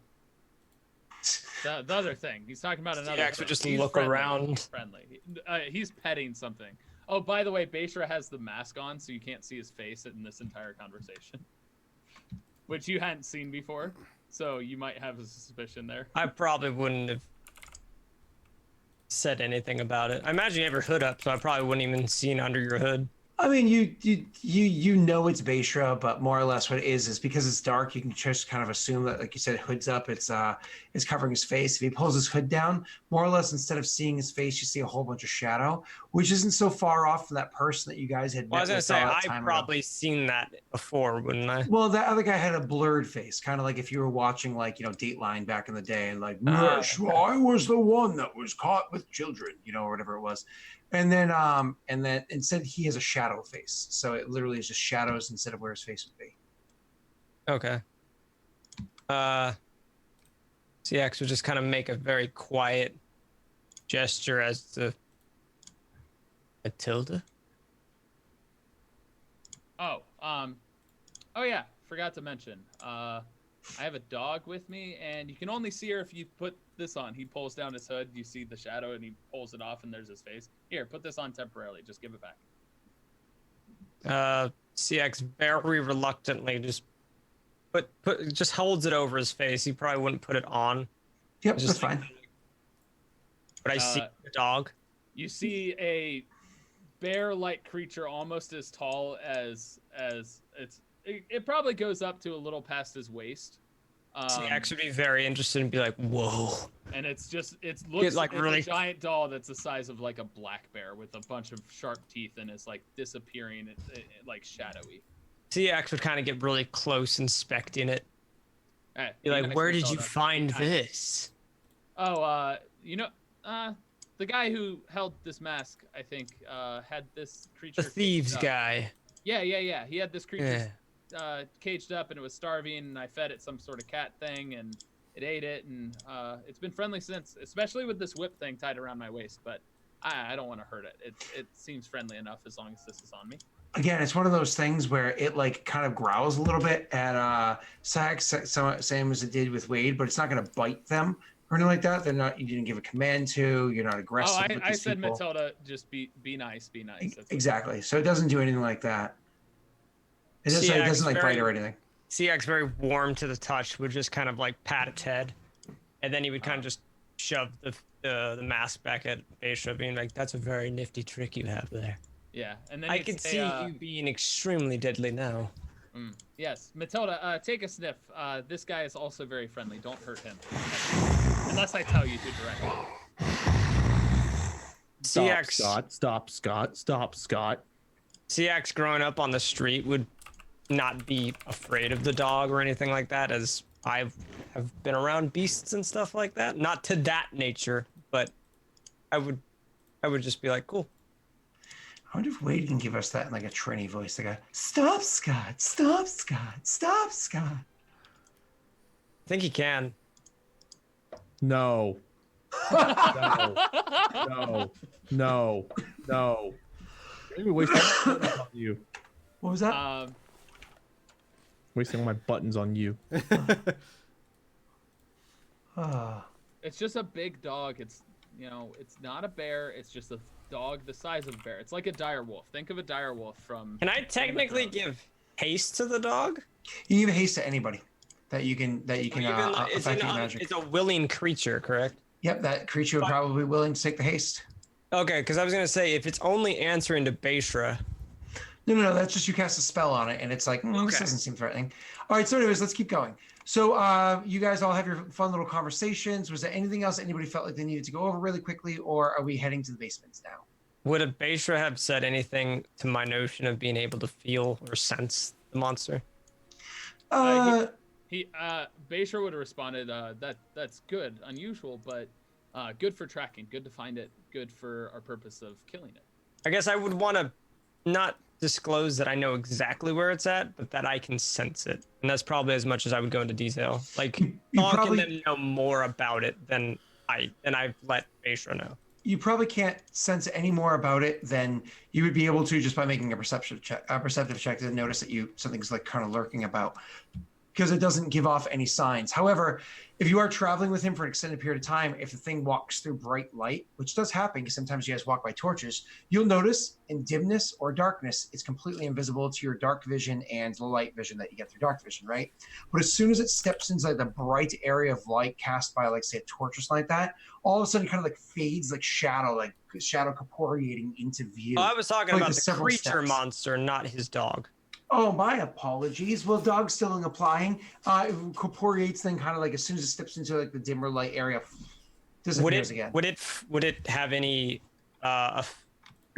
The other thing. He's talking about another. CX would thing. just He's look friendly. around. He's friendly. He's petting something. Oh, by the way, Basra has the mask on, so you can't see his face in this entire conversation, which you hadn't seen before. so you might have a suspicion there. I probably wouldn't have said anything about it. I imagine you have your hood up, so I probably wouldn't even seen under your hood. I mean, you know it's Beishra, but more or less what it is because it's dark. You can just kind of assume that, like you said, hood's up. It's covering his face. If he pulls his hood down, more or less, instead of seeing his face, you see a whole bunch of shadow, which isn't so far off from that person that you guys had. Well, I was gonna met say all that I time probably seen that before, wouldn't I? Well, that other guy had a blurred face, kind of like if you were watching, like, Dateline back in the day, and like, yes, I was the one that was caught with children, or whatever it was. And then instead he has a shadow face, so it literally is just shadows instead of where his face would be. Okay. CX would just kind of make a very quiet gesture as to Matilda. Oh, yeah, forgot to mention. I have a dog with me, and you can only see her if you put this on. He pulls down his hood, you see the shadow, and he pulls it off, and there's his face. Here, put this on temporarily. Just give it back. CX very reluctantly just just holds it over his face. He probably wouldn't put it on. Yep, Just that's fine. But I see the dog. You see a bear-like creature, almost as tall as it probably goes up to a little past his waist. CX would be very interested and be like, "Whoa!" And it looks like it's really a giant doll that's the size of like a black bear with a bunch of sharp teeth and is like disappearing, like shadowy. CX would kind of get really close inspecting it. Hey, Be like, nice "Where did Matilda. you find Be nice." this?" Oh, the guy who held this mask, I think, had this creature. The thieves caged up. guy. Yeah. He had this creature caged up, and it was starving, and I fed it some sort of cat thing, and it ate it, and it's been friendly since, especially with this whip thing tied around my waist, but I don't want to hurt it. It seems friendly enough as long as this is on me. Again, it's one of those things where it like kind of growls a little bit at Sax, same as it did with Wade, but it's not going to bite them or anything like that. They're not. You didn't give a command to. You're not aggressive. Oh, with I these said people. Matilda, just be nice, be nice. That's Exactly. So it doesn't do anything like that. It doesn't, CX it doesn't like very- bite or anything. CX very warm to the touch would just kind of like pat its head, and then he would kind of just shove the mask back at Beisha, being like, "That's a very nifty trick you have there. Yeah, and then I you'd can say, see you being extremely deadly now." Yes, Matilda, take a sniff. This guy is also very friendly. Don't hurt him, unless I tell you to directly. Stop, Scott. CX growing up on the street would not be afraid of the dog or anything like that, as I have been around beasts and stuff like that. Not to that nature, but I would just be like, cool. I wonder if Wade can give us that in like a Trini voice. They go, "Stop, Scott! Stop, Scott! Stop, Scott!" I think he can. No. No. Maybe wasting my buttons on you. What was that? Wasting all my buttons on you. It's just a big dog. It's it's not a bear. It's just a dog the size of a bear. It's like a dire wolf. Think of a dire wolf from. Can I technically give haste to the dog? You can give haste to anybody that you can affect your magic. It's a willing creature, correct? Yep, that creature would probably be willing to take the haste. Okay, because I was gonna say if it's only answering to Beishra. No, that's just you cast a spell on it, and it's like, this doesn't seem threatening. All right, so anyways, let's keep going. So you guys all have your fun little conversations. Was there anything else anybody felt like they needed to go over really quickly, or are we heading to the basements now? Would a Beishra have said anything to my notion of being able to feel or sense the monster? Beishra would have responded, that's good, unusual, but good for tracking, good to find it, good for our purpose of killing it. I guess I would want to not disclose that I know exactly where it's at, but that I can sense it, and that's probably as much as I would go into detail. Like, talking them know more about it than I've let Beishra know. You probably can't sense any more about it than you would be able to just by making a perceptive check to notice that something's like kind of lurking about. because it doesn't give off any signs. However, if you are traveling with him for an extended period of time, if the thing walks through bright light, which does happen because sometimes you guys walk by torches, you'll notice in dimness or darkness, it's completely invisible to your dark vision and the light vision that you get through dark vision, right? But as soon as it steps into the bright area of light cast by, like, say, a torch or something like that, all of a sudden it kind of like fades like shadow corporeating into view. Oh, I was talking Like about the the several creature steps. monster, not his dog. Oh, my apologies. Well, dog's still applying. It corporeates then kind of like as soon as it steps into like the dimmer light area, disappears again. Would it have any would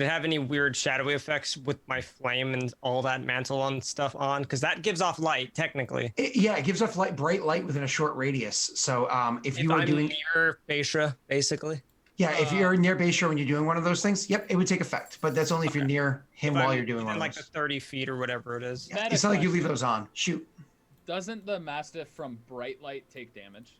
it have any weird shadowy effects with my flame and all that mantle on stuff on? Because that gives off light technically. It gives off bright light within a short radius. So if you are I'm doing near Basha, basically. yeah, if you're near Bayshore when you're doing one of those things, yep, it would take effect. But that's only if you're near him while you're doing one of like the those. 30 feet or whatever it is. Yeah, it's not like you leave those on. Shoot. Doesn't the Mastiff from bright light take damage?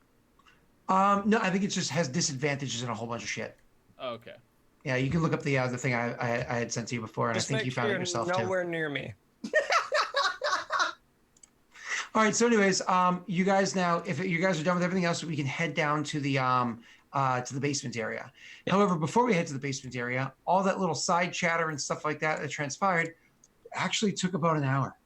No, I think it just has disadvantages and a whole bunch of shit. Oh, okay. Yeah, you can look up the thing I had sent to you before, and Just I think make you found sure it yourself you're too. nowhere near me. All right. So, anyways, you guys now, if you guys are done with everything else, we can head down to the basement area. Yeah. However, before we head to the basement area, all that little side chatter and stuff like that transpired actually took about an hour.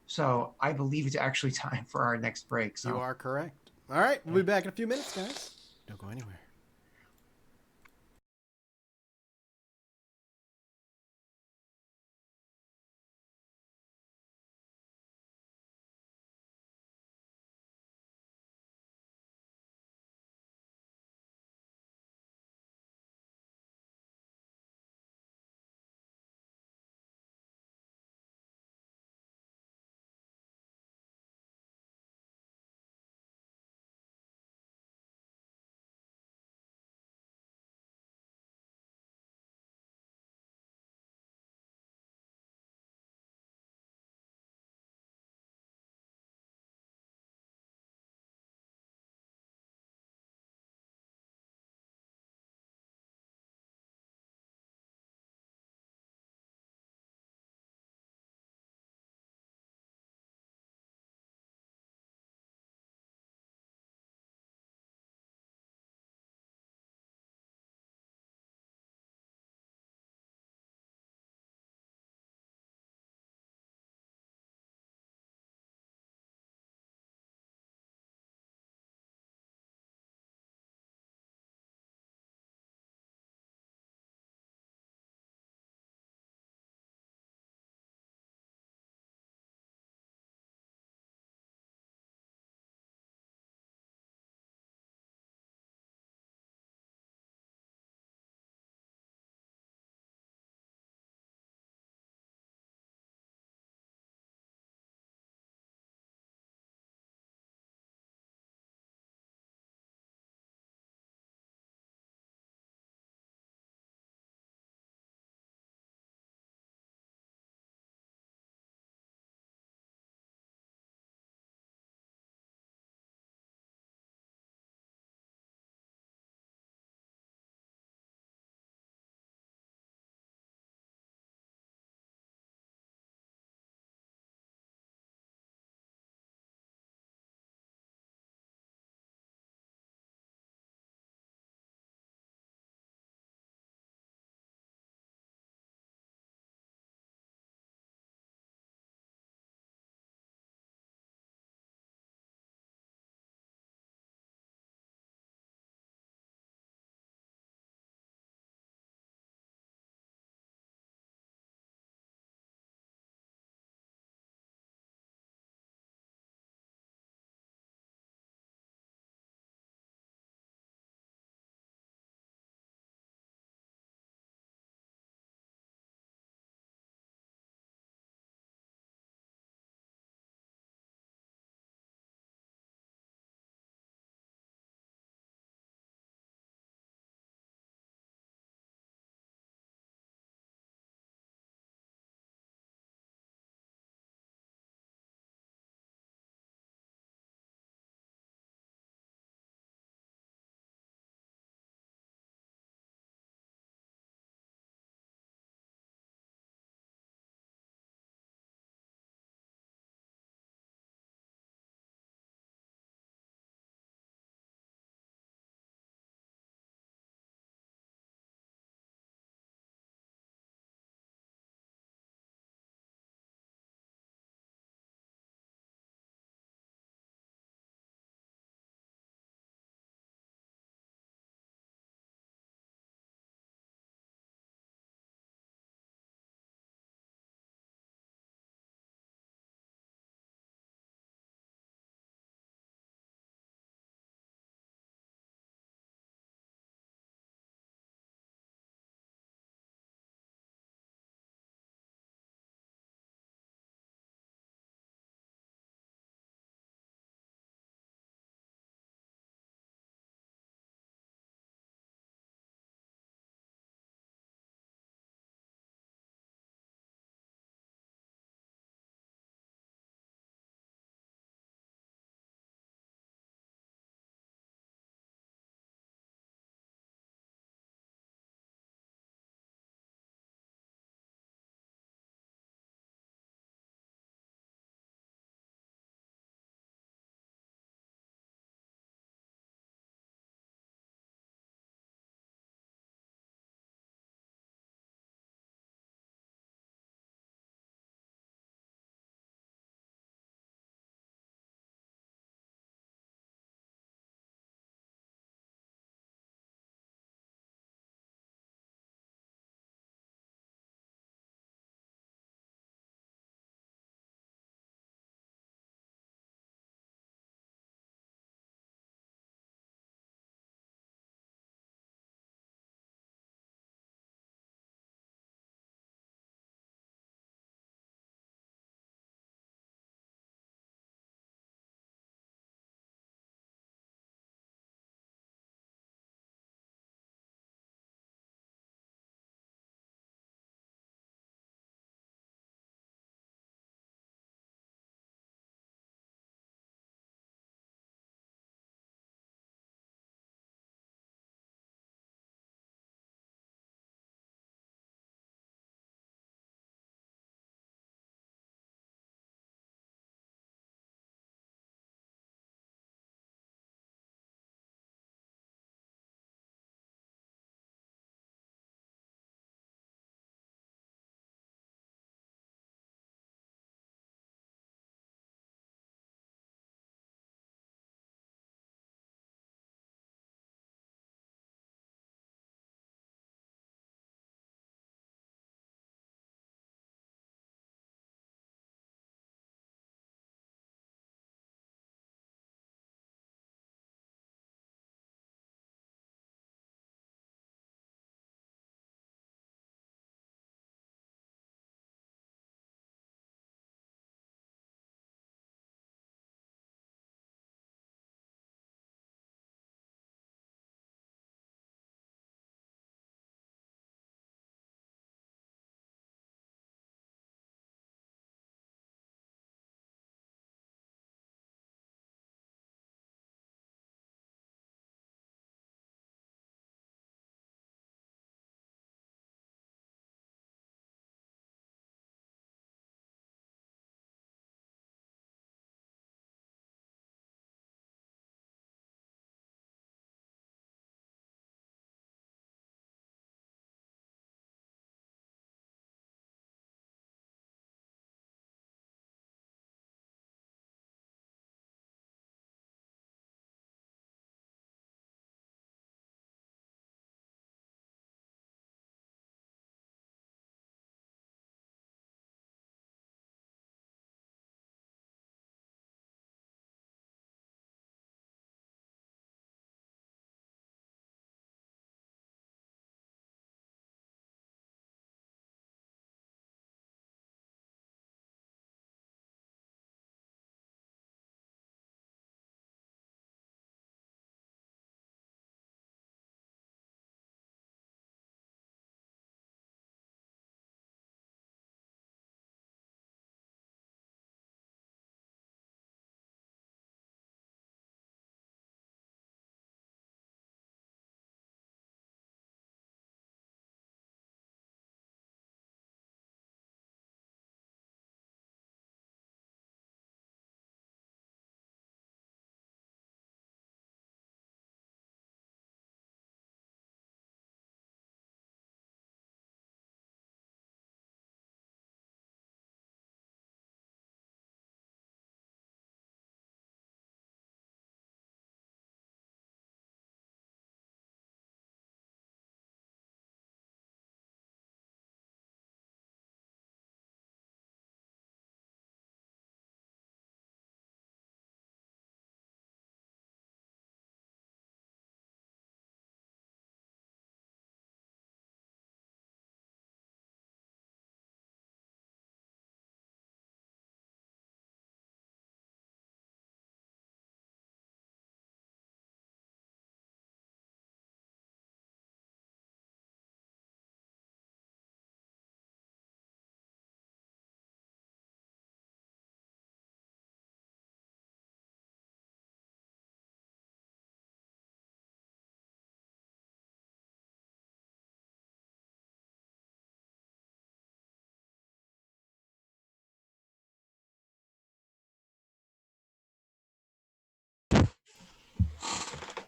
So I believe it's actually time for our next break. So You are correct. All right, we'll be back in a few minutes, guys. Don't go anywhere.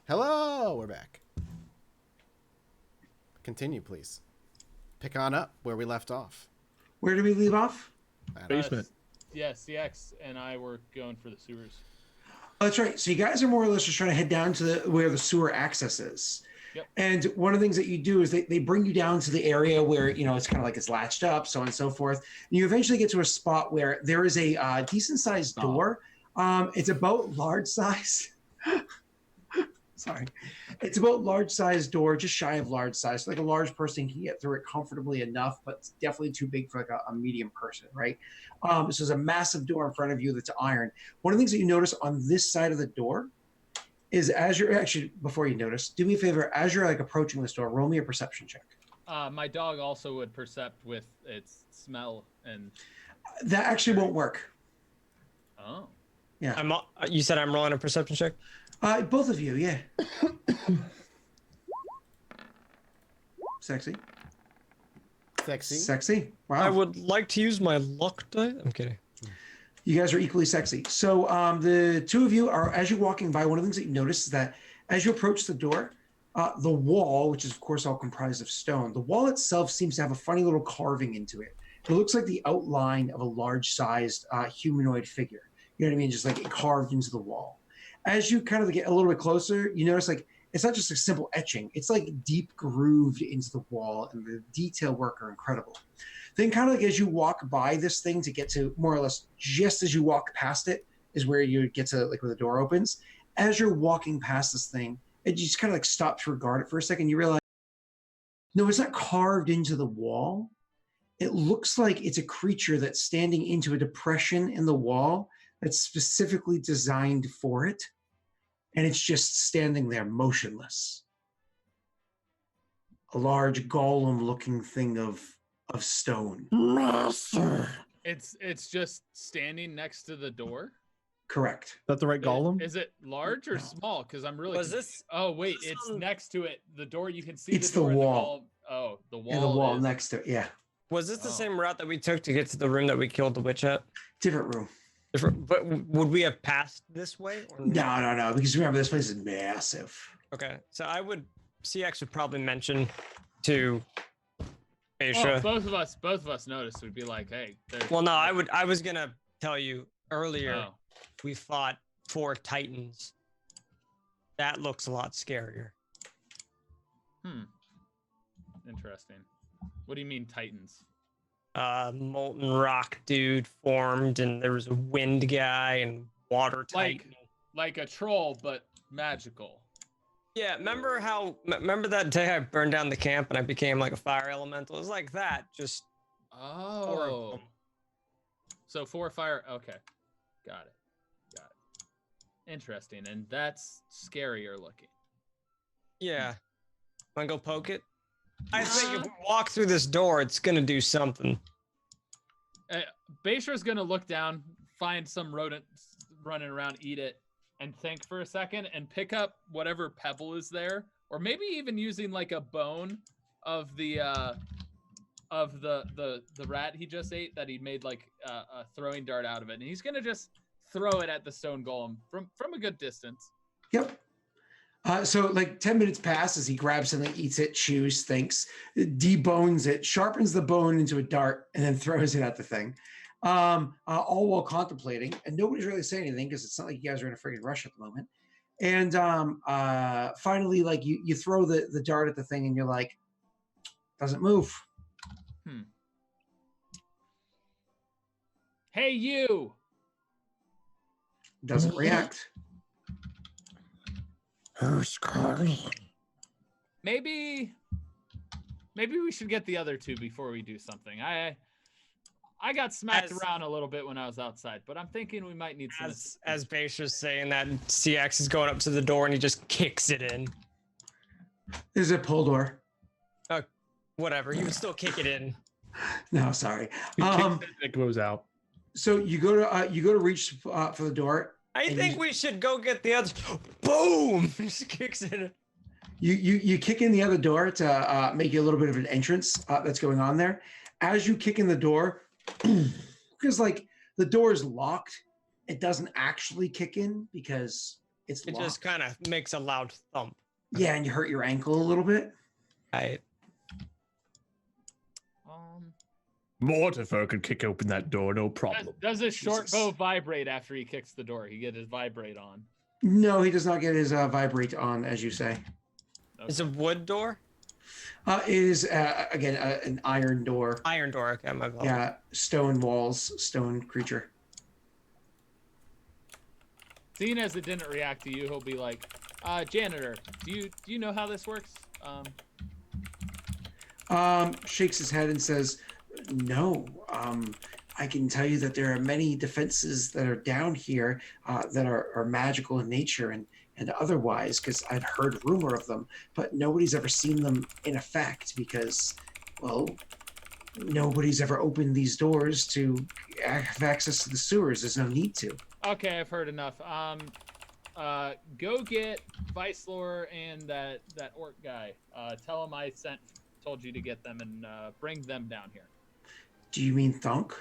Hello, we're back. Continue, please. Pick on up where we left off. Where did we leave off? Basement. Yeah, CX and I were going for the sewers. Oh, that's right. So you guys are more or less just trying to head down to where the sewer access is. Yep. And one of the things that you do is they bring you down to the area where, it's kind of like it's latched up, so on and so forth. And you eventually get to a spot where there is a decent sized door. It's about large size. Sorry. It's about large size door, just shy of large size. So like a large person can get through it comfortably enough, but it's definitely too big for like a medium person, right? So there's a massive door in front of you that's iron. One of the things that you notice on this side of the door is as you're actually, before you notice, do me a favor, as you're like approaching this door, roll me a perception check. My dog also would percept with its smell and. That actually won't work. Oh. Yeah. You said I'm rolling a perception check? Both of you, yeah. Sexy. Sexy. Wow. I would like to use my luck die. I'm kidding. You guys are equally sexy. So the two of you are, as you're walking by, one of the things that you notice is that as you approach the door, the wall, which is of course all comprised of stone, the wall itself seems to have a funny little carving into it. It looks like the outline of a large-sized humanoid figure. You know what I mean? Just like carved into the wall. As you kind of get a little bit closer, you notice like it's not just a simple etching. It's like deep grooved into the wall, and the detail work are incredible. Then kind of like as you walk by this thing to get to more or less just as you walk past it is where you get to like where the door opens. As you're walking past this thing, it just kind of like stop to regard it for a second. You realize, no, it's not carved into the wall. It looks like it's a creature that's standing into a depression in the wall that's specifically designed for it. And it's just standing there motionless. A large golem-looking thing of stone. Master. It's just standing next to the door. Correct. Is that the right golem? Is it large or small? Because I'm really. Was this? Oh wait, this it's on- next to it. The door you can see. It's the door the and wall. Oh, the wall. And the wall is- next to it, yeah. Was this the Oh. same route that we took to get to the room that we killed the witch at? Different room. But would we have passed this way? Or No. Because remember, this place is massive. Okay, so CX would probably mention to Aisha. Oh, both of us noticed. We'd be like, hey. Well, no, I was gonna tell you earlier. Oh. We fought 4 titans. That looks a lot scarier. Interesting. What do you mean Titans? Molten rock dude formed, and there was a wind guy and water titan. Like a troll, but magical. Yeah, remember that day I burned down the camp and I became like a fire elemental? It was like that, just 4 of Oh. them. So 4 fire. Okay. Got it. Interesting. And that's scarier looking. Yeah. Wanna go poke it? I think if we walk through this door, it's gonna do something. Baisha's gonna look down, find some rodent running around, eat it, and think for a second, and pick up whatever pebble is there, or maybe even using like a bone of the rat he just ate that he made like a throwing dart out of it, and he's gonna just throw it at the stone golem from a good distance. Yep. So like 10 minutes pass as he grabs something, eats it, chews, thinks, debones it, sharpens the bone into a dart, and then throws it at the thing. All while contemplating, and nobody's really saying anything because it's not like you guys are in a friggin' rush at the moment. And finally, like you throw the dart at the thing, and you're like, doesn't move. Hey, you! Doesn't react. Who's calling? Maybe we should get the other 2 before we do something. I got smacked around a little bit when I was outside, but I'm thinking we might need some. As Baisha's saying that, CX is going up to the door and he just kicks it in. There's a pull door. Whatever, you would still kick it in. No, sorry. It goes out. So you go to reach for the door. I think we should go get the other. Boom! Just kicks it in. You kick in the other door to make you a little bit of an entrance that's going on there. As you kick in the door, because like the door is locked, it doesn't actually kick in because It's It locked. just kind of makes a loud thump. Yeah, and you hurt your ankle a little bit. Right. Mortifer could kick open that door, no problem. Does his short Jesus. bow vibrate after he kicks the door? He get his vibrate on. No, he does not get his vibrate on, as you say. It's a wood door? It is again an iron door. Iron door. Okay, my fault. Yeah, stone walls, stone creature. Seeing as it didn't react to you, he'll be like, "Janitor, do you know how this works?" Shakes his head and says, "No. I can tell you that there are many defenses that are down here that are magical in nature and otherwise, because I've heard rumor of them, but nobody's ever seen them in effect because, well, nobody's ever opened these doors to have access to the sewers. There's no need to." Okay, I've heard enough. Go get Vicelor and that orc guy. Tell him I told you to get them and bring them down here. Do you mean Thunk?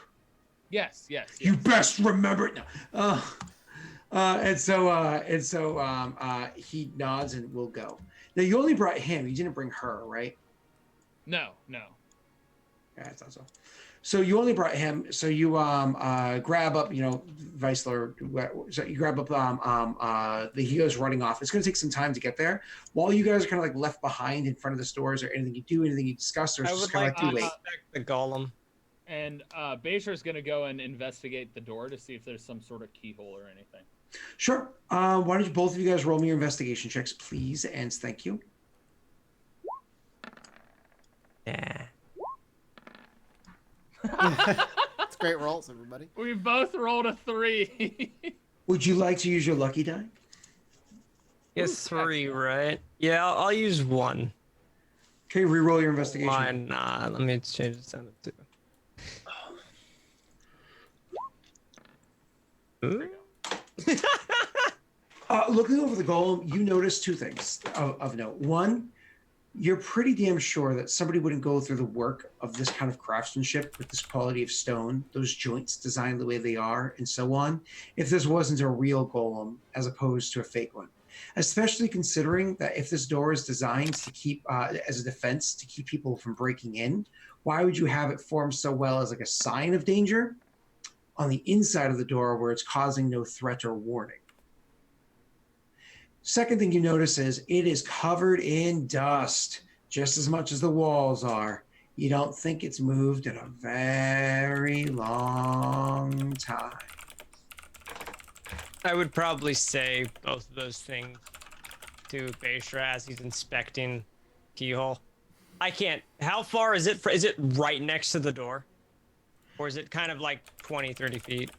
Yes. You best remember it. And so he nods and will go. Now you only brought him. You didn't bring her, right? No. Yeah, I thought so. So you only brought him. So you grab up, Viceler. So you grab up. He goes running off. It's going to take some time to get there. While you guys are kind of like left behind in front of the stores, or anything you discuss, or it's I just would kind of like like to you wait. inspect the golem. And Bashar's gonna go and investigate the door to see if there's some sort of keyhole or anything. Sure. Why don't you both of you guys roll me your investigation checks, please, and thank you. Yeah. It's great rolls, everybody. We both rolled a 3. Would you like to use your lucky die? It's 3, right? Yeah, I'll use 1. Okay, re-roll your investigation. Why not? Let me change it down to 2. Looking over the golem, you notice two things of note. One, you're pretty damn sure that somebody wouldn't go through the work of this kind of craftsmanship with this quality of stone, those joints designed the way they are, and so on, if this wasn't a real golem as opposed to a fake one. Especially considering that if this door is designed to keep, as a defense, to keep people from breaking in, why would you have it form so well as like a sign of danger on the inside of the door where it's causing no threat or warning? Second thing you notice is it is covered in dust, just as much as the walls are. You don't think it's moved in a very long time. I would probably say both of those things to Bashra as he's inspecting keyhole. I can't. How far is it? Is it right next to the door? Or is it kind of like 20, 30 feet?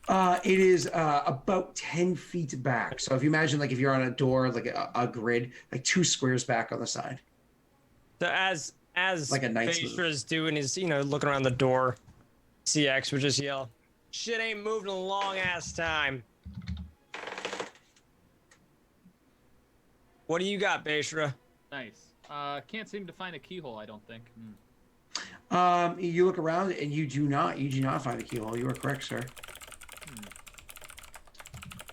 It is about 10 feet back. So if you imagine, like if you're on a door, like a grid, like 2 squares back on the side. So as Like a knight's move. Bashra's doing his, looking around the door, CX would just yell, "Shit ain't moved in a long ass time." What do you got, Bashra? Nice. Can't seem to find a keyhole, I don't think. You look around and you do not find a keyhole. You are correct, sir.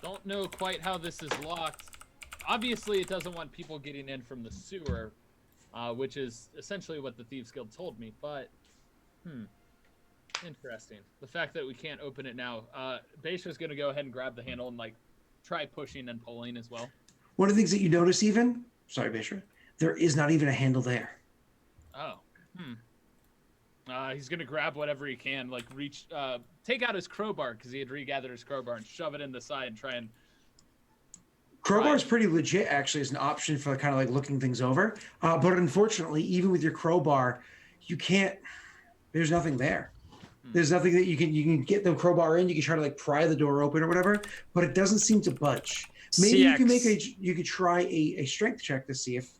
Don't know quite how this is locked. Obviously, it doesn't want people getting in from the sewer, which is essentially what the Thieves Guild told me, but, interesting. The fact that we can't open it now. Basha's gonna go ahead and grab the handle and, try pushing and pulling as well. One of the things that you notice sorry, Bashra, there is not even a handle there. Oh. He's gonna grab whatever he can, take out his crowbar, because he had regathered his crowbar, and shove it in the side and try and... Crowbar is pretty legit, actually, as an option for kind of like looking things over. But unfortunately, even with your crowbar, you can't. There's nothing there. There's nothing that you can get the crowbar in. You can try to pry the door open or whatever, but it doesn't seem to budge. Maybe you could try a strength check to see if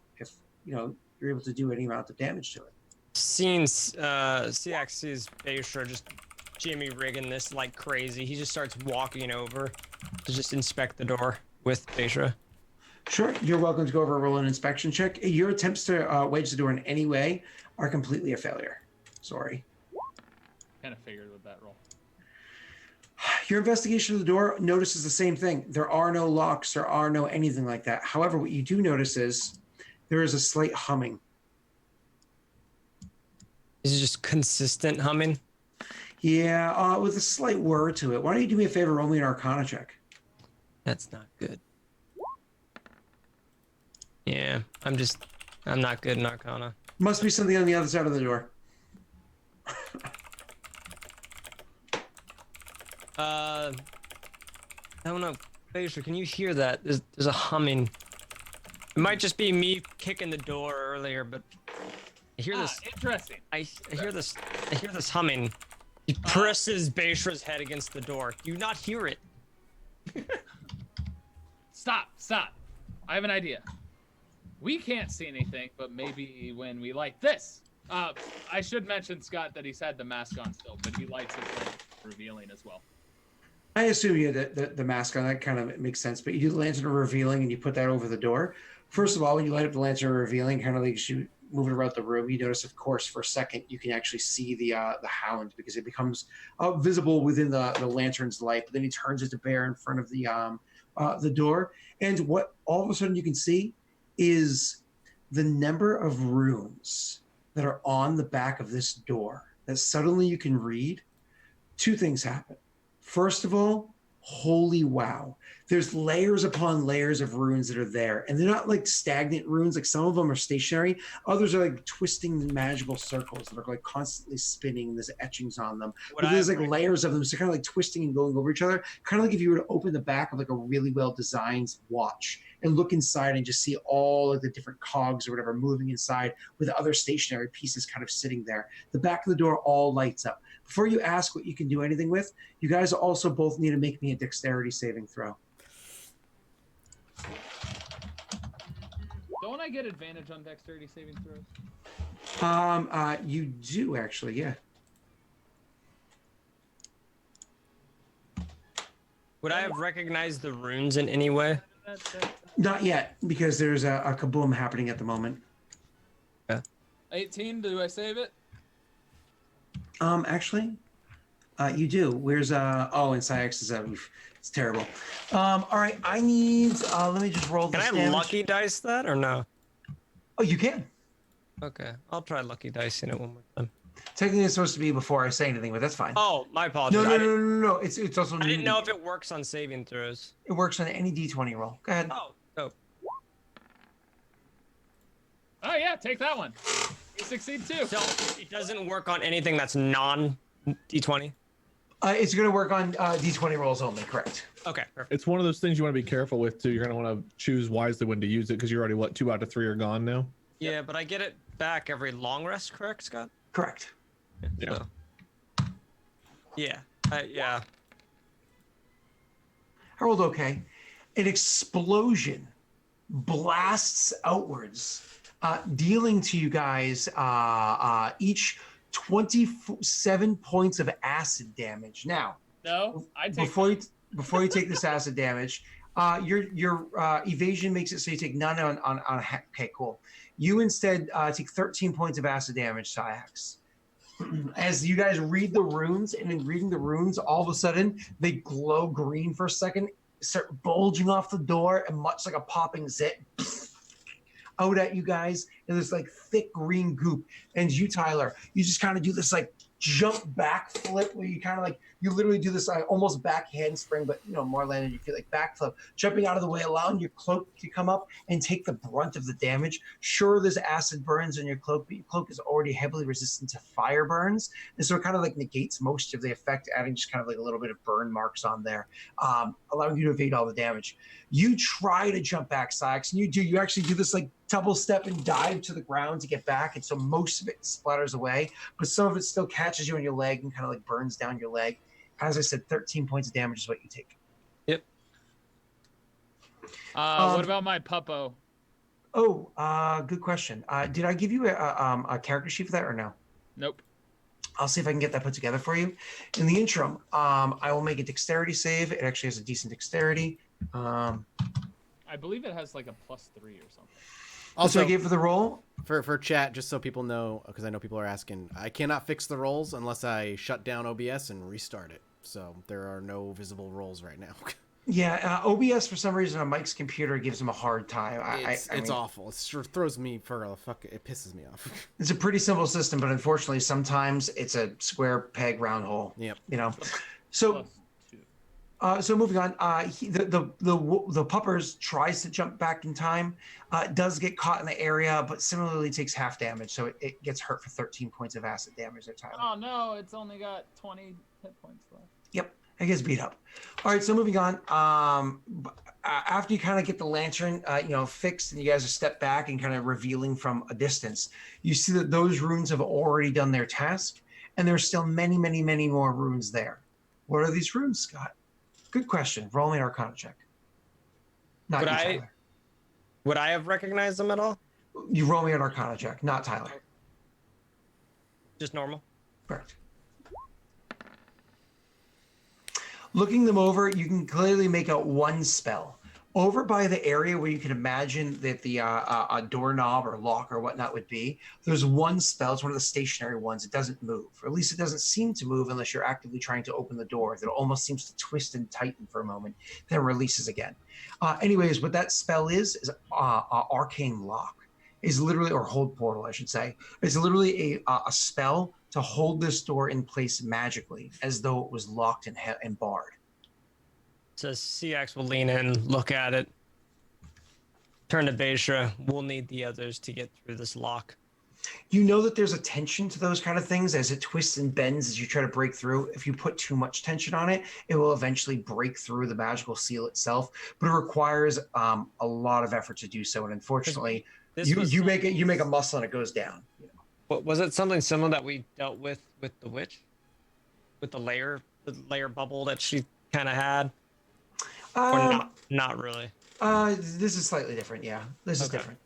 you're able to do any amount of damage to it. Seeing CX sees Bashra just Jimmy rigging this like crazy, he just starts walking over to just inspect the door with Bashra. Sure, you're welcome to go over and roll an inspection check. Your attempts to wedge the door in any way are completely a failure. Sorry. Kind of figured with that roll. Your investigation of the door notices the same thing. There are no locks. There are no anything like that. However, what you do notice is there is a slight humming. Is it just consistent humming? Yeah, with a slight whir to it. Why don't you do me a favor, roll me an Arcana check? That's not good. Yeah, I'm not good in Arcana. Must be something on the other side of the door. I don't know. Facer, can you hear that? There's a humming. It might just be me kicking the door earlier, but I hear this. Interesting. I hear this. I hear this humming. He presses Beishra's head against the door. Do you not hear it? Stop. I have an idea. We can't see anything, but maybe when we light this. I should mention, Scott, that he's had the mask on still, but he lights his lamp, revealing as well. I assume you had the mask on. That kind of makes sense. But you do the lantern revealing and you put that over the door. First of all, when you light up the lantern revealing, kind of like you move it around the room, you notice, of course, for a second, you can actually see the hound because it becomes visible within the lantern's light. But then he turns it to bear in front of the door. And what all of a sudden you can see is the number of runes that are on the back of this door that suddenly you can read. Two things happen. First of all, holy wow. There's layers upon layers of runes that are there. And they're not like stagnant runes. Like some of them are stationary. Others are like twisting magical circles that are like constantly spinning. And there's etchings on them. But there's like layers of them. So kind of like twisting and going over each other. Kind of like if you were to open the back of like a really well designed watch and look inside and just see all of the different cogs or whatever moving inside with other stationary pieces kind of sitting there. The back of the door all lights up. Before you ask what you can do anything with, you guys also both need to make me a dexterity saving throw. Don't I get advantage on dexterity saving throws? You do actually, yeah. Would I have recognized the runes in any way? Not yet, because there's a kaboom happening at the moment. Yeah. 18, do I save it? Actually, you do. Where's and Syx is it's terrible. All right, I need let me just roll this Can I damage. lucky dice that or no? Oh, you can. Okay, I'll try lucky dicing it one more time. Technically, it's supposed to be before I say anything, but that's fine. Oh, my apologies. No. It's also. I didn't know if it works on saving throws. It works on any D20 roll. Go ahead. Oh, dope. Oh yeah, take that one. You succeed too. So it doesn't work on anything that's non D20? It's going to work on D20 rolls only, correct? Okay, perfect. It's one of those things you want to be careful with too. You're gonna want to choose wisely when to use it because you're already 2 out of 3 are gone now. Yeah, but I get it back every long rest, correct, Scott? Correct. Yeah. So. Yeah. Yeah. I rolled okay. An explosion blasts outwards, dealing to you guys each 27 points of acid damage. Now, No, I take before you take this acid damage, your evasion makes it so you take none on okay, cool. You instead take 13 points of acid damage, Syax. As you guys read the runes, and in reading the runes, all of a sudden they glow green for a second, start bulging off the door, and much like a popping zit, out at you guys in this like thick green goop. And you, Tyler, you just kind of do this like jump back flip where you kind of like you literally do this almost back handspring, but more landed, you feel like backflip, jumping out of the way, allowing your cloak to come up and take the brunt of the damage. Sure, there's acid burns in your cloak, but your cloak is already heavily resistant to fire burns, and so it kind of like negates most of the effect, adding just kind of like a little bit of burn marks on there, allowing you to evade all the damage. You try to jump back, Syax, and you actually do this like double step and dive to the ground to get back, and so most of it splatters away, but some of it still catches you on your leg and kind of like burns down your leg. As I said, 13 points of damage is what you take. Yep. What about my puppo? Oh, good question. Did I give you a character sheet for that or no? Nope. I'll see if I can get that put together for you. In the interim, I will make a dexterity save. It actually has a decent dexterity. I believe it has like a +3 or something. Also, I gave for the roll. For chat, just so people know, because I know people are asking, I cannot fix the rolls unless I shut down OBS and restart it. so there are no visible rolls right now. Yeah, OBS for some reason on Mike's computer gives him a hard time. It's awful. It sure throws me for a fuck. It pisses me off. It's a pretty simple system, but unfortunately, sometimes it's a square peg round hole. Yep. You know, so so moving on. The puppers tries to jump back in time, does get caught in the area, but similarly takes half damage, so it gets hurt for 13 points of acid damage there, Tyler. Oh no, it's only got 20 hit points left. Yep, it gets beat up. All right, so moving on. After you kind of get the lantern, fixed, and you guys are step back and kind of revealing from a distance, you see that those runes have already done their task, and there's still many, many, many more runes there. What are these runes, Scott? Good question. Roll me an Arcana check. Not you, Tyler. Would I have recognized them at all? You roll me an Arcana check, not Tyler. Just normal. Correct. Looking them over, you can clearly make out one spell. Over by the area where you can imagine that the a doorknob or lock or whatnot would be, there's one spell. It's one of the stationary ones. It doesn't move, or at least it doesn't seem to move unless you're actively trying to open the door. That almost seems to twist and tighten for a moment, then releases again. Anyways, what that spell is Arcane Lock. Is literally, or Hold Portal, I should say. It's literally a spell to hold this door in place magically, as though it was locked and barred. So CX will lean in, look at it, turn to Beishra. We'll need the others to get through this lock. You know that there's a tension to those kind of things as it twists and bends as you try to break through. If you put too much tension on it, it will eventually break through the magical seal itself. But it requires a lot of effort to do so, and unfortunately, you make a muscle and it goes down. You know? What was it? Something similar that we dealt with the witch, with the layer bubble that she kind of had. Or not really. This is slightly different. Yeah, this is different.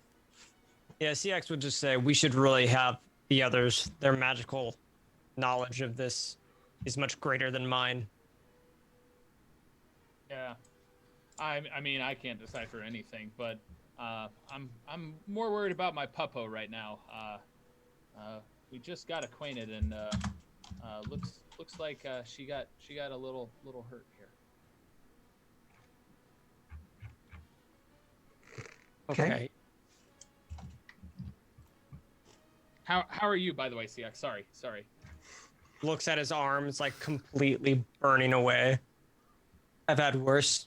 Yeah, CX would just say we should really have the others. Their magical knowledge of this is much greater than mine. Yeah, I mean I can't decipher anything, but I'm more worried about my puppo right now. We just got acquainted, and looks like she got a little hurt here. Okay. How are you, by the way, CX? Sorry. Looks at his arms like completely burning away. I've had worse.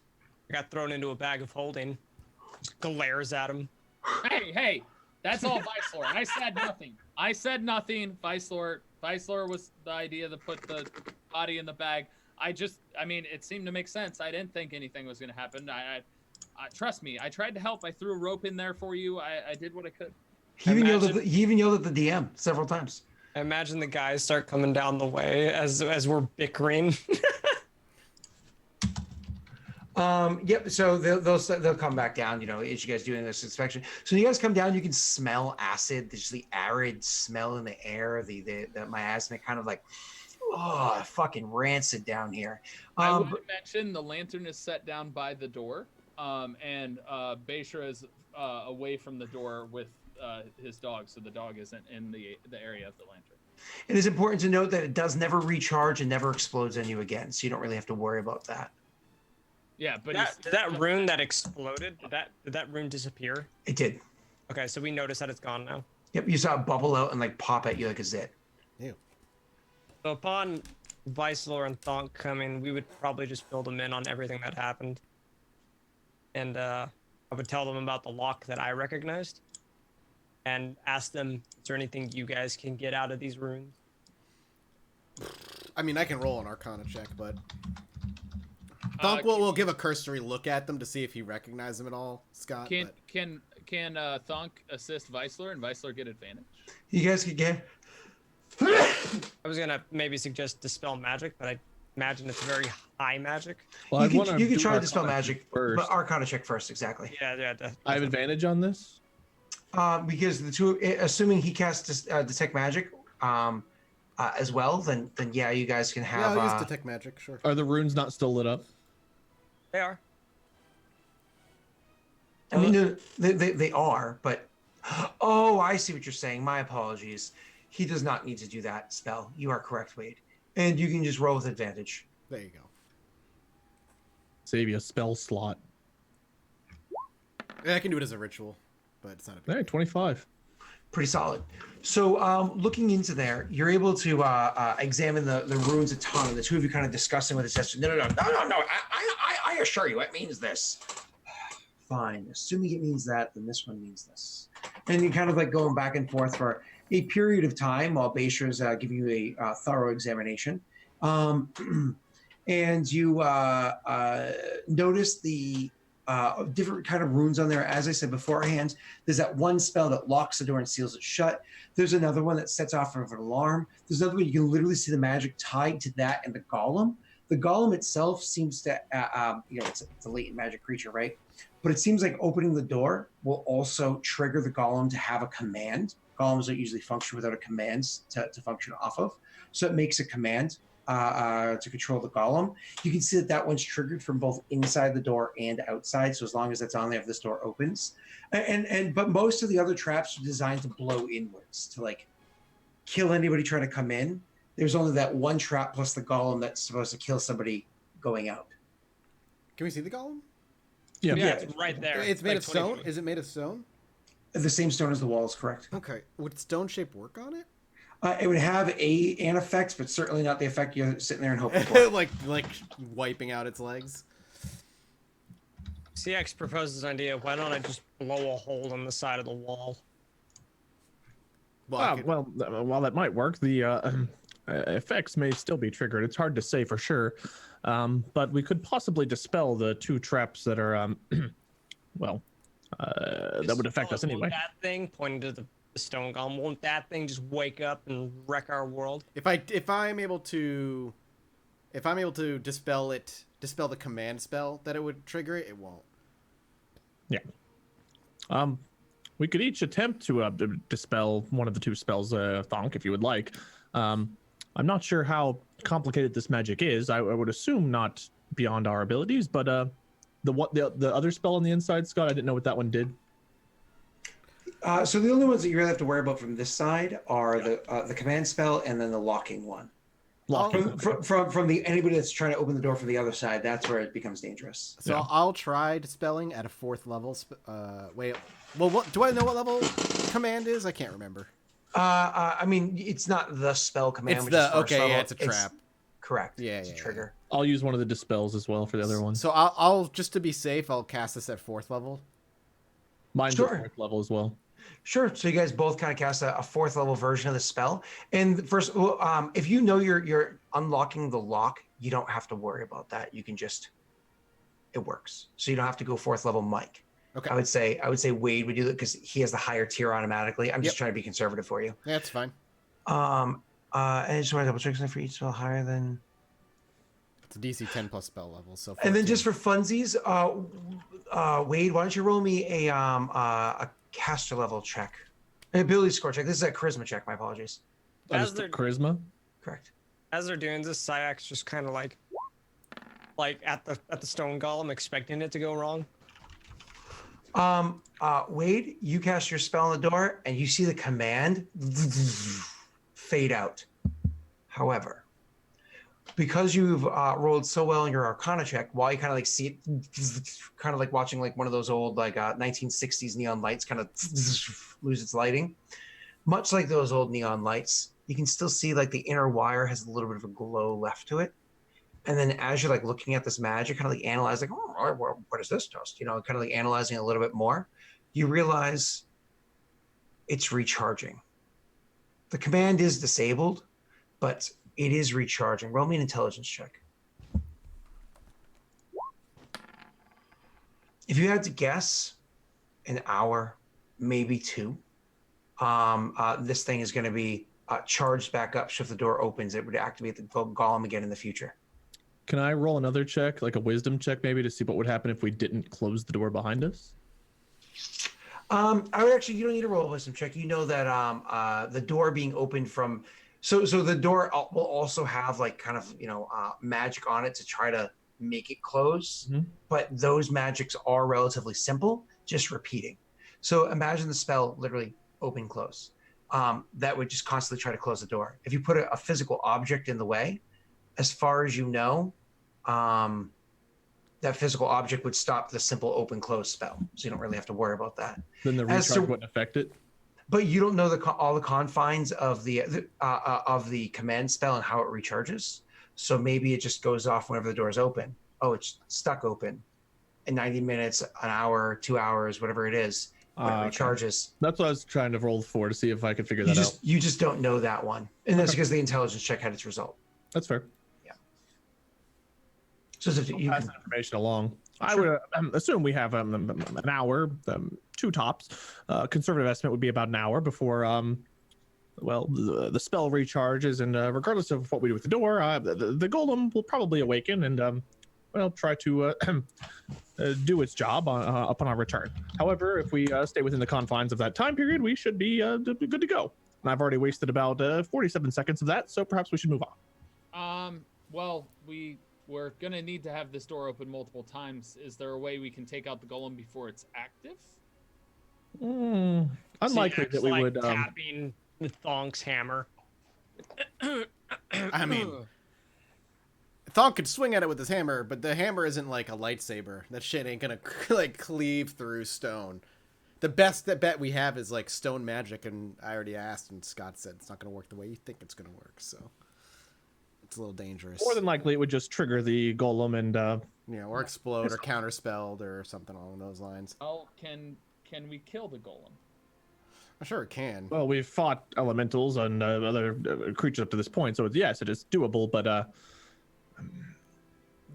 I got thrown into a bag of holding. Just glares at him. Hey, that's all Vicelor. I said nothing. Vicelor was the idea to put the body in the bag. I mean, it seemed to make sense. I didn't think anything was going to happen. I trust me. I tried to help. I threw a rope in there for you. I did what I could. He even yelled at the DM several times. I imagine the guys start coming down the way as we're bickering. Yep. So they'll come back down. As you guys doing this inspection. So you guys come down. You can smell acid. There's the arid smell in the air. The miasma kind of like, oh, fucking rancid down here. I would mention the lantern is set down by the door. And Beishra is away from the door with his dog, so the dog isn't in the area of the lantern. It is important to note that it does never recharge and never explodes on you again, so you don't really have to worry about that. Yeah, but did that rune that exploded, did that rune disappear? It did. Okay, so we noticed that it's gone now. Yep, you saw it bubble out and like pop at you like a zit. Ew. So upon Vicelor and Thonk coming, we would probably just fill them in on everything that happened. And I would tell them about the lock that I recognized and ask them, is there anything you guys can get out of these runes? I mean, I can roll an Arcana check, but Thunk will give a cursory look at them to see if he recognizes them at all, Scott. Can Thunk assist Vicelor and Vicelor get advantage? You guys could get... I was going to maybe suggest Dispel Magic, but I imagine it's very high magic. Well, you can try to Dispel Magic first. But Arcana check first, exactly. Yeah, definitely. I have advantage on this? Because the two, assuming he casts Detect Magic as well, then yeah, you guys can have... Yeah, I'll use Detect Magic, sure. Are the runes not still lit up? They are. I mean, they are, but... Oh, I see what you're saying. My apologies. He does not need to do that spell. You are correct, Wade. And you can just roll with advantage. There you go. Save you a spell slot. Yeah, I can do it as a ritual, but it's not a big Hey, 25. Pretty solid. So looking into there, you're able to examine the runes a ton. And the two of you kind of discussing with the sister. No. I assure you, it means this. Fine. Assuming it means that, then this one means this. And you kind of like going back and forth for a period of time while Basher's giving you a thorough examination. And you notice the different kind of runes on there. As I said beforehand, there's that one spell that locks the door and seals it shut. There's another one that sets off an alarm. There's another one you can literally see the magic tied to that and the golem. The golem itself seems to, it's a latent magic creature, right? But it seems like opening the door will also trigger the golem to have a command. Golems don't usually function without a command to function off of. So it makes a command to control the golem. You can see that one's triggered from both inside the door and outside. So as long as that's on there, if this door opens, but most of the other traps are designed to blow inwards to like kill anybody trying to come in. There's only that one trap plus the golem that's supposed to kill somebody going out. Can we see the golem? Yeah. It's right there. It's made like of 20 stone? feet. Is it made of stone? The same stone as the walls, correct? Okay. Would stone shape work on it? It would have an effect, but certainly not the effect you're sitting there and hoping for. like wiping out its legs? CX proposes an idea. Why don't I just blow a hole in the side of the wall? Well, I could- While that might work, the effects may still be triggered. It's hard to say for sure, but we could possibly dispel the two traps that are, that would affect us anyway. Won't that thing, pointing to the stone golem, won't that thing just wake up and wreck our world? if I'm able to dispel the command spell that it would trigger it, it won't. We could each attempt to dispel one of the two spells, Thonk, if you would like. I'm not sure how complicated this magic is. I would assume not beyond our abilities, but the other spell on the inside, Scott, I didn't know what that one did. So the only ones that you really have to worry about from this side are the command spell and then the locking one. Locking. From the anybody that's trying to open the door from the other side, that's where it becomes dangerous. So Yeah. I'll try dispelling at a 4th level. Wait. Well, what do I know? What level command is? I can't remember. I mean, it's not the spell command. It's which is the first level. it's a trap. Correct. Yeah, it's a yeah, trigger. I'll use one of the dispels as well for the other one. So I'll just to be safe, I'll cast this at 4th level. Mine's Sure. at 4th level as well. Sure. So you guys both kind of cast a 4th level version of the spell. And first, if you know you're unlocking the lock, you don't have to worry about that. You can just, it works. So you don't have to go 4th level Mike. Okay. I would say Wade would do that because he has the higher tier automatically. I'm just trying to be conservative for you. That's fine. And I just want to double check something for each spell higher than. It's a DC 10 plus spell level. So. 14. And then just for funsies, Wade, why don't you roll me a caster level check, an ability score check. This is a charisma check. My apologies. As they're Charisma. Correct. as they're doing this, Syak's just kind of like at the stone golem, expecting it to go wrong. Wade, you cast your spell on the door, and you see the command fade out. However, because you've rolled so well in your Arcana check, while you kind of like see it, kind of like watching like one of those old like 1960s neon lights kind of lose its lighting, much like those old neon lights, you can still see like the inner wire has a little bit of a glow left to it. And then as you're like looking at this magic, kind of like analyzing, oh, what is this dust? You know, kind of like analyzing a little bit more, you realize it's recharging. The command is disabled, but it is recharging. Roll me an intelligence check. If you had to guess, an hour, maybe 2, this thing is going to be charged back up. So if the door opens, it would activate the golem again in the future. Can I roll another check, like a wisdom check maybe, to see what would happen if we didn't close the door behind us? I would actually, you don't need to roll a wisdom check. You know that the door being opened from, so the door will also have like kind of, magic on it to try to make it close. Mm-hmm. But those magics are relatively simple, just repeating. So imagine the spell literally open, close. That would just constantly try to close the door. If you put a physical object in the way, as far as you know, that physical object would stop the simple open close spell, so you don't really have to worry about that. Then the As recharge to- wouldn't affect it. But you don't know all the confines of the command spell and how it recharges. So maybe it just goes off whenever the door is open. Oh, it's stuck open in 90 minutes, an hour, 2 hours, whatever it is. When it Okay. recharges. That's what I was trying to roll for to see if I could figure You that out. you just don't know that one, and that's because the intelligence check had its result. That's fair. So if you Pass can, that information along. I Sure. would assume we have an hour, 2 tops. Conservative estimate would be about an hour before, well, the spell recharges, and regardless of what we do with the door, the golem will probably awaken and, well, try to do its job upon our return. However, if we stay within the confines of that time period, we should be good to go. And I've already wasted about 47 seconds of that, so perhaps we should move on. Well, we're gonna need to have this door open multiple times. Is there a way we can take out the golem before it's active? Unlikely that we would. tapping the Thonk's hammer. I mean, Thonk could swing at it with his hammer, but the hammer isn't like a lightsaber. That shit ain't gonna like cleave through stone. The best bet we have is like stone magic, and I already asked, and Scott said it's not gonna work the way you think it's gonna work. So it's a little dangerous. More than likely, it would just trigger the golem and. Or explode, or counterspelled, or something along those lines. Oh, can we kill the golem? I'm sure it can. Well, we've fought elementals and other creatures up to this point, so yes, it is doable. But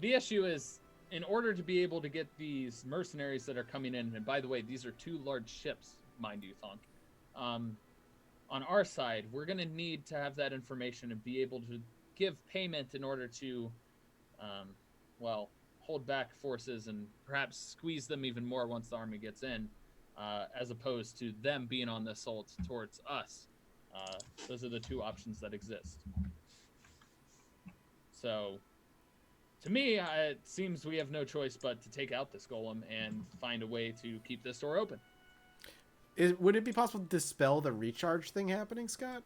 The issue is, in order to be able to get these mercenaries that are coming in, and by the way, these are 2 large ships, mind you, Thonk. On our side, we're going to need to have that information and be able to give payment in order to, well, hold back forces and perhaps squeeze them even more once the army gets in, as opposed to them being on the assault towards us. Those are the 2 options that exist. So, to me, it seems we have no choice but to take out this golem and find a way to keep this door open. Would it be possible to dispel the recharge thing happening, Scott?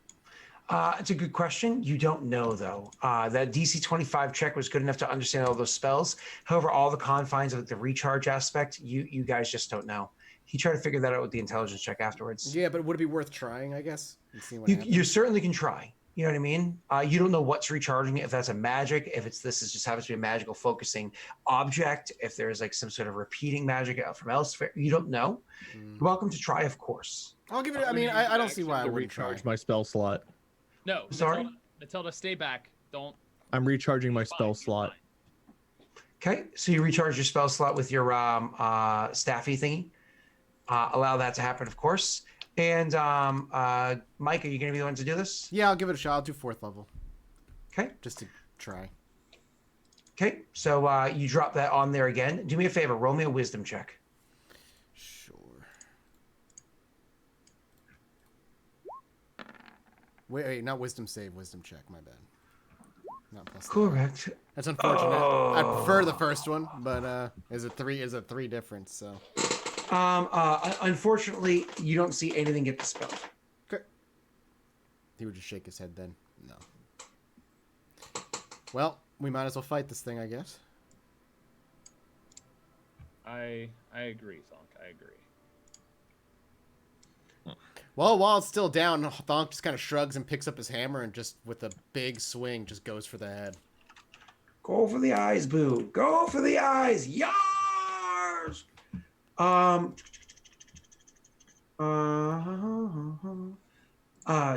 it's a good question. You don't know though. That DC 25 check was good enough to understand all those spells. However, all the confines of the recharge aspect, you guys just don't know. He tried to figure that out with the intelligence check afterwards. Yeah, but would it be worth trying, I guess? And seeing what You happens? certainly can try. You know what I mean? You don't know what's recharging it, if that's a magic, if this is just happens to be a magical focusing object, if there's like some sort of repeating magic out from elsewhere. You don't know. You're welcome to try, of course. I'll give it. I mean, I don't see why I To wouldn't try. recharge my spell slot. No, Sorry? Matilda, stay back. Don't. I'm recharging my Fine, spell you're slot. fine. Okay, so you recharge your spell slot with your staffy thingy. Allow that to happen, of course. And Mike, are you going to be the one to do this? Yeah, I'll give it a shot. I'll do 4th level Okay. just to try. Okay, so you drop that on there again. Do me a favor, roll me a wisdom check. Sure. Wait, not wisdom save, wisdom check. My bad. Not plus. Correct. That's unfortunate. Oh. I prefer the first one, but is a 3 difference? So Unfortunately, you don't see anything get dispelled. okay. He would just shake his head then. No. Well, we might as well fight this thing, I guess. I agree, Thonk. I agree. Well, while it's still down, Thonk just kind of shrugs and picks up his hammer and just with a big swing just goes for the head. Go for the eyes, boo. Go for the eyes. Yars!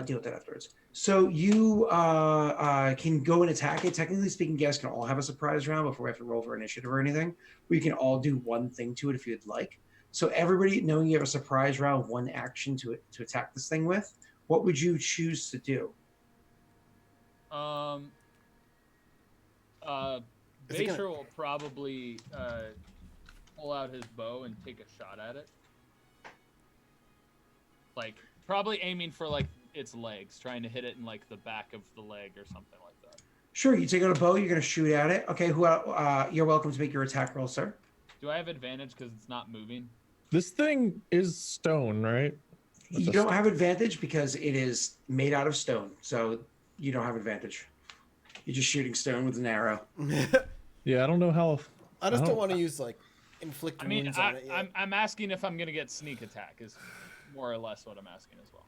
Deal with that afterwards. So you can go and attack it. Technically speaking, you guys can all have a surprise round before we have to roll for initiative or anything. We can all do one thing to it if you'd like. So everybody, knowing you have a surprise round, one action to attack this thing with, what would you choose to do? Is it Basher gonna- will probably pull out his bow and take a shot at it. Like, probably aiming for, like, its legs, trying to hit it in, like, the back of the leg or something like that. Sure, you take out a bow, you're going to shoot at it. Okay, you're welcome to make your attack roll, sir. Do I have advantage because it's not moving? This thing is stone, right? You don't have advantage because it is made out of stone, so you don't have advantage. You're just shooting stone with an arrow. Yeah, I don't know how. I just I don't want to use like inflict I mean, wounds on it yet. I'm asking if I'm gonna get sneak attack is more or less what I'm asking as well.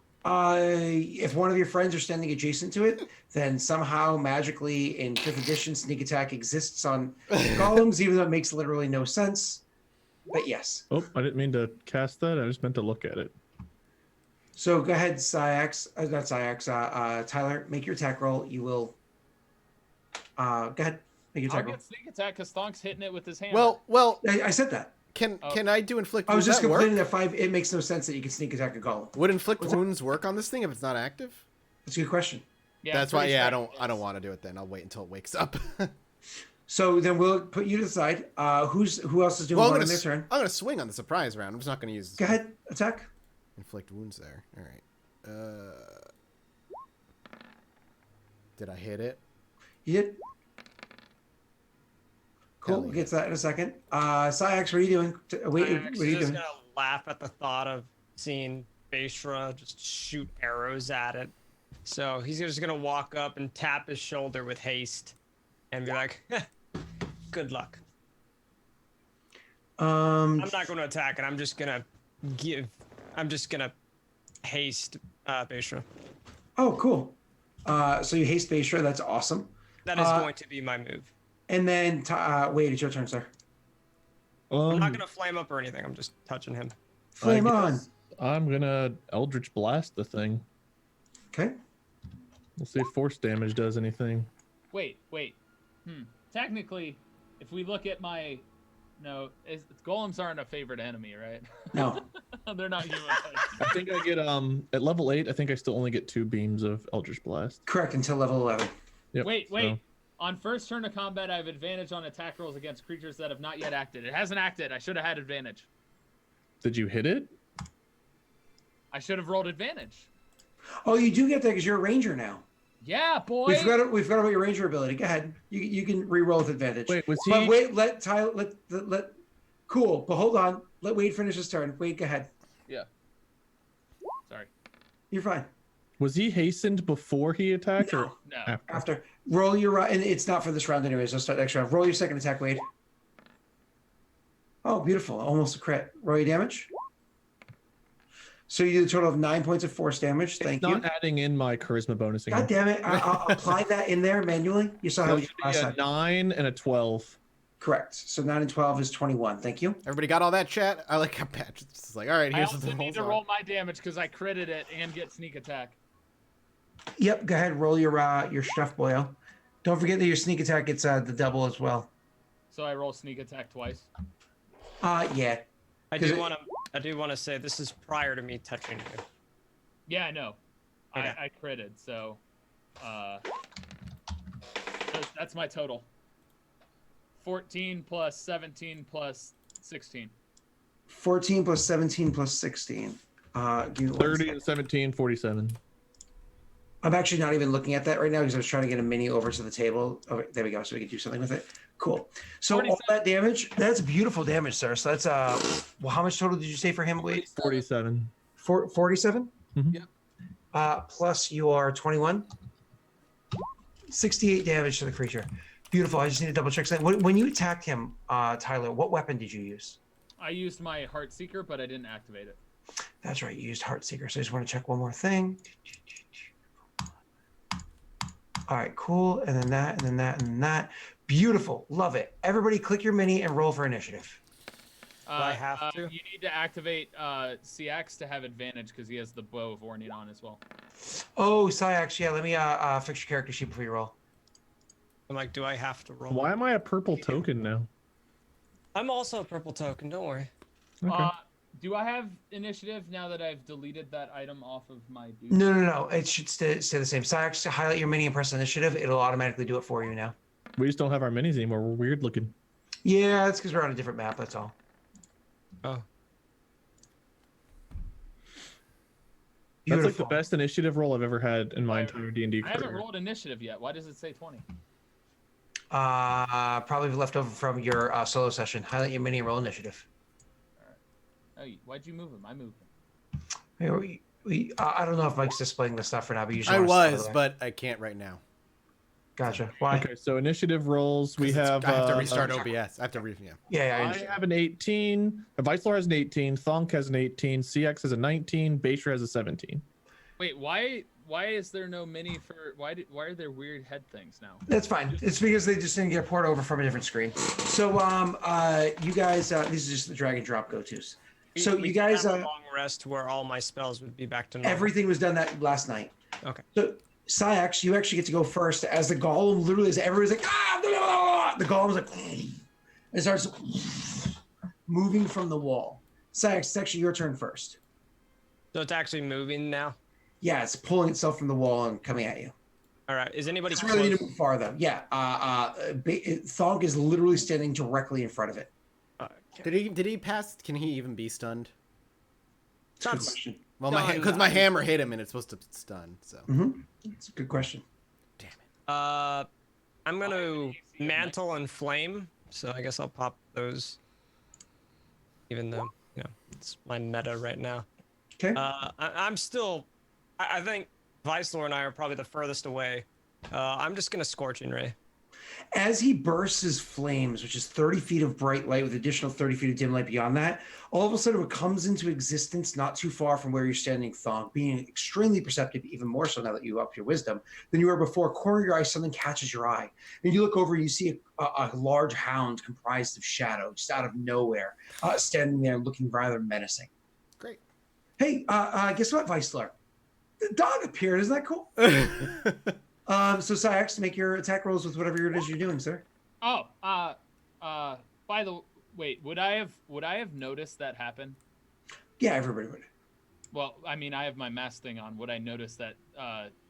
If one of your friends are standing adjacent to it, then somehow magically in 5th edition, sneak attack exists on golems, even though it makes literally no sense. But yes. Oh, I didn't mean to cast that. I just meant to look at it. So go ahead, Syax. Not Syax. Tyler, make your attack roll. You will. Go ahead. Make your I'll attack roll. get sneak attack because Thonk's hitting it with his hammer. Well, I said that. can Oh. can I do inflict I was wounds? just Does that work? complaining that 5. It makes no sense that you can sneak attack a golem. Would inflict wounds work on this thing if it's not active? That's a good question. yeah, That's I'm why. pretty Yeah, sure I don't want to do it then. I'll wait until it wakes up. So then we'll put you to the side. Who else is doing Well, one in their turn? I'm gonna swing on the surprise round. I'm just not gonna use Go ahead, attack. inflict wounds there. All right. Did I hit it? You did. Cool. Hell We'll yeah. get to that in a second. Syax, what are you doing? Wait, I'm what actually are you just doing? gonna laugh at the thought of seeing Baishra just shoot arrows at it. So he's just gonna walk up and tap his shoulder with haste, and be like, "Good luck." I'm not going to attack it. I'm just gonna haste Baishra. Oh, cool. So you haste Baishra. That's awesome. That is going to be my move. And then, Wade, it's your turn, sir. I'm not gonna flame up or anything. I'm just touching him. Flame on. I'm gonna Eldritch Blast the thing. Okay. We'll see if force damage does anything. Wait. Technically, if we look at my, no, golems aren't a favorite enemy, right? No. They're not human. I think I get at level 8. I think I still only get 2 beams of Eldritch Blast. Correct, until level 11. Yep, Wait. so- On first turn of combat, I have advantage on attack rolls against creatures that have not yet acted. It hasn't acted. I should have had advantage. Did you hit it? I should have rolled advantage. Oh, you do get that because you're a ranger now. Yeah, boy. We forgot about your ranger ability. Go ahead. You can re-roll with advantage. Wait, was But he? wait, let Tyler let cool. But hold on. Let Wade finish his turn. Wade, go ahead. Yeah. Sorry. You're fine. Was he hastened before he attacked or No. after? After roll your and it's not for this round anyways. I'll start next round. Roll your second attack, Wade. Oh, beautiful. Almost a crit. Roll your damage. So you do a total of 9 points of force damage. Thank It's you. not adding in my charisma bonus again. God damn it. I'll apply that in there manually. You saw how So we it did should last be time. a 9 and a 12. Correct. So 9 and 12 is 21. Thank you. Everybody got all that, chat? I like how Patrick's just like, all right, I here's also the need to roll my damage because I critted it and get sneak attack. Yep. Go ahead. Roll your stuff, boyo. Don't forget that your sneak attack gets the double as well. So I roll sneak attack twice. Yeah. I 'Cause do it- want to say this is prior to me touching you. Yeah, I know. Okay. I critted, so that's my total. 14 plus 17 plus 16. 14 plus 17 plus 16. Give me one 30 sec. and 17, 47. I'm actually not even looking at that right now because I was trying to get a mini over to the table. Oh, there we go. So we can do something with it. Cool. So all 47. that damage, that's beautiful damage, sir. So that's well, how much total did you say for him? Wait, 47. 47? Mhm. Yep. Plus you are 21. 68 damage to the creature. Beautiful. I just need to double check something. When you attacked him, Tyler, what weapon did you use? I used my Heart Seeker, but I didn't activate it. That's right. You used Heartseeker. So I just want to check one more thing. All right, cool. And then that, and then that, and then that. Beautiful. Love it. Everybody click your mini and roll for initiative. I have to? You need to activate CX to have advantage because he has the Bow of Ornian on as well. Oh, Syax, yeah, let me fix your character sheet before you roll. I'm like, do I have to roll? Why am I a purple token now? I'm also a purple token. Don't worry. Okay. Do I have initiative now that I've deleted that item off of my dude? No. It should stay the same. Syax, highlight your mini and press initiative. It'll automatically do it for you now. We just don't have our minis anymore. We're weird looking. Yeah, that's because we're on a different map. That's all. Oh. That's like the Beautiful. best initiative roll I've ever had in my entire D&D I haven't career. rolled initiative yet. Why does it say 20? Probably left over from your solo session. Highlight your mini and roll initiative. Oh, why'd you move him? I moved him. I don't know if Mike's displaying the stuff or not, but you I usually was, but I can't right now. Gotcha. Why? Okay, so initiative rolls. We 'Cause have. I have to restart OBS. I have to yeah. Yeah, I have an 18. Vicelar has an 18. Thonk has an 18. CX has a 19. Basher has a 17. Wait, why is there no mini for why are there weird head things now? That's fine. It's because they just didn't get ported over from a different screen. So, you guys, these are just the drag and drop go-tos. So We you can guys, have a long rest where all my spells would be back to normal. everything was done that last night. Okay. So, Syax, you actually get to go first as the golem literally, as everybody's like, ah, blah, blah, blah, the golem's like, and starts moving from the wall. Syax, it's actually your turn first. So it's actually moving now. Yeah, it's pulling itself from the wall and coming at you. All right. Is anybody It's close? really need to move far though. Yeah, Thonk is literally standing directly in front of it. Okay. Did he pass? Can he even be stunned? It's a good question. Well, No, because my hammer hit him and it's supposed to stun. So It's a good question. damn it. I'm gonna mantle and flame. So I guess I'll pop those. Even though it's my meta right now. Okay. I'm still. I think Vicelor and I are probably the furthest away. I'm just gonna Scorching Ray. As he bursts his flames, which is 30 feet of bright light with additional 30 feet of dim light beyond that, all of a sudden it comes into existence not too far from where you're standing, Thonk, being extremely perceptive, even more so now that you up your wisdom than you were before. Corner of your eye, something catches your eye. And you look over and you see a large hound comprised of shadow, just out of nowhere, standing there looking rather menacing. Great. Hey, guess what, Vicelar? The dog appeared. Isn't that cool? So Syax, make your attack rolls with whatever it is you're doing, sir. Oh, by the wait, would I have noticed that happen? Yeah, everybody would. Well, I mean, I have my mask thing on. Would I notice that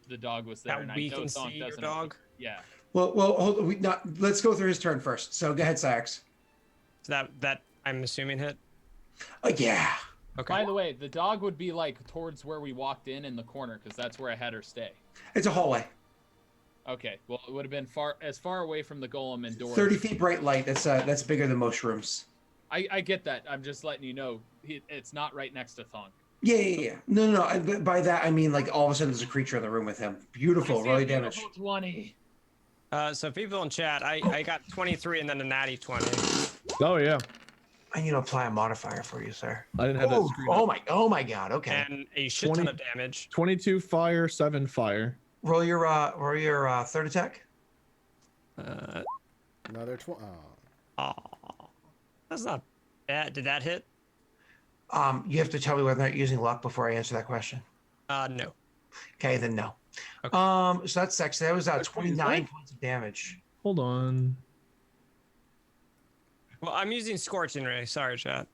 the dog was there? That and we I know can Thonk see your doesn't. dog. Yeah. Well, hold on. Let's go through his turn first. So go ahead, Syax. So that I'm assuming hit. Yeah. Okay. By the way, the dog would be like towards where we walked in the corner, because that's where I had her stay. It's a hallway. Okay, well, it would have been as far away from the golem and doors. 30 feet bright light. That's bigger than most rooms. I get that. I'm just letting you know it's not right next to Thonk. Yeah. No. By that I mean like all of a sudden there's a creature in the room with him. Beautiful, really damage. 20. So people in chat, I got 23 and then a natty 20. Oh yeah. I need to apply a modifier for you, sir. I didn't have that screen. Oh my God. Okay. And a shit ton of damage. 22 fire, 7 fire. Roll your third attack. Another Oh, that's not bad. Did that hit? You have to tell me whether or not you're using luck before I answer that question. No. Okay, then no. Okay. So that's sexy. That was 29 points of damage. Hold on. Well, I'm using Scorching Ray. Sorry, chat.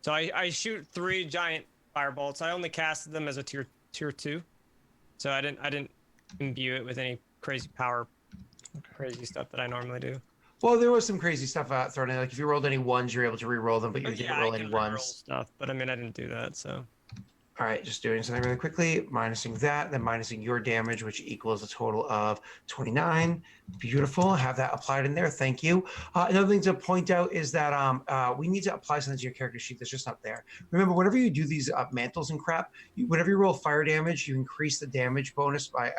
So I shoot 3 giant firebolts. I only casted them as a tier 2. So I didn't imbue it with any crazy power, crazy stuff that I normally do. Well, there was some crazy stuff thrown in. Like if you rolled any ones, you're able to re-roll them, but you didn't roll I any can re-roll ones. stuff, but I mean I didn't do that. So All right, just doing something really quickly. Minusing that, then minusing your damage, which equals a total of 29. Beautiful. Have that applied in there. Thank you. Another thing to point out is that we need to apply something to your character sheet that's just not there. Remember, whenever you do these mantles and crap, whenever you roll fire damage, you increase the damage bonus by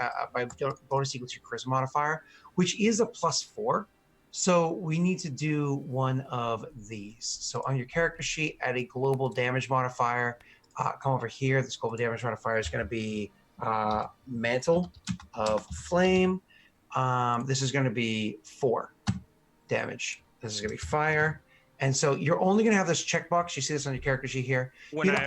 bonus equal to your charisma modifier, which is a +4. So we need to do one of these. So on your character sheet, add a global damage modifier. Come over here. This global damage modifier is going to be Mantle of Flame. This is going to be 4 damage. This is going to be fire. And so you're only going to have this checkbox. You see this on your character sheet here. whenever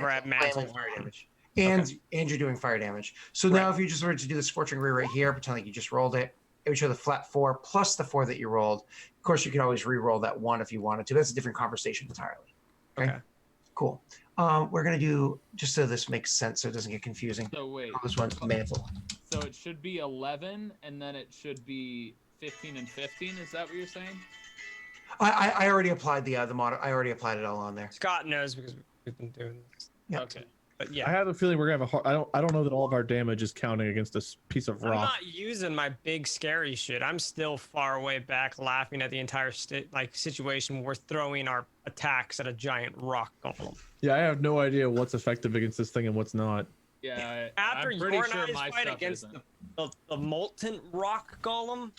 I have mantle fire damage. And you're doing fire damage. So now if you just were to do the Scorching Ray right here, pretend like you just rolled it, it would show the flat 4 plus the 4 that you rolled. Of course, you could always re-roll that 1 if you wanted to. That's a different conversation entirely. Okay. Cool. We're going to do, just so this makes sense so it doesn't get confusing. So wait. This one's Mantle. So it should be 11, and then it should be 15 and 15. Is that what you're saying? I already applied the mod. I already applied it all on there. Scott knows because we've been doing this. Yep. Okay. But I yeah, have a feeling we're gonna have a hard. I don't know that all of our damage is counting against this piece of I'm rock. not using my big scary shit. I'm still far away back, laughing at the entire situation. We're throwing our attacks at a giant rock golem. Yeah, I have no idea what's effective against this thing and what's not. Yeah, After I'm pretty your sure and my I's fight stuff against isn't. the molten rock golem,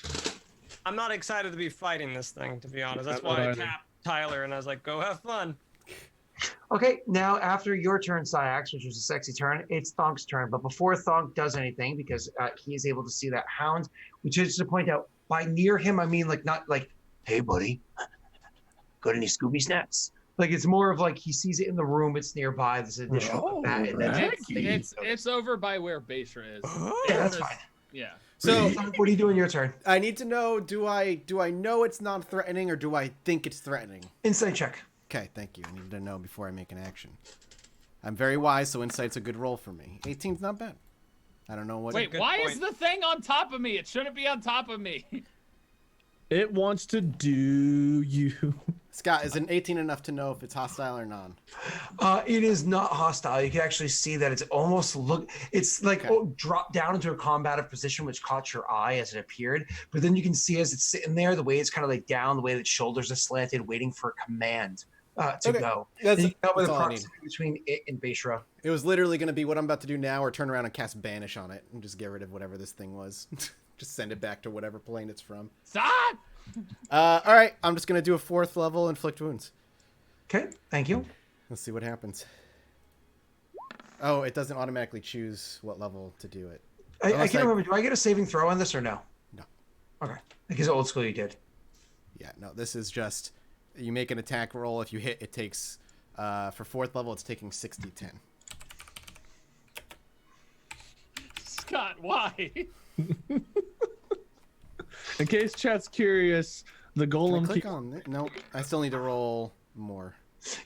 I'm not excited to be fighting this thing, to be honest. That's Not why I either. tapped Tyler and I was like, go have fun. Okay, now after your turn, Syax, which was a sexy turn, it's Thonk's turn. But before Thonk does anything, because he is able to see that hound, which is to point out, by near him, I mean like not like, hey buddy, got any Scooby snacks? Like it's more of like he sees it in the room, it's nearby. This additional Oh, that, and then right. It's over by where Basra is. yeah, that's Basra's- fine. Yeah. So Thonk, what are you doing your turn? I need to know: do I know it's not threatening, or do I think it's threatening? Insight check. Okay, thank you. I need to know before I make an action. I'm very wise, so insight's a good roll for me. 18's not bad. I don't know what. Wait, good why point. is the thing on top of me? It shouldn't be on top of me. It wants to do you. Scott, is an 18 enough to know if it's hostile or non? It is not hostile. You can actually see that it's almost it's like dropped down into a combative position, which caught your eye as it appeared. But then you can see as it's sitting there, the way it's kind of like down, the way that shoulders are slanted, waiting for a command to Okay. go. That's- And you know that's the all I proximity between it and Bashra. It was literally going to be what I'm about to do now, or turn around and cast Banish on it and just get rid of whatever this thing was. Just send it back to whatever plane it's from. Stop! All right, I'm just going to do a 4th level inflict wounds. Okay, thank you. Let's see what happens. Oh, it doesn't automatically choose what level to do it. I Unless can't remember. Do I get a saving throw on this or no? No. Okay. Because old school you did. Yeah, no, this is just you make an attack roll. If you hit, it takes for 4th level, it's taking 60-10. Scott, why? In case chat's curious, the Can I golem. click on it? No, I still need to roll more.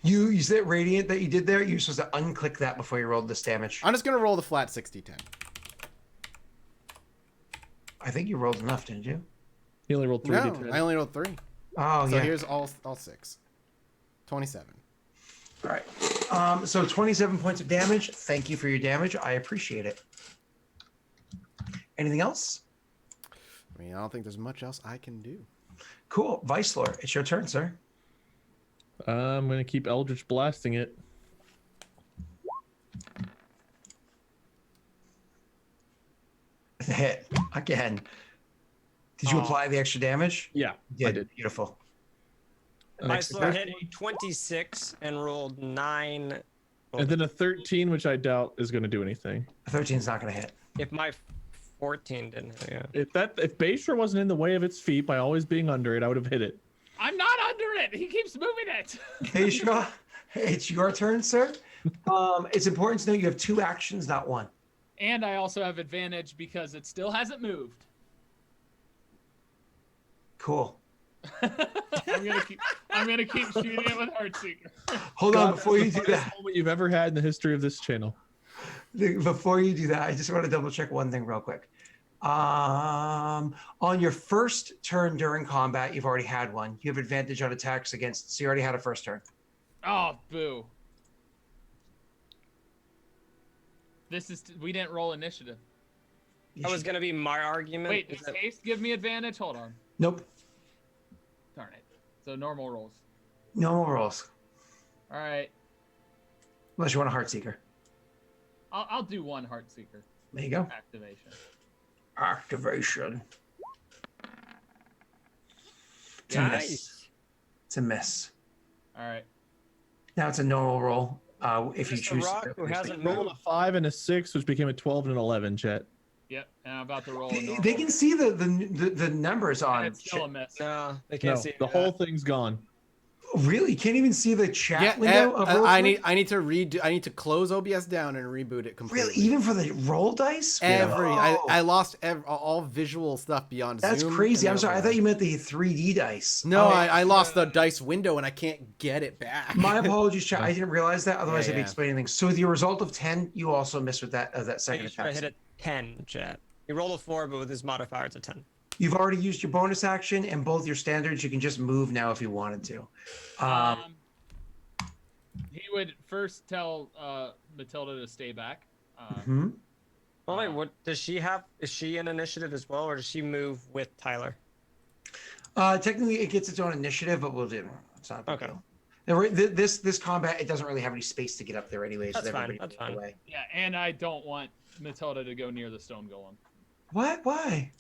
You said radiant that you did there. You're supposed to unclick that before you rolled this damage. I'm just gonna roll the flat 60-10. I think you rolled enough, didn't you? He only rolled 3 No, d10. I only rolled 3. Oh So yeah. here's all 6. 27. All right. So 27 points of damage. Thank you for your damage. I appreciate it. Anything else? I mean, I don't think there's much else I can do. Cool. Vice Lord, it's your turn, sir. I'm gonna keep Eldritch blasting it. Hit again. Did you apply the extra damage? Yeah, You I did. Beautiful. My slur hit a 26 and rolled 9. And then a 13, which I doubt is gonna do anything. 13's not going to hit. If my 14 didn't hit, yeah. If Basra wasn't in the way of its feet by always being under it, I would have hit it. I'm not under it. He keeps moving it. Hey, Shaw, it's your turn, sir. It's important to know you have 2 actions, not 1. And I also have advantage because it still hasn't moved. Cool. I'm gonna keep shooting it with Heartseeker. Hold on God, before you that's do the funniest that. moment you've ever had in the history of this channel. Before you do that, I just want to double check one thing real quick. On your first turn during combat, you've already had one. You have advantage on attacks against, so you already had a first turn. Oh, boo. We didn't roll initiative. That was gonna be my argument. Wait, is does that- haste give me advantage? Hold on. Nope. Darn it. So normal rolls. No rolls. All right. Unless you want a Heartseeker. I'll do one Heartseeker There you go. activation. Activation. It's a miss. Nice. It's a miss. All right. Now it's a normal roll. If you Mr. choose. Rock, who hasn't Rolled a 5 and a 6, which became a 12 and an 11, chat. Yep. And I'm about to roll a normal. They can see the numbers And on. it's still a miss. No, they can't No, see the whole thing's gone. Really? You can't even see the chat Yeah, window of roll I dice? need to redo. I need to close OBS down and reboot it completely. Really? Even for the roll dice? I lost all visual stuff beyond That's Zoom crazy. and I'm sorry. I overlay. thought you meant the 3D dice. No, Oh, I lost the dice window and I can't get it back. My apologies, chat. I didn't realize that. Otherwise, Yeah, I'd be yeah. explaining things. So the result of 10, you also missed with that second You should have attack. hit a 10, chat. He rolled a 4, but with his modifier, it's a 10. You've already used your bonus action and both your standards. You can just move now if you wanted to. He would first tell Matilda to stay back. Hmm? Well, wait, what does she have? Is she in initiative as well, or does she move with Tyler? Technically, it gets its own initiative, but we'll do. It's not a big Okay. deal. This combat, it doesn't really have any space to get up there anyways. That's with fine. everybody That's moving fine. away. Yeah, and I don't want Matilda to go near the stone golem. What? Why?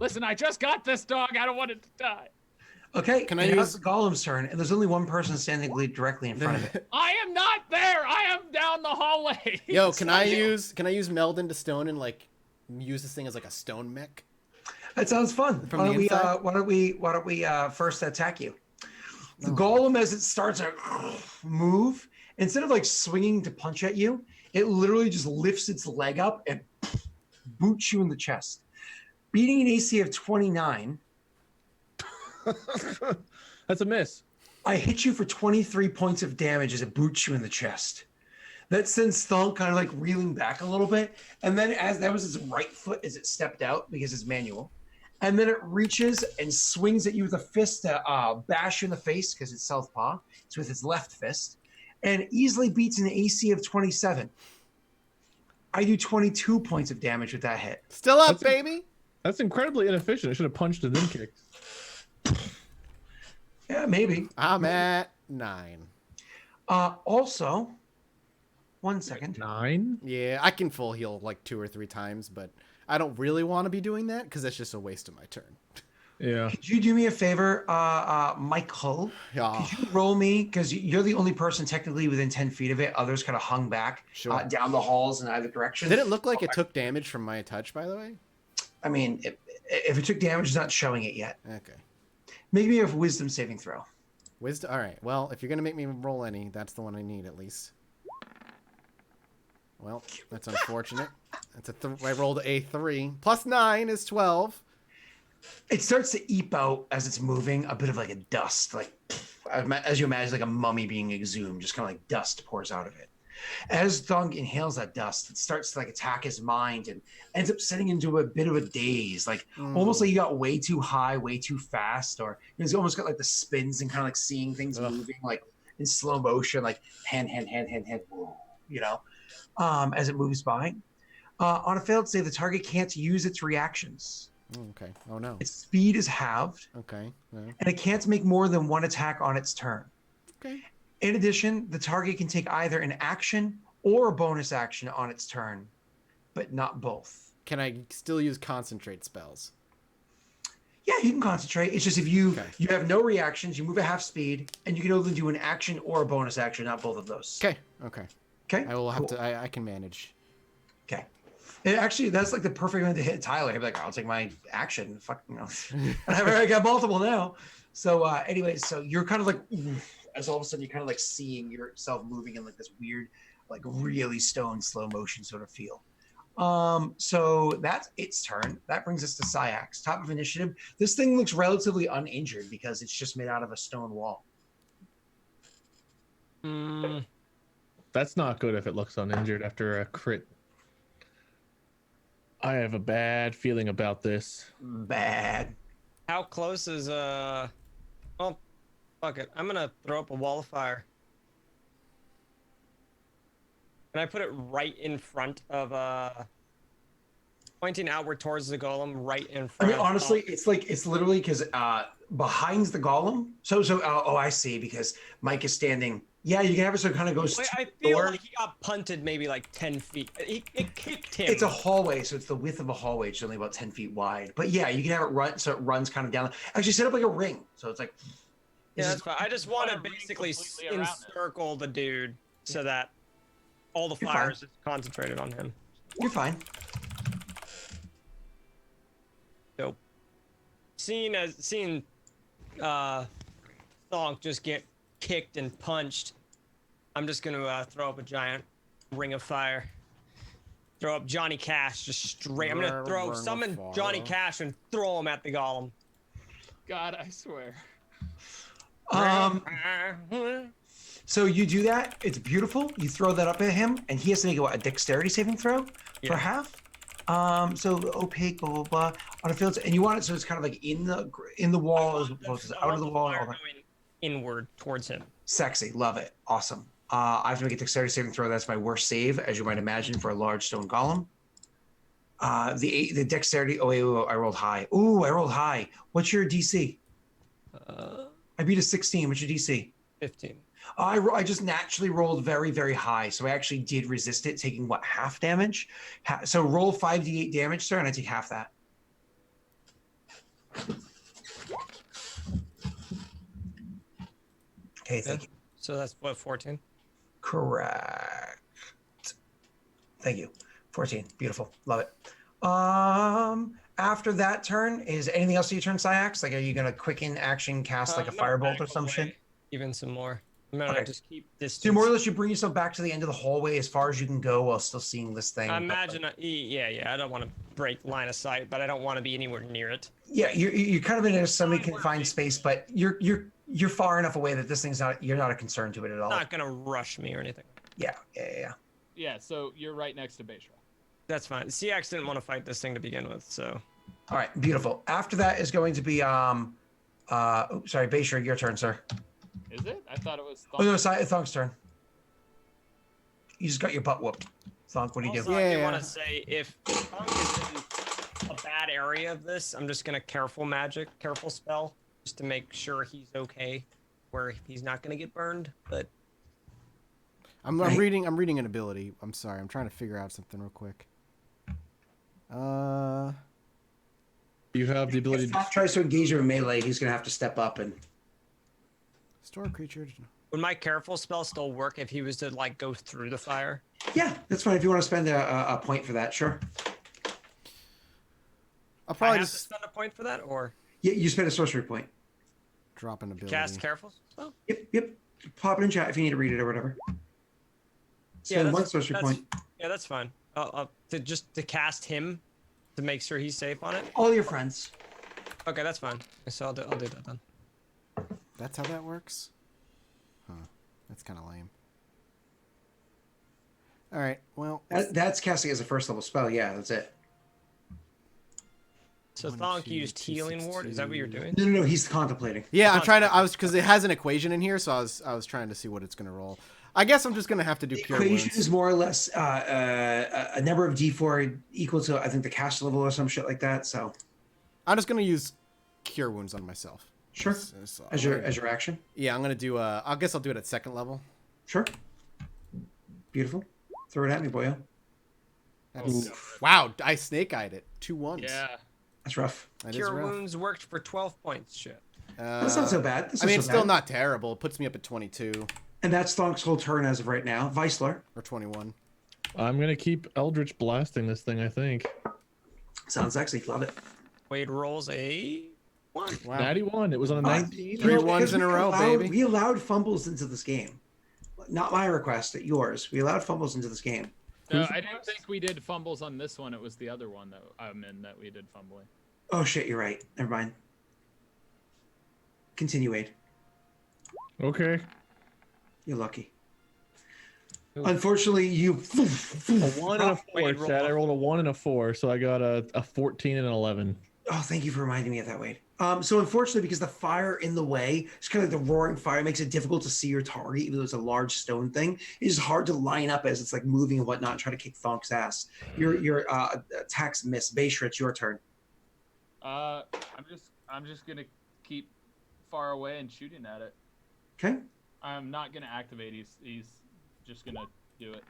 Listen, I just got this dog. I don't want it to die. Okay. Can and I now use- it's the golem's turn, and there's only one person standing directly in front of it. I am not there. I am down the hallway. Yo, can I use meld into stone and like use this thing as like a stone mech? That sounds fun. From Why the don't we? inside? Why don't we first attack you? The golem, as it starts to move, instead of like swinging to punch at you, it literally just lifts its leg up and boots you in the chest, beating an AC of 29. That's a miss. I hit you for 23 points of damage as it boots you in the chest. That sends Thunk kind of like reeling back a little bit. And then as that was its right foot as it stepped out because it's manual. And then it reaches and swings at you with a fist to bash you in the face because it's southpaw. It's with its left fist. And easily beats an AC of 27. I do 22 points of damage with that hit. Still up, That's- baby. That's incredibly inefficient. I should have punched and then kicked. Yeah, maybe. I'm at 9. Also, 1 second. 9? Yeah, I can full heal like 2 or 3 times, but I don't really want to be doing that because that's just a waste of my turn. Yeah. Could you do me a favor, Michael? Yeah, Could you roll me? Because you're the only person technically within 10 feet of it. Others kind of hung back Sure. down the halls in either direction. Did it look like it took damage from my touch, by the way? I mean, if it took damage, it's not showing it yet. Okay. Make me a wisdom saving throw. Wisdom. All right. Well, if you're gonna make me roll any, that's the one I need at least. Well, that's unfortunate. I rolled a 3 plus 9 is 12. It starts to eep out as it's moving, a bit of like a dust, like as you imagine, like a mummy being exhumed, just kind of like dust pours out of it. As Thung inhales that dust, it starts to like attack his mind and ends up setting into a bit of a daze, like almost like you got way too high, way too fast, or he's almost got like the spins and kind of like seeing things moving like in slow motion, like hand, you know, as it moves by. On a failed save, the target can't use its reactions. Okay. Oh no. Its speed is halved, Okay. Yeah. and it can't make more than one attack on its turn. Okay. In addition, the target can take either an action or a bonus action on its turn, but not both. Can I still use concentrate spells? Yeah, you can concentrate. It's just if you Okay. you have no reactions, you move at half speed, and you can only do an action or a bonus action, not both of those. Okay. Okay. Okay. I will have Cool. to. I can manage. Okay. And actually, that's like the perfect way to hit Tyler. He'd be like, "I'll take my action." Fuck, you know. I got multiple now. So, anyways, so you're kind of like, as all of a sudden you're kind of like seeing yourself moving in like this weird, like really stone slow motion sort of feel. So that's its turn. That brings us to Syax, top of initiative. This thing looks relatively uninjured because it's just made out of a stone wall. That's not good if it looks uninjured after a crit. I have a bad feeling about this. Bad. How close is well, fuck it. I'm gonna throw up a wall of fire. Can I put it right in front of pointing outward towards the golem, right in I front? mean, honestly, it's literally because behind the golem. So I see, because Mike is standing. Yeah, you can have it so it kind of goes. Wait, to I the feel door. like he got punted maybe like 10 feet. It kicked him. It's a hallway, so it's the width of a hallway. It's only about 10 feet wide. But yeah, you can have it run, so it runs kind of down. Actually, set up like a ring, so it's like. Yeah, that's fine. I just want to Put a ring basically completely around it. encircle the dude so that all the You're fire fine. is just concentrated on him. You're fine. So, seeing Thonk just get kicked and punched, I'm just gonna throw up a giant ring of fire. Throw up Johnny Cash just straight. I'm gonna Ring of summon fire. Johnny Cash and throw him at the golem. God, I swear. So you do that. It's beautiful. You throw that up at him, and he has to make a dexterity saving throw for Yeah. half. So opaque, blah blah blah. On a field, and you want it so it's kind of like in the wall as opposed to out of the wall. Fire All that. going inward towards him. Sexy, love it, awesome. I have to make a dexterity saving throw. That's my worst save, as you might imagine, for a large stone golem. The dexterity. Oh wait, I rolled high. Ooh, I rolled high. What's your DC? I beat a 16. What's your DC? 15. I just naturally rolled very, very high, so I actually did resist it, taking what, half damage? So roll 5d8 damage, sir, and I take half that. Okay, thank you. So that's what, 14? Correct. Thank you. 14. Beautiful. Love it. After that turn, is anything else to your turn, Syax? Like, are you gonna quicken action cast like a I'm gonna firebolt or back some away shit? Even some more. I'm gonna Okay. just keep So distance. more or less, you bring yourself back to the end of the hallway as far as you can go while still seeing this thing. I imagine, yeah, I don't want to break line of sight, but I don't want to be anywhere near it. Yeah, you're kind of in a semi-confined space, but you're far enough away that this thing's not, you're not a concern to it at all. Not gonna rush me or anything. Yeah. Yeah, so you're right next to Beishra. That's fine. CX didn't want to fight this thing to begin with, so. All right, beautiful. After that is going to be sorry, Beishra, your turn, sir. Is it? I thought it was. Oh no, Thonk's turn. You just got your butt whooped. Thonk, what do you do? Also, I do Yeah. want to say, if Thunk is in a bad area of this, I'm just gonna careful spell, just to make sure he's okay, where he's not gonna get burned. But I'm reading an ability. I'm sorry. I'm trying to figure out something real quick. You have the ability If to. Thonk tries to engage you in melee, he's gonna have to step up and. Store creature. would my careful spell still work if he was to like go through the fire? Yeah, that's fine. If you want to spend a point for that, sure. I'll I probably have to just spend a point for that, or Yeah, you spend a sorcery point. drop an ability. cast careful spell? Yep. Pop it in chat if you need to read it or whatever. Spend one sorcery point. Yeah, that's fine. To cast him, to make sure he's safe on it. All your friends. Okay, that's fine. So I'll do that then. That's how that works? Huh. That's kind of lame. All right. Well, That's casting as a first level spell. Yeah, that's it. So One, Thonk two, used healing ward. Is that what you're doing? No, he's contemplating. yeah, I'm trying to. I was because it has an equation in here, so I was trying to see what it's gonna roll. I guess I'm just gonna have to do The cure equation wounds. is more or less a number of d4 equal to, I think, the cast level or some shit like that. So I'm just gonna use cure wounds on myself. sure, So as your action. yeah, I'm gonna do. I guess I'll do it at second level. Sure. Beautiful. Throw it at me, boyo. That's, wow, I snake eyed it. 2 1s. Yeah. That's rough. That is Cure rough. wounds worked for 12 points. Shit. That's not so bad. That's I not mean, so it's still bad. not terrible. It puts me up at 22 And that's Thonk's whole turn as of right now. Weisler. or 21. I'm gonna keep Eldritch blasting this thing. I think. Sounds sexy. Love it. Wade rolls a 1. Wow. Natty 1. It was on a 19. Three You know, ones because in a we row, allowed- baby. We allowed fumbles into this game. Not my request, yours. We allowed fumbles into this game. No, Who's I the didn't think we did fumbles on this one. It was the other one that I'm in that we did fumbling. Oh shit, you're right. Never mind. Continue, Wade. Okay. You're lucky. Unfortunately, you. A 1 and a 4, Wade, roll Chad. I up. rolled a 1 and a 4, so I got a 14 and an 11. Oh, thank you for reminding me of that, Wade. So unfortunately, because the fire in the way, it's kind of like the roaring fire makes it difficult to see your target, even though it's a large stone thing. It's hard to line up as it's like moving and whatnot, and try to kick Thonk's ass. Your attacks miss. Beishra, it's your turn. I'm just gonna keep far away and shooting at it. Okay. I'm not gonna activate. He's just gonna do it.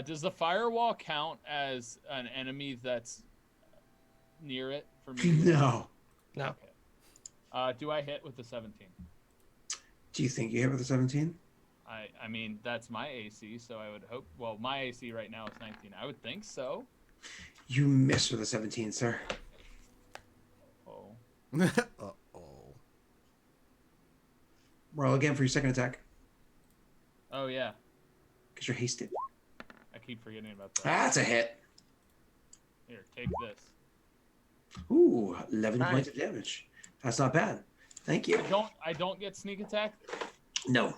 Does the firewall count as an enemy that's near it for me? No. No. Do I hit with the 17? Do you think you hit with a 17? I mean that's my AC, so I would hope. Well, my AC right now is 19. I would think so. You miss with a 17, sir. Oh. Uh-oh. Roll again for your second attack, Oh yeah. because you're hasted. I keep forgetting about that. That's a hit. Here, take this. Ooh, 11 Nice. points of damage. That's not bad. Thank you. I don't get sneak attack. No.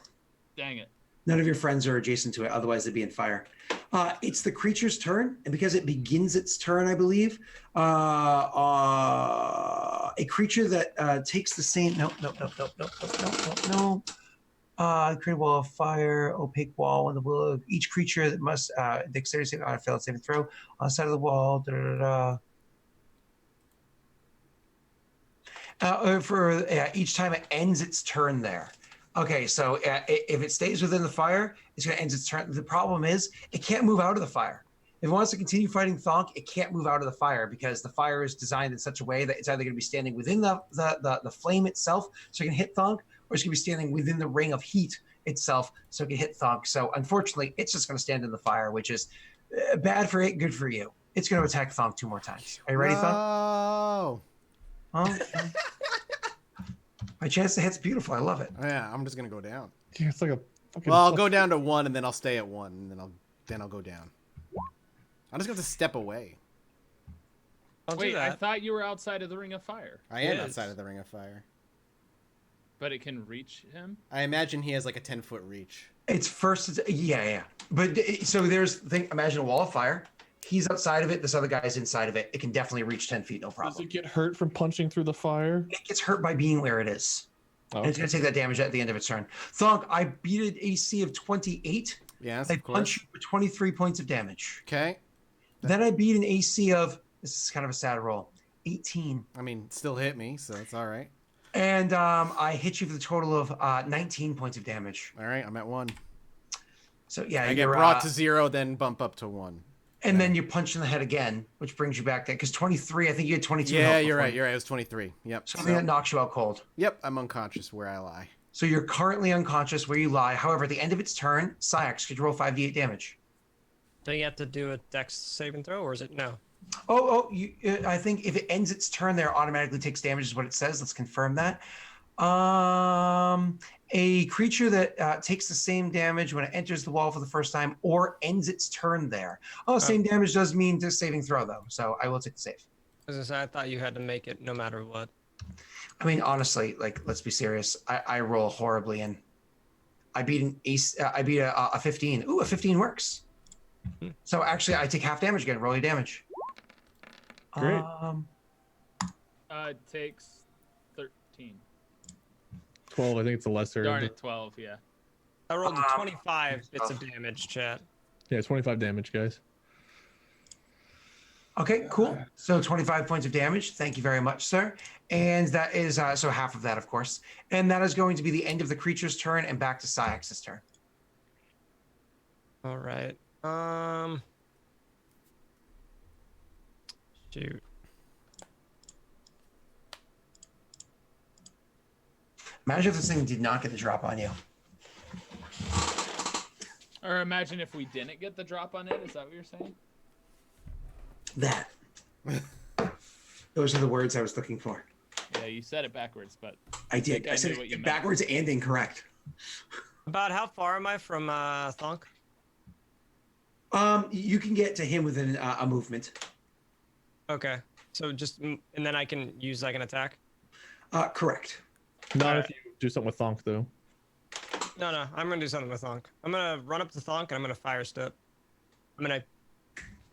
Dang it. None of your friends are adjacent to it, otherwise they'd be in fire. It's the creature's turn, and because it begins its turn, I believe, a creature that takes the same. No. Create a wall of fire, opaque wall on the will. Each creature that must dexterity saving on a failed saving throw on the side of the wall. For each time it ends its turn there. Okay, so if it stays within the fire, it's going to end its turn. The problem is it can't move out of the fire. If it wants to continue fighting Thonk, it can't move out of the fire because the fire is designed in such a way that it's either going to be standing within the flame itself, so it can hit Thonk, or it's going to be standing within the ring of heat itself, so it can hit Thonk. So unfortunately, it's just going to stand in the fire, which is bad for it, good for you. It's going to attack Thonk 2 more times. Are you ready, Thonk? Oh. Oh, my chance to hit's beautiful. I love it. Yeah, I'm just gonna go down. Yeah, it's like a fucking. Well, I'll go down to 1, and then I'll stay at 1, and then I'll go down. I'm just gonna have to step away. Don't do Wait, I that. thought you were outside of the Ring of Fire, I am It outside is. of the Ring of Fire. but it can reach him. I imagine he has like a 10-foot reach. It's first, yeah. But so there's the thing. Imagine a wall of fire. He's outside of it. This other guy's inside of it. It can definitely reach 10 feet, no Does problem. it get hurt from punching through the fire? It gets hurt by being where it is. Oh, And it's going to take that damage at the end of its turn. Thonk, I beat an AC of 28. Yes, I of course. punch you for 23 points of damage. Okay. Then I beat an AC of, this is kind of a sad roll, 18. I mean, still hit me, so it's all right. And I hit you for the total of 19 points of damage. All right, I'm at 1. So yeah, I get you're, brought to 0, then bump up to 1. and then you punch in the head again, which brings you back there. Because 23, I think you had 22. Yeah, health you're before. right. You're right. It was 23. Yep. So I think that knocks you out cold. Yep, I'm unconscious where I lie. So you're currently unconscious where you lie. However, at the end of its turn, Syax could roll 5d8 damage. Do you have to do a dex saving throw, or is it no? I think if it ends its turn there, automatically takes damage is what it says. Let's confirm that. A creature that takes the same damage when it enters the wall for the first time or ends its turn there. Same damage does mean just saving throw though, so I will take the save. As I said, I thought you had to make it no matter what. I mean, honestly, like let's be serious. I roll horribly, and I beat an ace. I beat a 15. Ooh, a 15 works. So actually, I take half damage again. Roll your damage. Great. It takes 13. 12. I think it's a lesser. Darn it, 12. Yeah. I rolled a 25 bits of damage, chat. Yeah, 25 damage, guys. Okay, cool. So 25 points of damage. Thank you very much, sir. And that is so half of that, of course. And that is going to be the end of the creature's turn and back to Syax's turn. All right. Shoot. Imagine if this thing did not get the drop on you. Or imagine if we didn't get the drop on it. Is that what you're saying? That. Those are the words I was looking for. Yeah, you said it backwards, but I did. think I I said knew what you it meant. backwards and incorrect. About how far am I from Thonk? You can get to him within a movement. Okay. So just, and then I can use like an attack? Correct. Not if you do something with Thonk, though. No, I'm going to do something with Thonk. I'm going to run up to Thonk and I'm going to fire step. I'm going to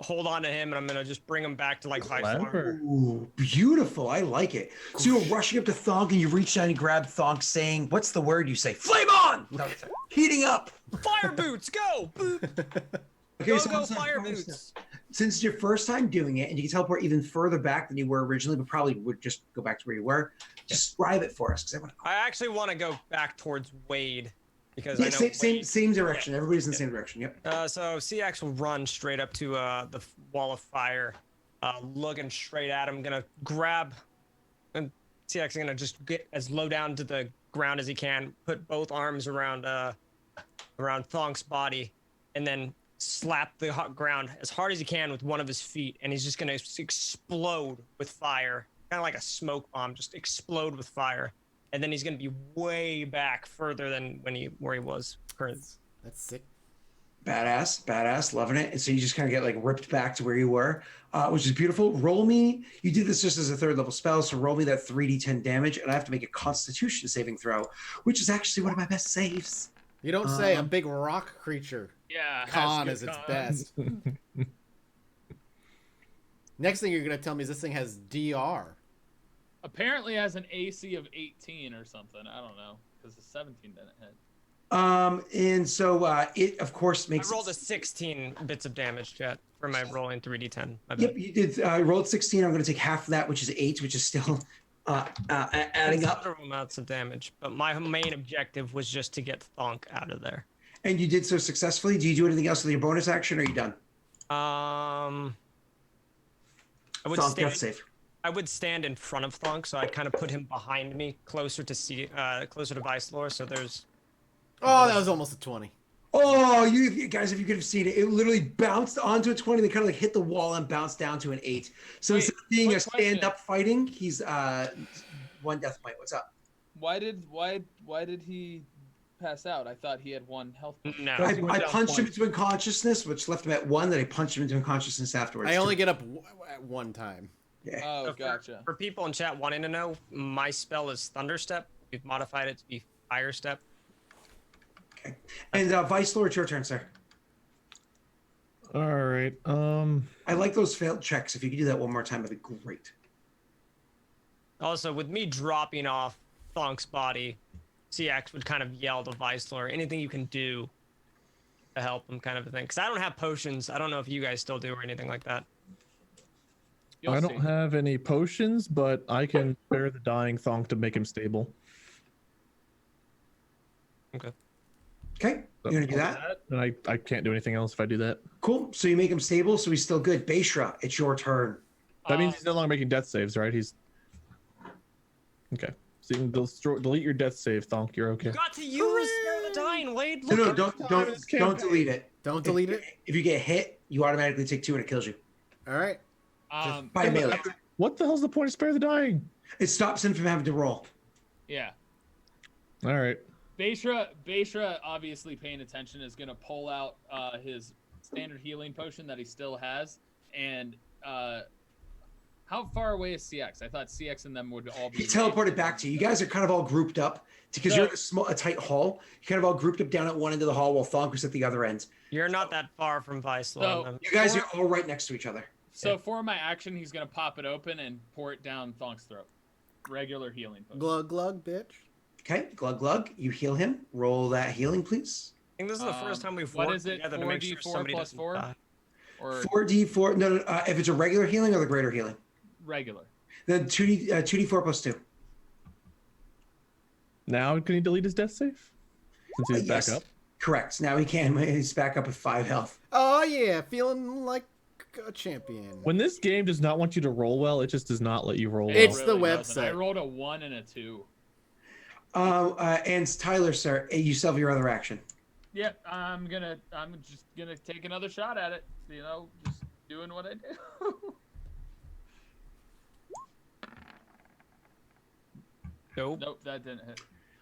hold on to him and I'm going to just bring him back to like high form. Clever. Ooh, beautiful. I like it. So you're rushing up to Thonk and you reach down and grab Thonk saying, what's the word you say? Flame on! No, heating up. Fire boots, go! Boop. Okay, Go, so go, it's not fire fire step. boots. Since it's your first time doing it and you can teleport even further back than you were originally, but probably would just go back to where you were, describe it for us. I actually want to go back towards Wade because Yeah, I know same Wade. direction. Everybody's in the same direction. Yep. So CX will run straight up to the wall of fire, looking straight at him. Gonna grab, and CX is gonna just get as low down to the ground as he can. Put both arms around Thonk's body, and then slap the hot ground as hard as he can with one of his feet. And he's just gonna explode with fire, kind of like a smoke bomb, just explode with fire. And then he's gonna be way back, further than where he was currently. That's sick. Badass, loving it. And so you just kind of get like ripped back to where you were, which is beautiful. Roll me. You did this just as a 3rd level spell, so roll me that 3d10 damage, and I have to make a Constitution saving throw, which is actually one of my best saves. You don't say a big rock creature. yeah. Con has is good its con. best. Next thing you're gonna tell me is this thing has DR. Apparently has an AC of 18 or something. I don't know because the 17 didn't hit. And so it of course makes. I rolled a 16 bits of damage, chat, for my rolling 3d10. My bad. Yep, you did. I rolled 16. I'm going to take half of that, which is 8, which is still Adding up. Considerable amounts of damage, but my main objective was just to get Thonk out of there. And you did so successfully. Do you do anything else with your bonus action, or are you done? I would Thonk, death stand. save. I would stand in front of Thonk, so I'd kind of put him behind me, closer to Vicelor. So there's. Oh, that was almost a 20. Oh, you guys, if you could have seen it, it literally bounced onto a 20, then kind of like hit the wall and bounced down to an 8. So Wait, instead of being a quick question. stand-up fighting, he's 1 death point. What's up? Why did he pass out? I thought he had 1 health point. No. He went I down punched him twice. into unconsciousness, which left him at 1. Then I punched him into unconsciousness afterwards. I only get up at one time. Yeah. Oh, So gotcha. For people in chat wanting to know, my spell is Thunder Step. We've modified it to be Fire Step. Okay. And Vicelor, it's your turn, sir. All right. I like those failed checks. If you could do that one more time, that'd be great. Also, with me dropping off Thonk's body, CX would kind of yell to Vicelor, anything you can do to help him, kind of a thing. Because I don't have potions. I don't know if you guys still do or anything like that. You'll I see. don't have any potions, but I can spare the dying Thonk to make him stable. Okay. Okay, So you're gonna do I'll that? And I can't do anything else if I do that. Cool. So you make him stable, so he's still good. Beishra, it's your turn. That means he's no longer making death saves, right? He's okay. So you can delete your death save, Thonk. You're okay. You got to use Spare the Dying, Wade. No, Look no, at don't delete it. Don't delete it. If you get hit, you automatically take 2 and it kills you. All right. By melee. What the hell's the point of spare the dying? It stops him from having to roll. Yeah. All right. Beishra, obviously paying attention, is going to pull out his standard healing potion that he still has. And how far away is CX? I thought CX and them would all be. He teleported back to you. You guys are kind of all grouped up because you're in a tight hall. You kind of all grouped up down at one end of the hall while Thonk was at the other end. You're not that far from Vicelor. So- You guys are all right next to each other. So for my action, he's going to pop it open and pour it down Thonk's throat. Regular healing potion. Glug glug, bitch. Okay, glug glug. You heal him. Roll that healing, please. I think this is the first time we've what worked is it, together to make sure 4d4 somebody plus doesn't 4? die. Or 4d4. No, if it's a regular healing or the greater healing, regular. then 2d4 plus 2. Now can he delete his death save? Since he's Yes. back up. Correct. Now he can. He's back up with 5 health. Oh yeah, feeling like a champion. When this game does not want you to roll well, it just does not let you roll well. It's the doesn't. I website. rolled a 1 and a 2. And Tyler, sir, you still have your other action. Yep, I'm just gonna take another shot at it. You know, just doing what I do. Nope. Nope, that didn't hit.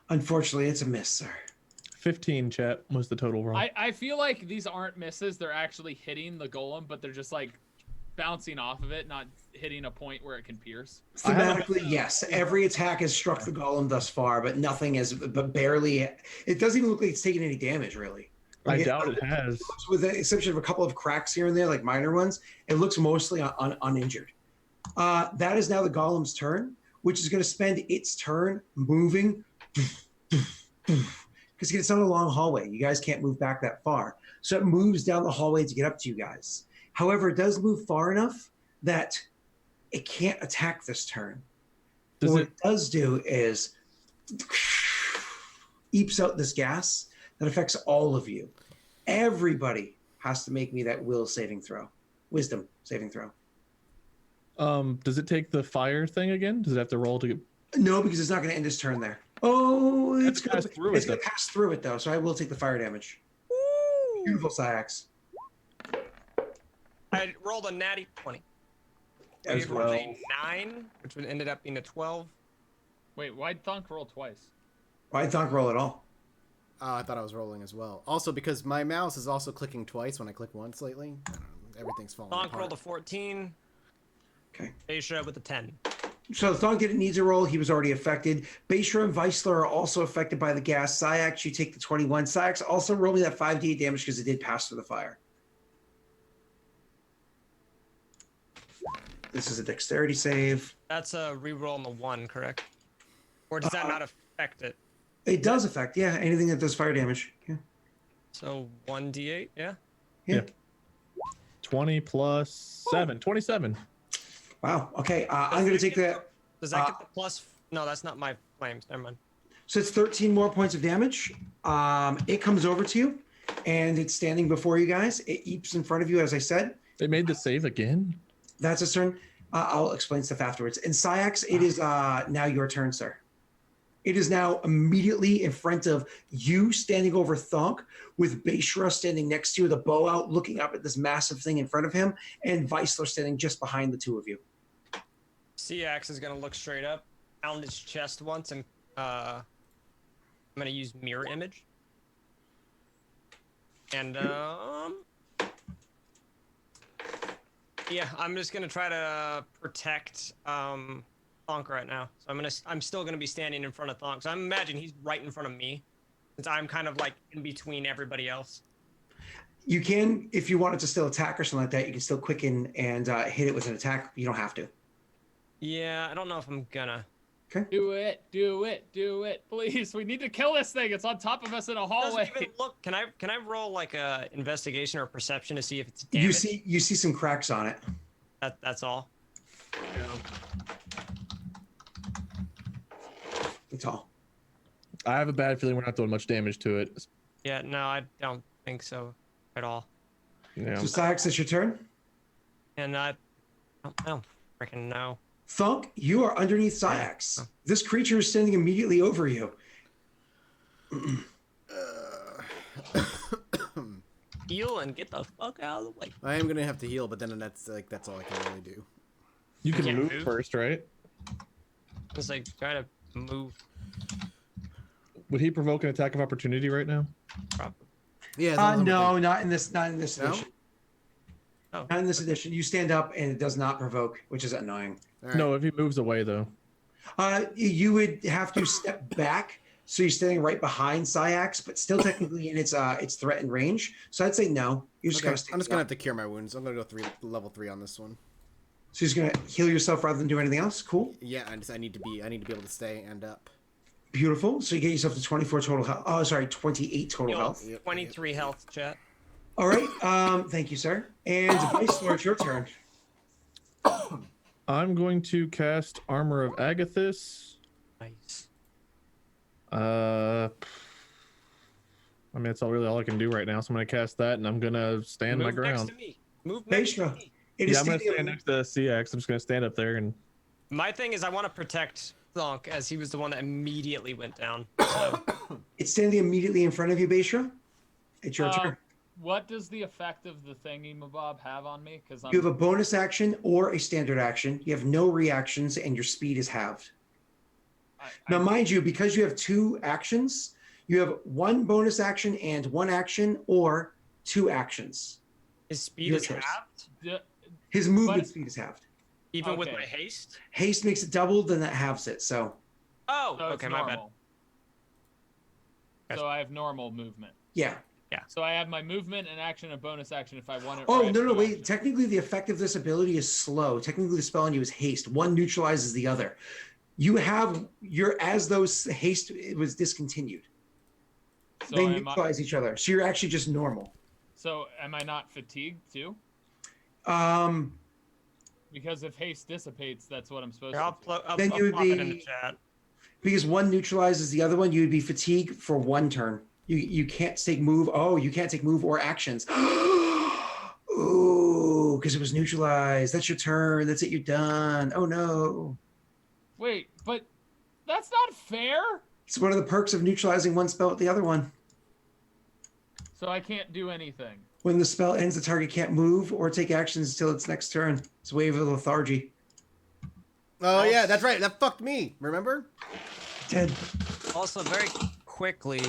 Unfortunately, it's a miss, sir. 15 chat was the total roll. I feel like these aren't misses. They're actually hitting the golem, but they're just like bouncing off of it, not hitting a point where it can pierce. Thematically, yes. Every attack has struck the golem thus far, but nothing has, but barely. It doesn't even look like it's taking any damage, really. I doubt it has. With the exception of a couple of cracks here and there, like minor ones, it looks mostly uninjured. That is now the golem's turn, which is going to spend its turn moving because it's not a long hallway. You guys can't move back that far. So it moves down the hallway to get up to you guys. However, it does move far enough that it can't attack this turn. What it does do is eeps out this gas that affects all of you. Everybody has to make me that wisdom saving throw. Does it take the fire thing again? Does it have to roll to get... No, because it's not going to end his turn there. Oh, it's going pass through it, to pass through it, though, so I will take the fire damage. Beautiful, Syax. I rolled a natty 20. As Wade rolled well. a 9, which would ended up being a 12. Wait, why'd Thonk roll twice? I don't roll at all. Oh, I thought I was rolling as well. Also, because my mouse is also clicking twice when I click once lately. I don't know, everything's falling Thonk apart. rolled a 14. Okay. Aisha with a 10. So Thonk needs a roll. He was already affected. Beishra and Vicelor are also affected by the gas. Syax, you take the 21. Syax, also roll me that 5d8 damage because it did pass through the fire. This is a dexterity save. That's a reroll on the 1, correct? Or does that not affect it? It does affect, yeah, anything that does fire damage. Yeah. So 1d8, yeah? Yeah. 20 plus 7. 27. Wow. Okay. I'm going to take that. Does that get the plus? No, that's not my flames. Never mind. So it's 13 more points of damage. It comes over to you, and it's standing before you guys. It eeps in front of you, as I said. They made the save again. That's its turn. I'll explain stuff afterwards. And Syax, it is now your turn, sir. It is now immediately in front of you, standing over Thonk, with Beishra standing next to you, the bow out, looking up at this massive thing in front of him, and Weissler standing just behind the two of you. Cax is gonna look straight up, pound his chest once, and I'm gonna use mirror image. And yeah, I'm just gonna try to protect Thonk right now. So I'm still gonna be standing in front of Thonk. So I imagine he's right in front of me, since I'm kind of like in between everybody else. You can, if you wanted to still attack or something like that, you can still quicken and hit it with an attack. You don't have to. Yeah, I don't know if I'm gonna. Okay. Do it, please. We need to kill this thing. It's on top of us in a hallway. Doesn't even look. Can I roll like a investigation or perception to see if it's damaged? You see some cracks on it. That's all. That's all. I have a bad feeling we're not doing much damage to it. Yeah, no, I don't think so at all. Yeah. So Syax, it's your turn. And I don't freaking know. Thunk, you are underneath Syax. This creature is standing immediately over you. Heal and get the fuck out of the way. I am gonna have to heal, but then that's all I can really do. You can can't move move? first, right? Just like try to move. Would he provoke an attack of opportunity right now? Probably. Yeah. as long as I'm No, within- not in this No? edition. Oh. Not in this edition. You stand up and it does not provoke, which is annoying. All right. No, if he moves away though. You would have to step back, so you're standing right behind Syax, but still technically in its threat and range. So I'd say no. You're just Okay, gonna. I'm just gonna have to cure my wounds. I'm gonna go level 3 on this one. So you're just gonna heal yourself rather than do anything else. Cool, Yeah, I need to be able to stay and up. beautiful. So you get yourself to 24 total health. Oh, sorry, 28 total Heal health. 23 health, chat. All right. Thank you, sir. And Weissler, it's your turn. I'm going to cast Armor of Agathis. Nice. I mean, that's all I can do right now. So I'm gonna cast that, and I'm gonna stand my Move next ground. to me. Move next to Beishra, me. it is Yeah, I'm gonna standing. stand next to CX. I'm just gonna stand up there and. My thing is I want to protect Thonk as he was the one that immediately went down. So It's standing immediately in front of you, Beishra. It's your turn. What does the effect of the thingy mabob have on me? Because You have a bonus action or a standard action. You have no reactions, and your speed is halved. Now, mind you, because you have 2 actions, you have 1 bonus action and 1 action, or 2 actions. his speed Your is choice. halved, His movement But- speed is halved. even with Okay. my haste. Haste makes it double, then that halves it. So, Oh, So it's okay, my bad. normal. So I have normal movement. yeah. So I have my movement and action and bonus action if I want it. Oh, no, wait. Technically, the effect of this ability is slow. Technically, the spell on you is haste. One neutralizes the other. As those haste it was discontinued. So They am neutralize each other. So you're actually just normal. So am I not fatigued too? Um, Because if haste dissipates, that's what I'm supposed Here, I'll, to. I'll, Then I'll you would pop it in the be- chat. because one neutralizes the other one, you would be fatigued for 1 turn. You can't take move. Oh, you can't take move or actions. Ooh, because it was neutralized. That's your turn. That's it. You're done. Oh no. Wait, but that's not fair. It's one of the perks of neutralizing one spell with the other one. So I can't do anything. When the spell ends, the target can't move or take actions until its next turn. It's Wave of Lethargy. Oh yeah, that's right. That fucked me. Remember? Dead. Also, very quickly,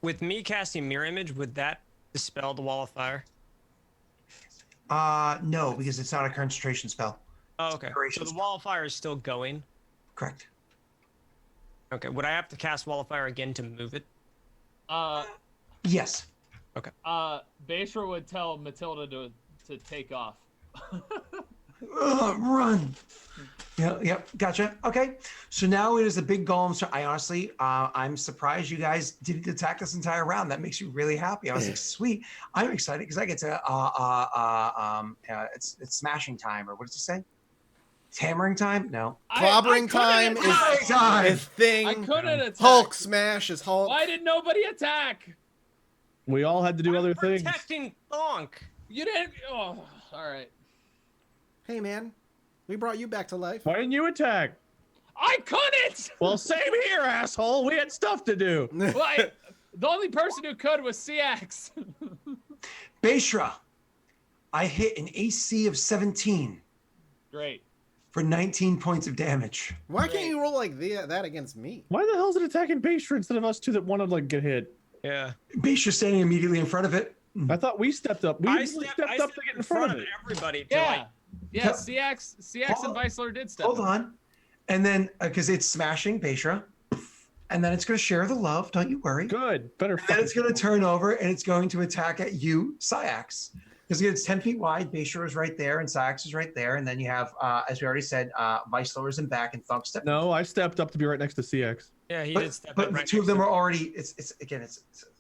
with me casting Mirror Image, would that dispel the Wall of Fire? No, because it's not a concentration spell. Oh, okay. So Duration the spell. Wall of Fire is still going. Correct. Okay. Would I have to cast Wall of Fire again to move it? Yes. Beishra would tell Matilda to take off. Run. Yep. Gotcha. Okay. So now it is the big golem. So I honestly, I'm surprised you guys didn't attack this entire round. That makes you really happy. I was like, sweet. I'm excited because I get to, it's smashing time, or what does it say? It's hammering time? No. Clobbering time is Clobbering time! his thing. I couldn't attack. Hulk smash is Hulk. Why did nobody attack? We all had to do I'm other things. protecting Thonk. You didn't. Oh, all right. Hey man, we brought you back to life. Why didn't you attack? I couldn't. Well, same here, asshole. We had stuff to do. Well, the only person who could was CX. Beishra, I hit an AC of 17 Great. for 19 points of damage. Why can't you roll like that against me? Why the hell is it attacking Beishra instead of us two that want to like get hit? Yeah. Beishra standing immediately in front of it. I thought we stepped up. We I really stepped stepped up to get in front of it. everybody. To Yeah. like, Yeah. CX and Hold- Weisler did stuff. Hold on. And then, because it's smashing Beishra, and then it's going to share the love. Don't you worry. Good. Better. And then it's going to turn over and it's going to attack at you, Syax. Because it's 10 feet wide. Beishra is right there and Syax is right there. And then you have, as we already said, Weisler is in back and Thunk step. No, I stepped up to be right next to CX. yeah, he But, did step but up the right two of next them to are me. already, it's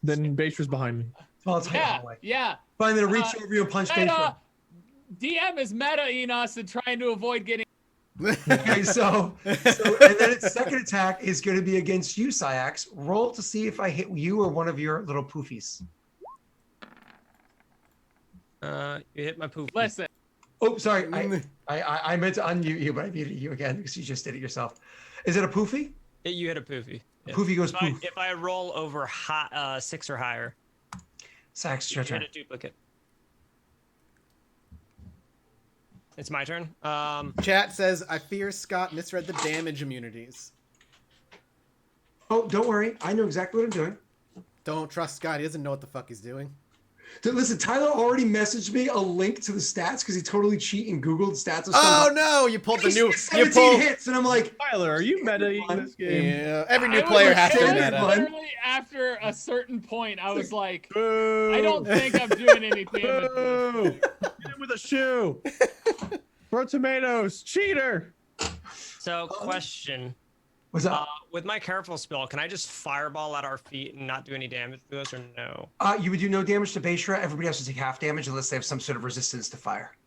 Then Beishra's behind me. well, it's Yeah. away. Yeah. But I'm going to reach over you and punch Beishra. DM is meta-ing us and trying to avoid getting. Okay, so and then its second attack is going to be against you, Syax. Roll to see if I hit you or one of your little poofies. You hit my poop. Listen. Oh, sorry. I meant to unmute you, but I muted you again because you just did it yourself. Is it a poofy? You hit a poofy. Yeah. Poofy goes poof. If I roll over 6 or higher, Syax, it's you your hit turn. a duplicate. It's my turn. Chat says, I fear Scott misread the damage immunities. Oh, don't worry. I know exactly what I'm doing. Don't trust Scott. He doesn't know what the fuck he's doing. Listen, Tyler already messaged me a link to the stats because he totally cheat and Googled stats of Oh stuff. no! You pulled the He's new. You 17 pulled. hits, and I'm like, Tyler, are you meta-ing this game? Yeah, every new It was player has to standard meta. one. Literally after a certain point, I was like, Boo! I don't think I'm doing any damage. Boo! Hit him with a shoe. Throw tomatoes. Cheater. so question. what's up? With my careful spell, can I just fireball at our feet and not do any damage to us, or no? You would do no damage to Beishra. Everybody else would take half damage unless they have some sort of resistance to fire.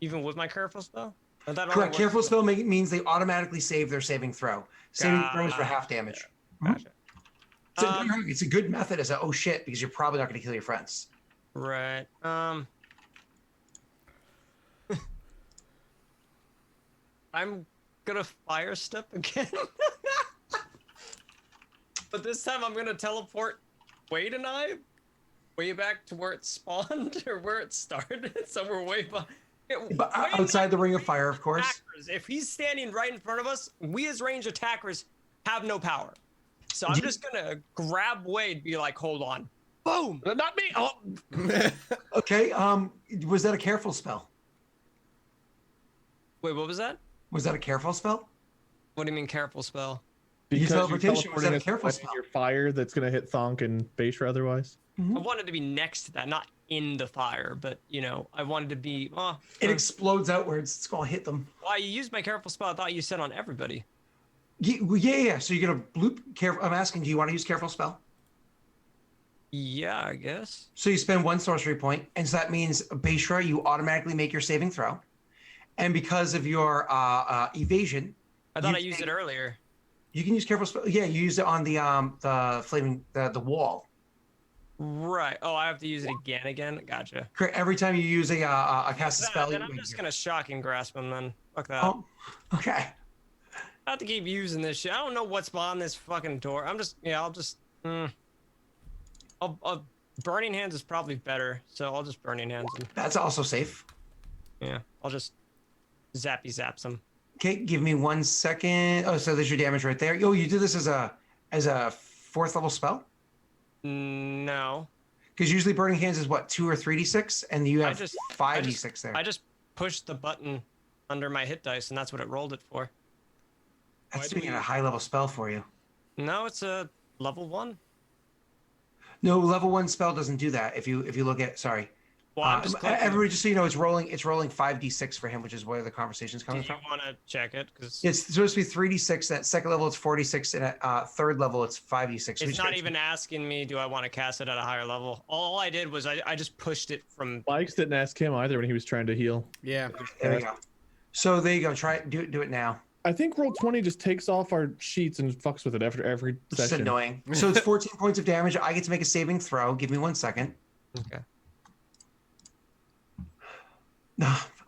Even with my careful spell? Or that only Correct. works Careful with- spell means they automatically save their saving throw. Saving throw is for half damage. Gotcha. So it's a good method as a oh shit because you're probably not going to kill your friends. Right. I'm gonna fire step again. But this time I'm gonna teleport Wade and I way back to where it spawned or where it started. So we're way behind. But outside the ring of fire, of course. If he's standing right in front of us, we as ranged attackers have no power. So I'm just gonna grab Wade, be like, hold on. Boom! Not me. Oh. Okay. Was that a careful spell? Wait, what was that? Was that a careful spell? What do you mean careful spell? Your Because you're teleportation was that a teleporting us careful away spell? your fire that's gonna hit Thonk and Beishra otherwise. I wanted to be next to that, not in the fire, but you know, I wanted to be. It explodes outwards. It's gonna hit them. Why you used my careful spell? I thought you said on everybody. Yeah. So you're gonna bloop careful. I'm asking, do you want to use careful spell? Yeah, I guess. So you spend one sorcery point, and so that means Beishra, you automatically make your saving throw, and because of your evasion, I thought You I used it take- earlier. you can use careful spell. Yeah, you use it on the flaming the wall. Right. Oh, I have to use it again. Gotcha. Correct. Every time you use a cast a spell. Then I'm just gonna shocking grasp him then. Fuck that. Oh, okay. I have to keep using this shit. I don't know what's behind this fucking door. I'll just. Burning hands is probably better, so I'll just burning hands him. That's also safe. Yeah, I'll just zappy zaps him. Okay, give me 1 second. Oh, so there's your damage right there. Oh, you did this as a 4th level spell? No. Because usually burning hands is what, 2 or 3d6, and you have just- 5d6 there. I just pushed the button under my hit dice, and that's what it rolled it for. That's Why do doing we- a high level spell for you. No, it's a level 1. No, level 1 spell doesn't do that. If you look at Well, I'm just clicking. everybody, just so you know, it's rolling 5d6 for him, which is where the conversation's Do coming you from. want to check it? Because It's supposed to be 3d6. At second level, it's 46, and at third level, it's 5d6. it's not even asking me, do I want to cast it at a higher level? All I did was I just pushed it from. Bikes didn't ask him either when he was trying to heal. Yeah. There we go. So there you go. Try it. Do it now. I think roll 20 just takes off our sheets and fucks with it after every This is session. annoying. So it's 14 points of damage. I get to make a saving throw. Give me 1 second. Okay.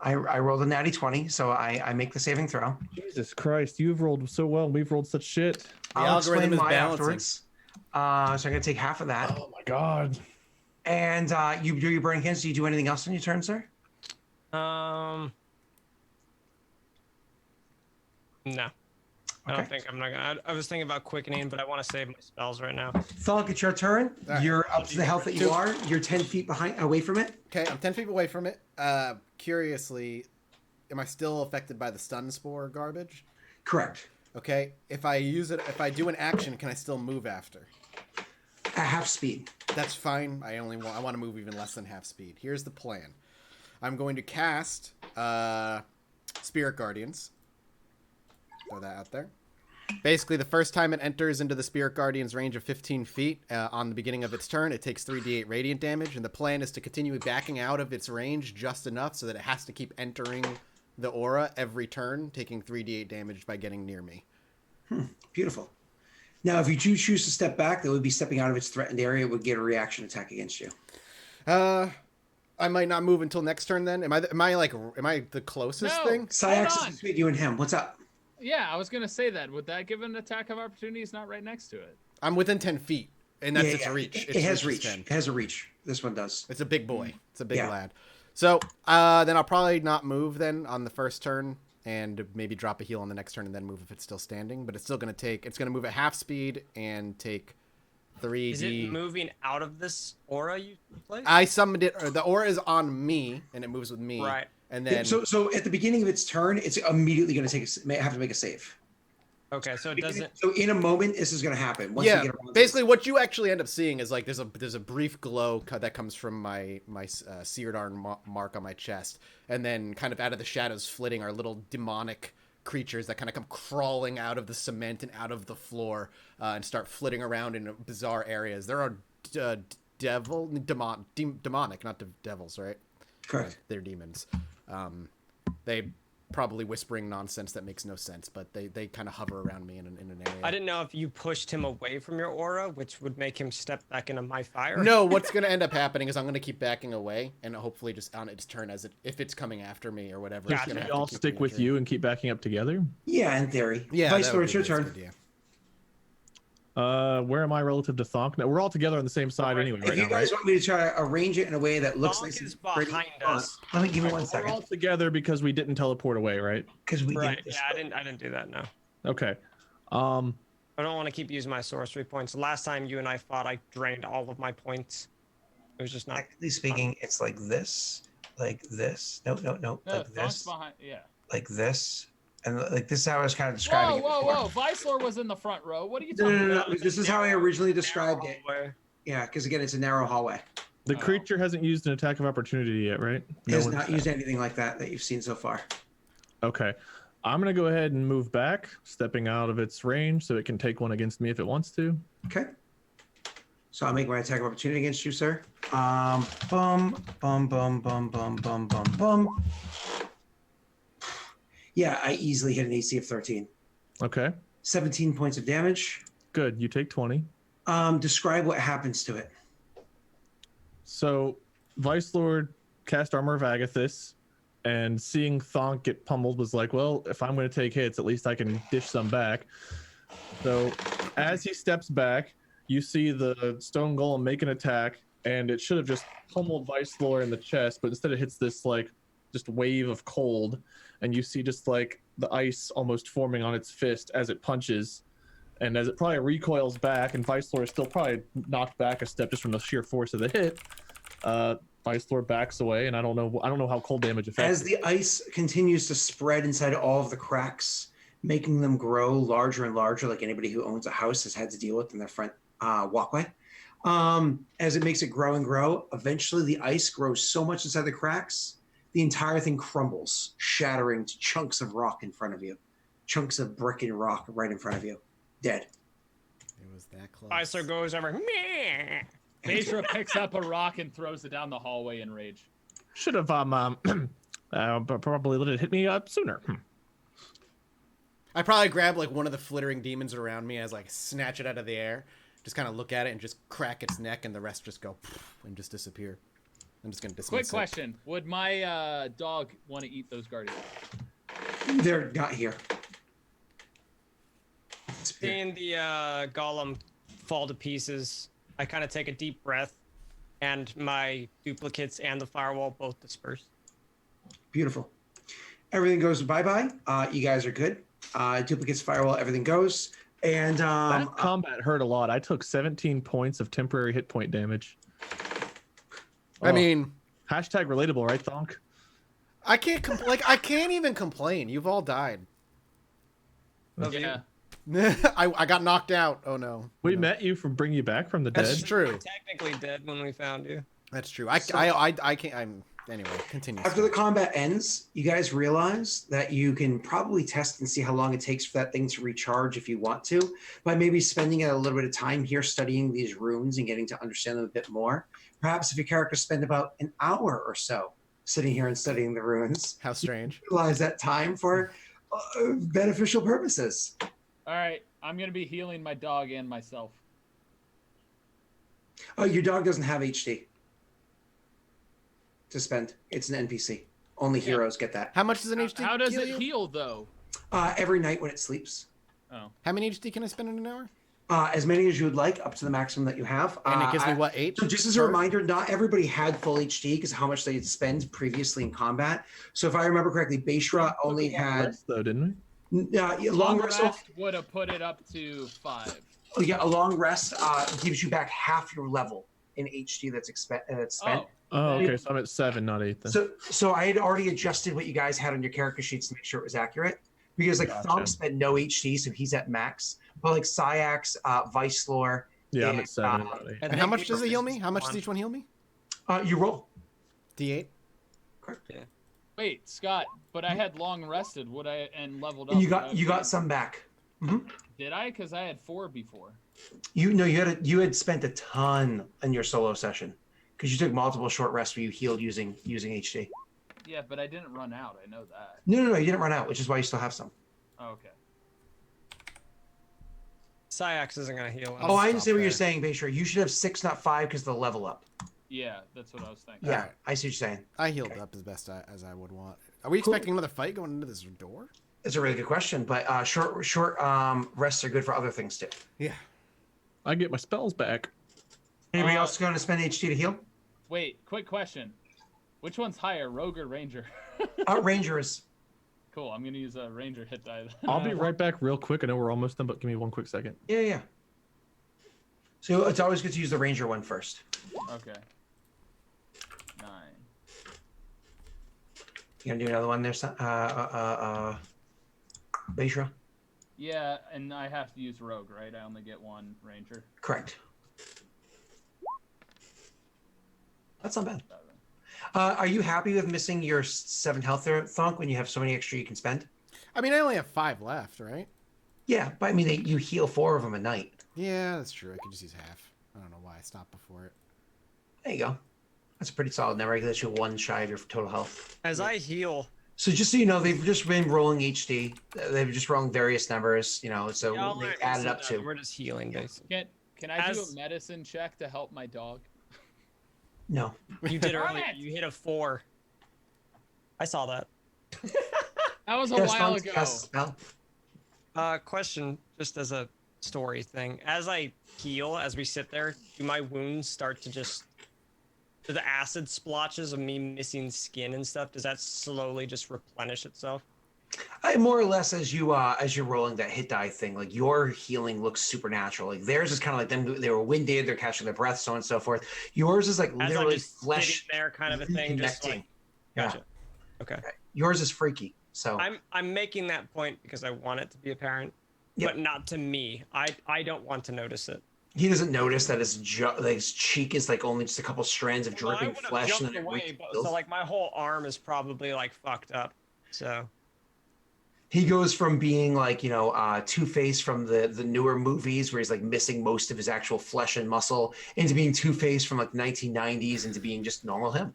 I rolled a natty 20, so I make the saving throw. Jesus Christ, you've rolled so well, and we've rolled such shit. The I'll algorithm explain is why balancing. afterwards. So I'm gonna take half of that. Oh my god. And you do your burning hands. Do you do anything else on your turn, sir? No. I Okay. don't think I'm not gonna. I was thinking about quickening, but I want to save my spells right now. Thunk, it's your turn. All right. You're up to the health that you are. You're 10 feet away from it. Okay, I'm 10 feet away from it. Curiously, am I still affected by the stun spore garbage? Correct. Okay, if I do an action, can I still move after? At half speed. That's fine. I want to move even less than half speed. Here's the plan. I'm going to cast Spirit Guardians. Throw that out there. Basically, the first time it enters into the Spirit Guardian's range of 15 feet on the beginning of its turn, it takes 3d8 radiant damage, and the plan is to continue backing out of its range just enough so that it has to keep entering the aura every turn, taking 3d8 damage by getting near me. Beautiful. Now, if you do choose to step back, that would be stepping out of its threatened area. It would get a reaction attack against you. I might not move until next turn then. Am I the closest No. thing? Syax on. is between you and him. What's up? Yeah, I was gonna say that. Would that give an attack of opportunity? It's not right next to it. I'm within 10 feet, and that's Yeah, its yeah. reach. It has reach is reach. 10. It has a reach. This one does. It's a big boy. It's a big Yeah. lad. So then I'll probably not move then on the first turn, and maybe drop a heal on the next turn and then move if it's still standing. But it's still gonna move at half speed and take 3d. Is it moving out of this aura you play? I summoned it. Or the aura is on me, and it moves with me. Right. And then So at the beginning of its turn, it's immediately going to have to make a save. Okay, so it doesn't. So in a moment, this is going to happen. Once we yeah, get around to basically what you actually end up seeing is like there's a brief glow that comes from my seared iron mark on my chest, and then kind of out of the shadows flitting are little demonic creatures that kind of come crawling out of the cement and out of the floor and start flitting around in bizarre areas. There are demonic, not devils, right? Correct. They're demons. They probably whispering nonsense that makes no sense, but they kind of hover around me in an area. I didn't know if you pushed him away from your aura, which would make him step back into my fire. No, what's going to end up happening is I'm going to keep backing away, and hopefully just on its turn if it's coming after me or whatever. Gotcha. it's gonna Can have we to all keep stick with entering. you and keep backing up together? Yeah, in theory. Yeah, Vice that Lord, would it's your be the turn. best idea. Where am I relative to Thonk? No, we're all together on the same side anyway If right you now, guys right? want me to try to arrange it in a way that looks Thonk nice is and pretty, behind hold on. us. Let me give me We're 1 all second. together because we didn't teleport away, right? Because we Right. did Yeah, this. I didn't do that. No. Okay. I don't want to keep using my sorcery points. Last time you and I fought, I drained all of my points. It was just not. Technically speaking, it's like this. No, No, like Thunk's this, behind. Yeah. like this, and like this is how I was kind of describing Whoa, it whoa, before. whoa! Vicelor was in the front row. What are you No, talking no, no, about? no. This is how I originally described it. Hallway. Yeah, because again, it's a narrow hallway. The Oh. creature hasn't used an attack of opportunity yet, right? It has one's- not used anything like that you've seen so far. Okay. I'm going to go ahead and move back, stepping out of its range so it can take one against me if it wants to. Okay. So I'll make my attack of opportunity against you, sir. Bum, bum, bum, bum, bum, bum, bum. Yeah, I easily hit an AC of 13. Okay. 17 points of damage. Good. You take 20. Describe what happens to it. So, Vice Lord cast Armor of Agathis, and seeing Thonk get pummeled was like, well, if I'm going to take hits, at least I can dish some back. So, as he steps back, you see the stone golem make an attack, and it should have just pummeled Vice Lord in the chest, but instead it hits this like just wave of cold, and you see just like the ice almost forming on its fist as it punches. And as it probably recoils back, and Vice Lord is still probably knocked back a step just from the sheer force of the hit, Vice Lord backs away, and I don't know how cold damage affects. As the ice continues to spread inside all of the cracks, making them grow larger and larger, like anybody who owns a house has had to deal with in their front walkway. As it makes it grow and grow, eventually the ice grows so much inside the cracks, the entire thing crumbles, shattering to chunks of rock in front of you, chunks of brick and rock right in front of you, dead. It was that close. Vicelor goes over. Meh. Phaedra picks up a rock and throws it down the hallway in rage. Should have But probably let it hit me up sooner. I probably grab like one of the flittering demons around me as like snatch it out of the air, just kind of look at it and just crack its neck, and the rest just go and just disappear. I'm just gonna dismiss Quick it. question: would my dog want to eat those guardians? They're not here. Seeing the golem fall to pieces, I kind of take a deep breath, and my duplicates and the firewall both disperse. Beautiful. Everything goes bye-bye. You guys are good. Duplicates, firewall, everything goes. And That combat hurt a lot. I took 17 points of temporary hit point damage. I mean, hashtag relatable, right, Thonk? I can't I can't even complain. You've all died. Yeah. I got knocked out. Oh no. We met you from bring you back from the That's dead. true. You were technically dead when we found you. That's true. I can't. Anyway, continue. after the combat ends, you guys realize that you can probably test and see how long it takes for that thing to recharge if you want to, by maybe spending a little bit of time here studying these runes and getting to understand them a bit more. Perhaps if your characters spend about an hour or so sitting here and studying the runes, How strange. utilize that time for beneficial purposes. All right, I'm gonna be healing my dog and myself. Oh, your dog doesn't have HD to spend. It's an NPC. Only heroes get that. How much does an HD? How does heal it you? heal though? Every night when it sleeps. Oh, How many HD can I spend in an hour? As many as you would like, up to the maximum that you have. And it gives me I- what, 8? So just as a reminder, not everybody had full HD because how much they had spent previously in combat. So if I remember correctly, Beishra only had Rest, though, didn't we? long rest. would have put it up to 5. Oh, yeah, a long rest gives you back half your level in HD that's spent. Oh, Oh, okay. So I'm at 7, not 8 then. So I had already adjusted what you guys had on your character sheets to make sure it was accurate. Because like Gotcha. Thumb spent no HD, so he's at max. But like Syax, Vicelor, yeah, I'm and, at 7, not 8. And how much does it heal me? How much does each one heal me? you roll. D8. wait, Scott, but I had long rested. Would I and leveled up? And you would I got you got be- some back. Did I? Because I had 4 before. You had spent a ton in your solo session because you took multiple short rests where you healed using HD. Yeah, but I didn't run out. I know that. No, you didn't run out, which is why you still have some. Oh, okay. Syax isn't gonna heal him. Oh, I stop understand what you're there. saying, Beishra. You should have 6, not 5, because the level up. Yeah, that's what I was thinking. Yeah, Alright. I see what you're saying. I healed up as best as I would want. Are we expecting another fight going into this door? It's a really good question, but short rests are good for other things too. Yeah. I get my spells back. Anybody else going to spend HD to heal? Wait, quick question. Which one's higher, Rogue or Ranger? Ranger is. Cool. I'm gonna use a Ranger hit die. Then. I'll be right back real quick. I know we're almost done, but give me 1 quick second. Yeah. So it's always good to use the Ranger one first. Okay. 9. You gonna do another one there, Beishra? Yeah, and I have to use Rogue, right? I only get 1 Ranger. Correct. That's not bad. 7. Are you happy with missing your 7 health there, Thonk, when you have so many extra you can spend? I mean, I only have 5 left, right? Yeah, but I mean, you heal 4 of them a night. Yeah, that's true. I could just use half. I don't know why I stopped before it. There you go. That's a pretty solid number. That's you 1 shy of your total health. As I heal, So just so you know, they've just been rolling HD. They've just rolling various numbers, so y'all they aren't added up missing to. that. We're just healing, basically. Can I do As- a medicine check to help my dog? No. You did Darn earlier. it! You hit a 4. I saw that. That was a Yes, while Thonk, ago. yes, Mel. Question, just as a story thing. As I heal, as we sit there, do my wounds start to just... Do the acid splotches of me missing skin and stuff, does that slowly just replenish itself? More or less as you're rolling that hit die thing, like your healing looks supernatural. Like theirs is kind of like them; they were winded, they're catching their breath, so on and so forth. Yours is like As I'm literally just flesh sitting there kind of a thing, just reconnecting. like... Yeah. Gotcha. Okay. Yours is freaky. So I'm making that point because I want it to be apparent, Yep. but not to me. I don't want to notice it. he doesn't notice that his cheek is like only just a couple strands of Well, I dripping would've flesh, and jumped then it away, but, refills. so like my whole arm is probably like fucked up. So He goes from being like Two-Face from the newer movies where he's like missing most of his actual flesh and muscle, into being Two-Face from like 1990s, into being just normal him.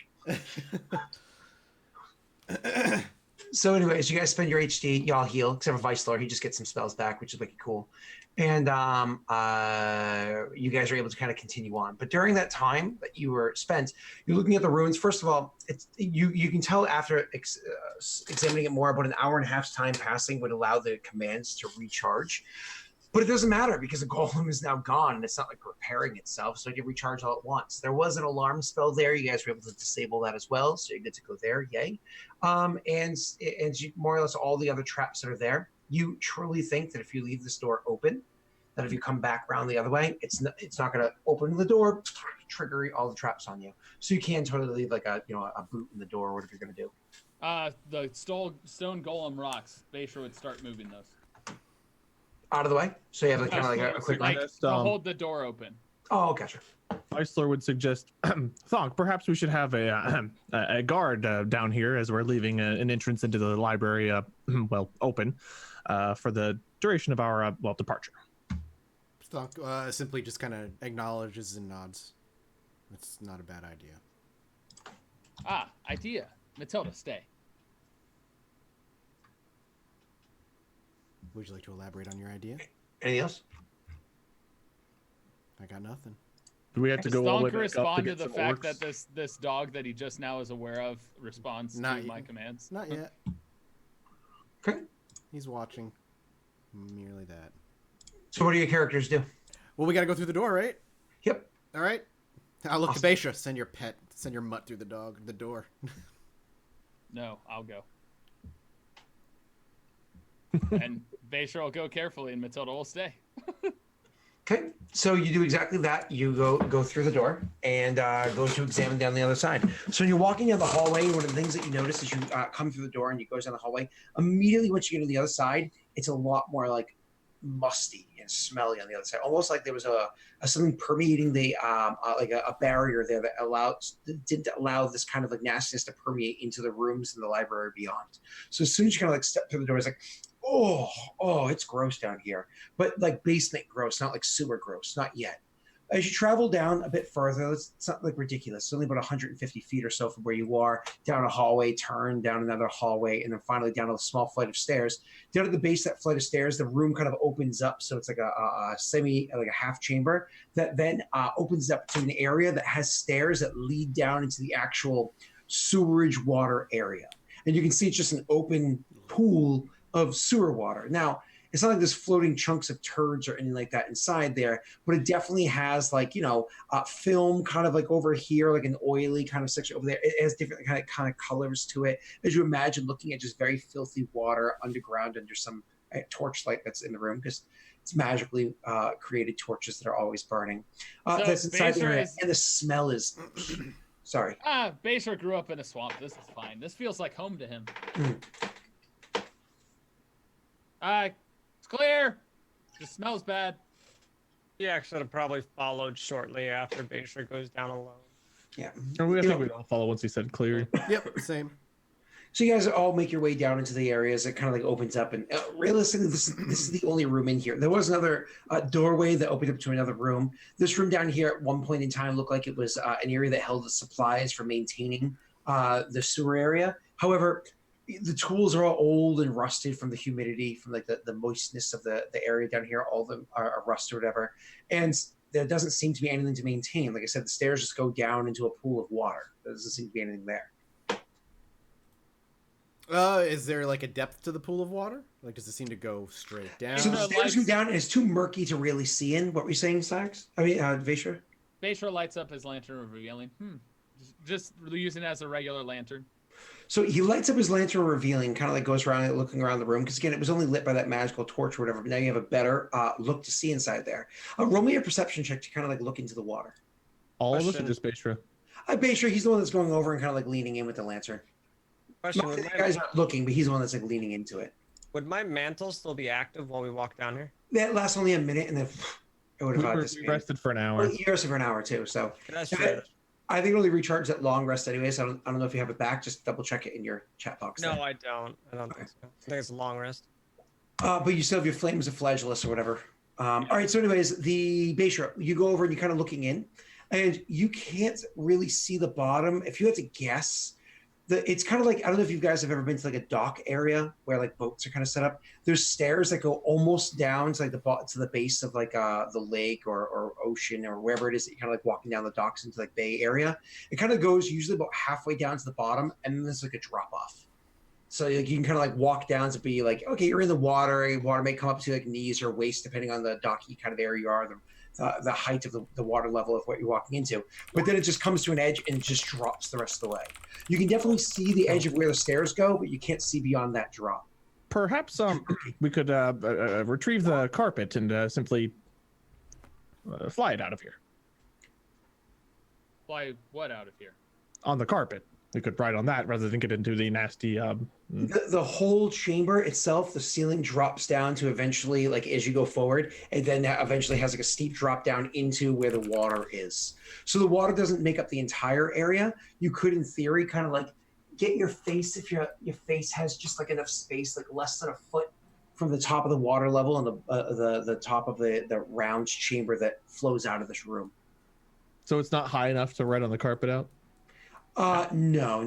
So, anyways, you guys spend your HD, y'all heal, except for Vice Lord. He just gets some spells back, which is wicked cool. And you guys are able to kind of continue on. But during that time that you were spent, you're looking at the ruins. First of all, it's you can tell after examining it more, about an hour and a half's time passing would allow the commands to recharge. But it doesn't matter because the golem is now gone and it's not like repairing itself, so it can recharge all at once. There was an alarm spell there. You guys were able to disable that as well, so you're good to go there. Yay! And you, more or less all the other traps that are there. You truly think that if you leave this door open, that if you come back around the other way, it's not going to open the door, trigger all the traps on you. So you can totally leave like a boot in the door or whatever you're going to do. The stone golem rocks. Basher would start moving those. Out of the way, so you have like, kind of like a quick like run. to hold the door open. Oh, gotcha. Eisler would suggest, Thonk, perhaps we should have a guard down here as we're leaving an entrance into the library, open for the duration of our departure. Thonk simply just kind of acknowledges and nods. It's not a bad idea. Idea. Matilda, stay. Would you like to elaborate on your idea? Anything else? I got nothing. Do we have to Does go all the way Thonk back up respond to to get the some fact orcs? that this dog that he just now is aware of responds Not to my yet. commands? Not yet. Okay. He's watching. Merely that. So what do your characters do? Well, we gotta go through the door, right? Yep. All right. I'll look Awesome. to Baisha. Send your mutt through the door. No, I'll go. And Basher will go carefully, and Matilda will stay. Okay, so you do exactly that. You go through the door and go to examine down the other side. So when you're walking down the hallway, one of the things that you notice as you come through the door and you go down the hallway, immediately once you get to the other side, it's a lot more like musty and smelly on the other side. Almost like there was a something permeating the like a barrier there that didn't allow this kind of like nastiness to permeate into the rooms in the library beyond. So as soon as you kind of like step through the door, it's like, oh, it's gross down here. But like basement gross, not like sewer gross, not yet. As you travel down a bit further, it's not like ridiculous. It's only about 150 feet or so from where you are, down a hallway, turn, down another hallway, and then finally down a small flight of stairs. Down at the base of that flight of stairs, the room kind of opens up. So it's like like a half chamber that then opens up to an area that has stairs that lead down into the actual sewerage water area. And you can see it's just an open pool of sewer water. Now, it's not like there's floating chunks of turds or anything like that inside there, but it definitely has like, film kind of like over here, like an oily kind of section over there. It has different kind of colors to it. As you imagine looking at just very filthy water underground under some torchlight that's in the room, because it's magically created torches that are always burning. That's inside the area. And the smell is... Sorry. Basher grew up in a swamp. This is fine. This feels like home to him. It's clear. Just smells bad. He actually probably followed shortly after Basher goes down alone. Yeah. I think we'd all follow once he said clear. Yep, same. So you guys all make your way down into the areas. It kind of like opens up, and realistically, this is the only room in here. There was another doorway that opened up to another room. This room down here, at one point in time, looked like it was an area that held the supplies for maintaining the sewer area. However, the tools are all old and rusted from the humidity, from like the moistness of the area down here. All of them are rusted or whatever, and there doesn't seem to be anything to maintain. Like I said, the stairs just go down into a pool of water. There doesn't seem to be anything there. Is there like a depth to the pool of water? Like, does it seem to go straight down? So the stairs go down, and it's too murky to really see in. What were you saying, Sax? I mean, Vaishra? Basher lights up his lantern, revealing, just using it as a regular lantern. So he lights up his lantern, revealing, kind of like goes around looking around the room, because again, it was only lit by that magical torch or whatever, but now you have a better look to see inside there. Roll me a perception check to kind of like look into the water. All of us Question. or just Baisha? Baishra, he's the one that's going over and kind of like leaning in with the lantern. Question: Most would of the my, guys aren't looking, but he's the one that's like leaning into it. would my mantle still be active while we walk down here? That lasts only a minute, and then it would have We disappeared. rested for an hour. Well, you rested for an hour too, so That's Yeah, true. I think it only recharges at long rest anyway. So I don't know if you have it back. Just double check it in your chat box. No, there. I don't. I don't think so. I think it's a long rest. But you still have your flames of flagellus or whatever. All right. So, anyways, the Baishra, you go over and you're kind of looking in, and you can't really see the bottom. If you had to guess, it's kind of like, I don't know if you guys have ever been to like a dock area where like boats are kind of set up. There's stairs that go almost down to like to the base of like the lake or ocean or wherever it is that you're kind of like walking down the docks into like bay area. It kind of goes usually about halfway down to the bottom, and then there's like a drop off. So like, you can kind of like walk down to be like, okay, you're in the water. Water may come up to like knees or waist depending on the docky kind of area you are, the height of the water level of what you're walking into. But then it just comes to an edge and just drops the rest of the way. You can definitely see the edge of where the stairs go, but you can't see beyond that drop. Perhaps we could retrieve the carpet and simply fly it out of here. Fly what out of here? On the carpet. We could ride on that rather than get into the nasty. The whole chamber itself, the ceiling drops down to eventually, like as you go forward, and then that eventually has like a steep drop down into where the water is. So the water doesn't make up the entire area. You could, in theory, kind of like get your face, if your face has just like enough space, like less than a foot from the top of the water level and the top of the round chamber that flows out of this room. So it's not high enough to ride on the carpet out? No.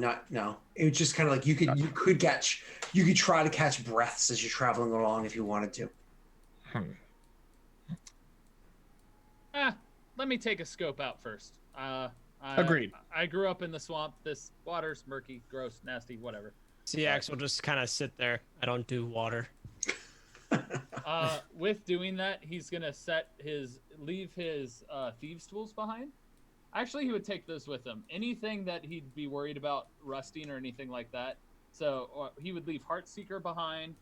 It was just kind of like you could try to catch breaths as you're traveling along if you wanted to. Let me take a scope out first. Agreed. I grew up in the swamp. This water's murky, gross, nasty, whatever. CX will just kind of sit there. I don't do water. With doing that, he's gonna leave his thieves' tools behind. Actually, he would take those with him. Anything that he'd be worried about rusting or anything like that. So he would leave Heartseeker behind.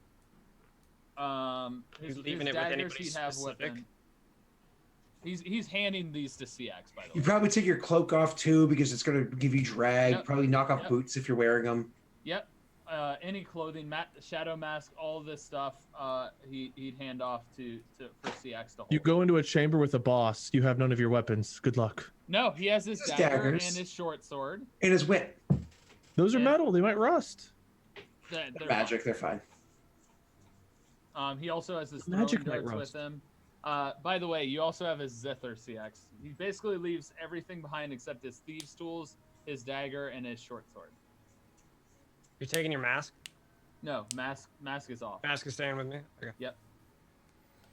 His leaving it with daggers anybody he'd have with specific? him. He's handing these to CX, by the way. You probably take your cloak off too because it's going to give you drag. Yep. Probably knock off boots if you're wearing them. Yep. Any clothing, shadow mask, all this stuff, he'd hand off for CX to hold. You go into a chamber with a boss. You have none of your weapons. Good luck. No, he has his His dagger daggers. and his short sword. And his whip. Those are Yeah. metal. They might rust. They're Magic, they're fine. He also has his Magic throwing might darts with rust. him. By the way, you also have his Zither CX. He basically leaves everything behind except his thieves' tools, his dagger, and his short sword. You're taking your mask? No, mask is off. Mask is staying with me? Okay. Yep.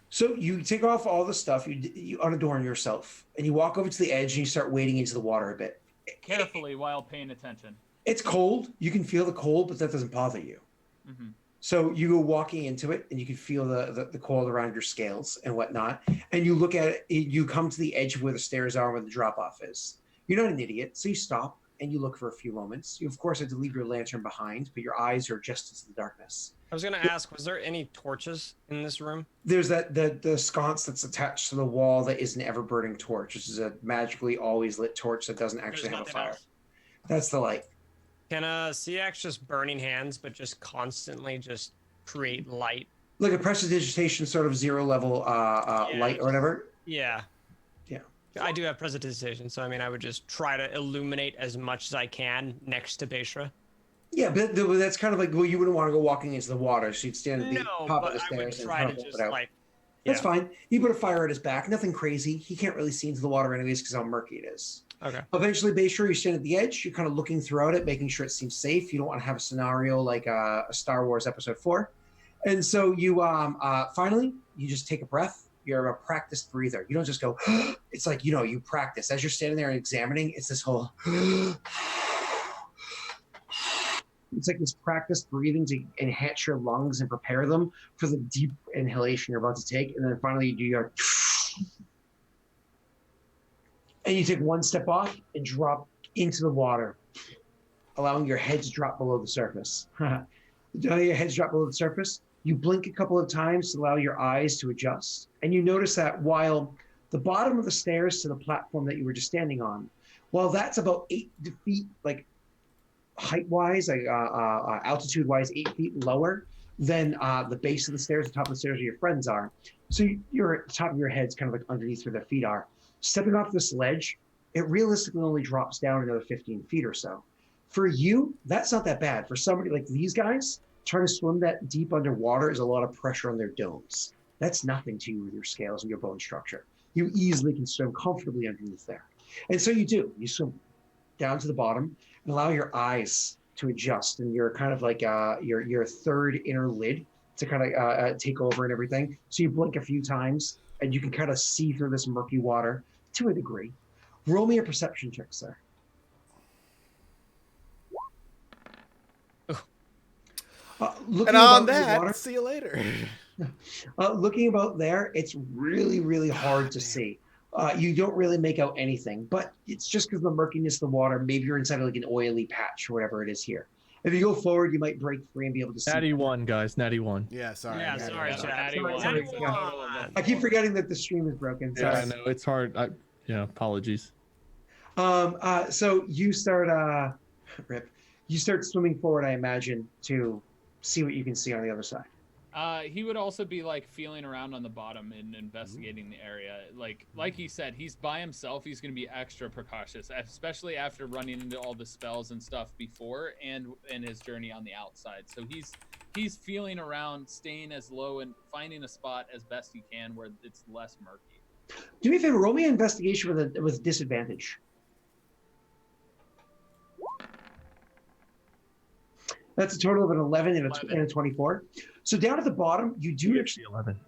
So you take off all the stuff, you unadorn yourself, and you walk over to the edge and you start wading into the water a bit. Carefully while paying attention. It's cold. You can feel the cold, but that doesn't bother you. Mm-hmm. So you go walking into it, and you can feel the cold around your scales and whatnot. And you look at it. You come to the edge of where the stairs are, where the drop off is. You're not an idiot, so you stop and you look for a few moments. You of course had to leave your lantern behind, but your eyes are adjusted to the darkness. I was gonna ask, was there any torches in this room? There's the sconce that's attached to the wall that is an ever burning torch, which is a magically always lit torch that doesn't actually There's have a nothing fire. else. That's the light. Can CX just burning hands, but just constantly just create light? Like a prestidigitation sort of zero level light or whatever. Yeah. Yeah. I do have prestidigitation, so I mean, I would just try to illuminate as much as I can next to Beishra. Yeah, but that's kind of like, well, you wouldn't want to go walking into the water, so you'd stand at the No, top of but the I would stairs and try kind to of just it out. like. That's Yeah. fine. You put a fire at his back. Nothing crazy. He can't really see into the water anyways because how murky it is. Okay. Eventually, be sure you stand at the edge. You're kind of looking throughout it, making sure it seems safe. You don't want to have a scenario like a Star Wars Episode 4. And so you finally, you just take a breath. You're a practiced breather. You don't just go, it's like, you practice. As you're standing there and examining, it's this whole, it's like this practiced breathing to enhance your lungs and prepare them for the deep inhalation you're about to take. And then finally you do your, and you take one step off and drop into the water, allowing your head to drop below the surface. Now your head's drop below the surface, you blink a couple of times to allow your eyes to adjust. And you notice that while the bottom of the stairs to the platform that you were just standing on, while that's about 8 feet, like height-wise, like altitude-wise, 8 feet lower than the base of the stairs, the top of the stairs where your friends are. So you're at the top of your head's kind of like underneath where their feet are. Stepping off this ledge, it realistically only drops down another 15 feet or so. For you, that's not that bad. For somebody like these guys, trying to swim that deep underwater is a lot of pressure on their domes. That's nothing to you with your scales and your bone structure. You easily can swim comfortably underneath there. And so you do. You swim down to the bottom and allow your eyes to adjust, and you're kind of like your third inner lid to kind of take over and everything. So you blink a few times, and you can kind of see through this murky water to a degree. Roll me a perception check, sir. Looking And on about the that, water, see you later. looking about there, it's really, really hard to see. You don't really make out anything, but it's just because of the murkiness of the water. Maybe you're inside of like an oily patch or whatever it is here. If you go forward, you might break free and be able to see. Natty 1, guys. Natty 1. Yeah, sorry. Yeah, sorry, Yeah, chat. natty Sorry, one. sorry. Total of a I keep four. forgetting that the stream is broken. Yeah, I Sorry. know. It's hard. Apologies. So you start rip. You start swimming forward, I imagine, to see what you can see on the other side. He would also be like feeling around on the bottom and investigating the area. Like he said, he's by himself. He's going to be extra precautious, especially after running into all the spells and stuff before and his journey on the outside. So he's feeling around, staying as low and finding a spot as best he can where it's less murky. Do me a favor, roll me an investigation with disadvantage. That's a total of an 11 and a 24. So down at the bottom, you do actually 11.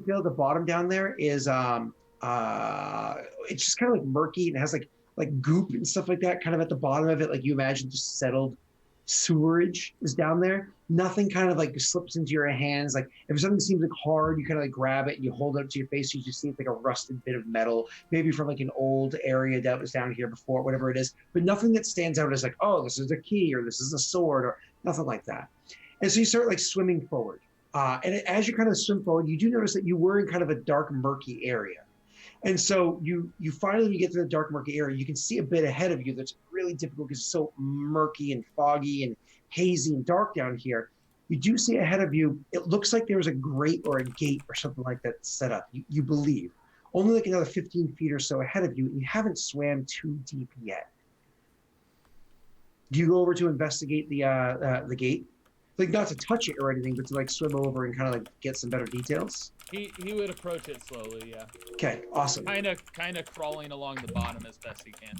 feel the bottom down there is it's just kind of like murky and it has like goop and stuff like that kind of at the bottom of it, like you imagine just settled sewerage is down there. Nothing kind of like slips into your hands. Like if something seems like hard, you kind of like grab it and you hold it up to your face. You just see it's like a rusted bit of metal, maybe from like an old area that was down here before, whatever it is. But nothing that stands out as like, oh, this is a key or this is a sword or nothing like that. And so you start like swimming forward. And as you kind of swim forward, you do notice that you were in kind of a dark, murky area. And so you finally, when you get to the dark, murky area, you can see a bit ahead of you that's really difficult because it's so murky and foggy and hazy and dark down here. You do see ahead of you, it looks like there was a grate or a gate or something like that set up, you believe. Only like another 15 feet or so ahead of you, and you haven't swam too deep yet. Do you go over to investigate the gate? Like not to touch it or anything, but to like swim over and kind of like get some better details? He would approach it slowly, yeah. Okay, awesome. Kind of crawling along the bottom as best he can.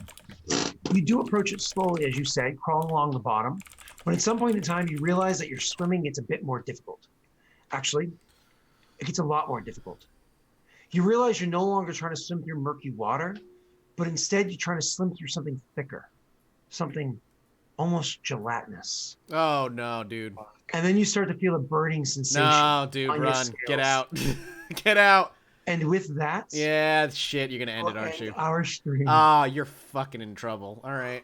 You do approach it slowly, as you say, crawling along the bottom. But at some point in time, you realize that your swimming gets a bit more difficult. Actually, it gets a lot more difficult. You realize you're no longer trying to swim through murky water, but instead you're trying to swim through something thicker, something almost gelatinous. Oh no, dude. And then you start to feel a burning sensation. No, dude, on your run. Get scales. out. Get out. And with that, Yeah, shit, you're gonna end we'll it, aren't end you? our stream. Ah, you're fucking in trouble. All right.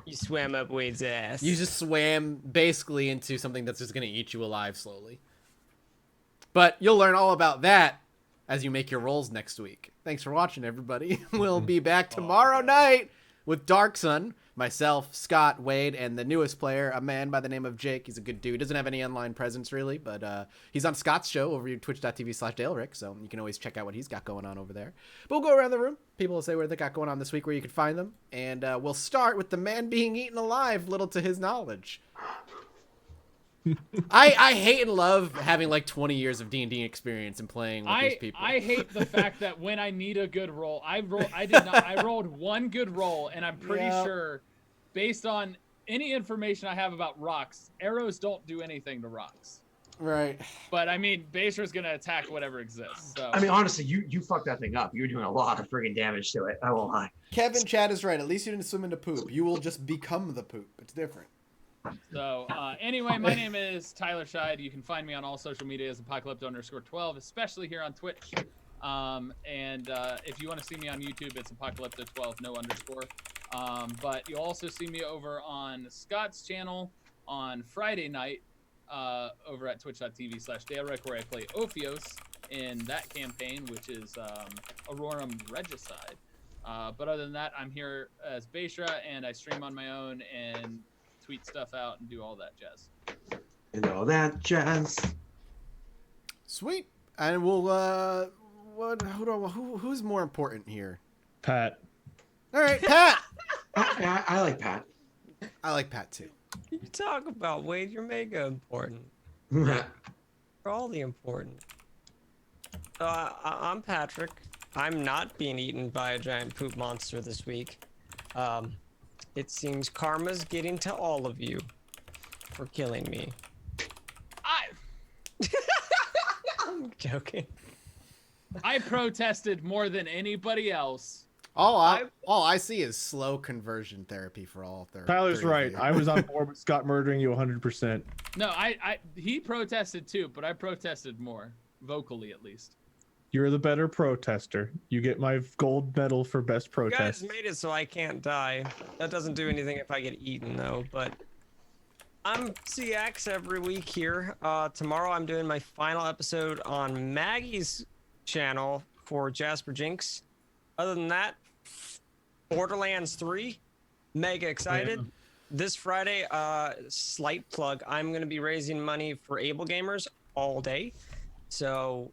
You swam up Wade's ass. You just swam basically into something that's just gonna eat you alive slowly. But you'll learn all about that as you make your rolls next week. Thanks for watching, everybody. We'll be back tomorrow night with Dark Sun, myself, Scott, Wade, and the newest player, a man by the name of Jake. He's a good dude. Doesn't have any online presence, really, but he's on Scott's show over at twitch.tv/DaleRick, so you can always check out what he's got going on over there. But we'll go around the room. People will say what they got going on this week, where you can find them. And we'll start with the man being eaten alive, little to his knowledge. I hate and love having like 20 years of D&D experience and playing with these people. I hate the fact that when I need a good roll, I rolled one good roll, and I'm pretty sure, based on any information I have about rocks, arrows don't do anything to rocks. Right. But I mean, Basher's gonna attack whatever exists. So. I mean, honestly, you fucked that thing up. You were doing a lot of friggin' damage to it. I won't lie. Kevin Chad is right. At least you didn't swim into poop. You will just become the poop. It's different. So anyway, my name is Tyler Scheid. You can find me on all social media as Apocalypto_12, especially here on Twitch. And if you want to see me on YouTube, it's Apocalypto12, no underscore. But you'll also see me over on Scott's channel on Friday night over at twitch.tv/DaleRick, where I play Ophios in that campaign, which is Aurorum Regicide. But other than that, I'm here as Bashra, and I stream on my own and tweet stuff out and do all that jazz. And all that jazz. Sweet. And we'll who's more important here? Pat. All right, Pat. I like Pat. I like Pat too. You talk about Wade, you're mega important. Yeah. You're all the important. I'm Patrick. I'm not being eaten by a giant poop monster this week. It seems karma's getting to all of you for killing me. I'm joking. I protested more than anybody else. All I see is slow conversion therapy for all their. Tyler's three of right. you. I was on board with Scott murdering you 100%. No, he protested too, but I protested more, vocally at least. You're the better protester. You get my gold medal for best You protest. guys made it so I can't die. That doesn't do anything if I get eaten though, but I'm CX every week here. Tomorrow I'm doing my final episode on Maggie's channel for Jasper Jinx. Other than that, Borderlands 3, mega excited. Yeah. This Friday, slight plug, I'm going to be raising money for Able Gamers all day. So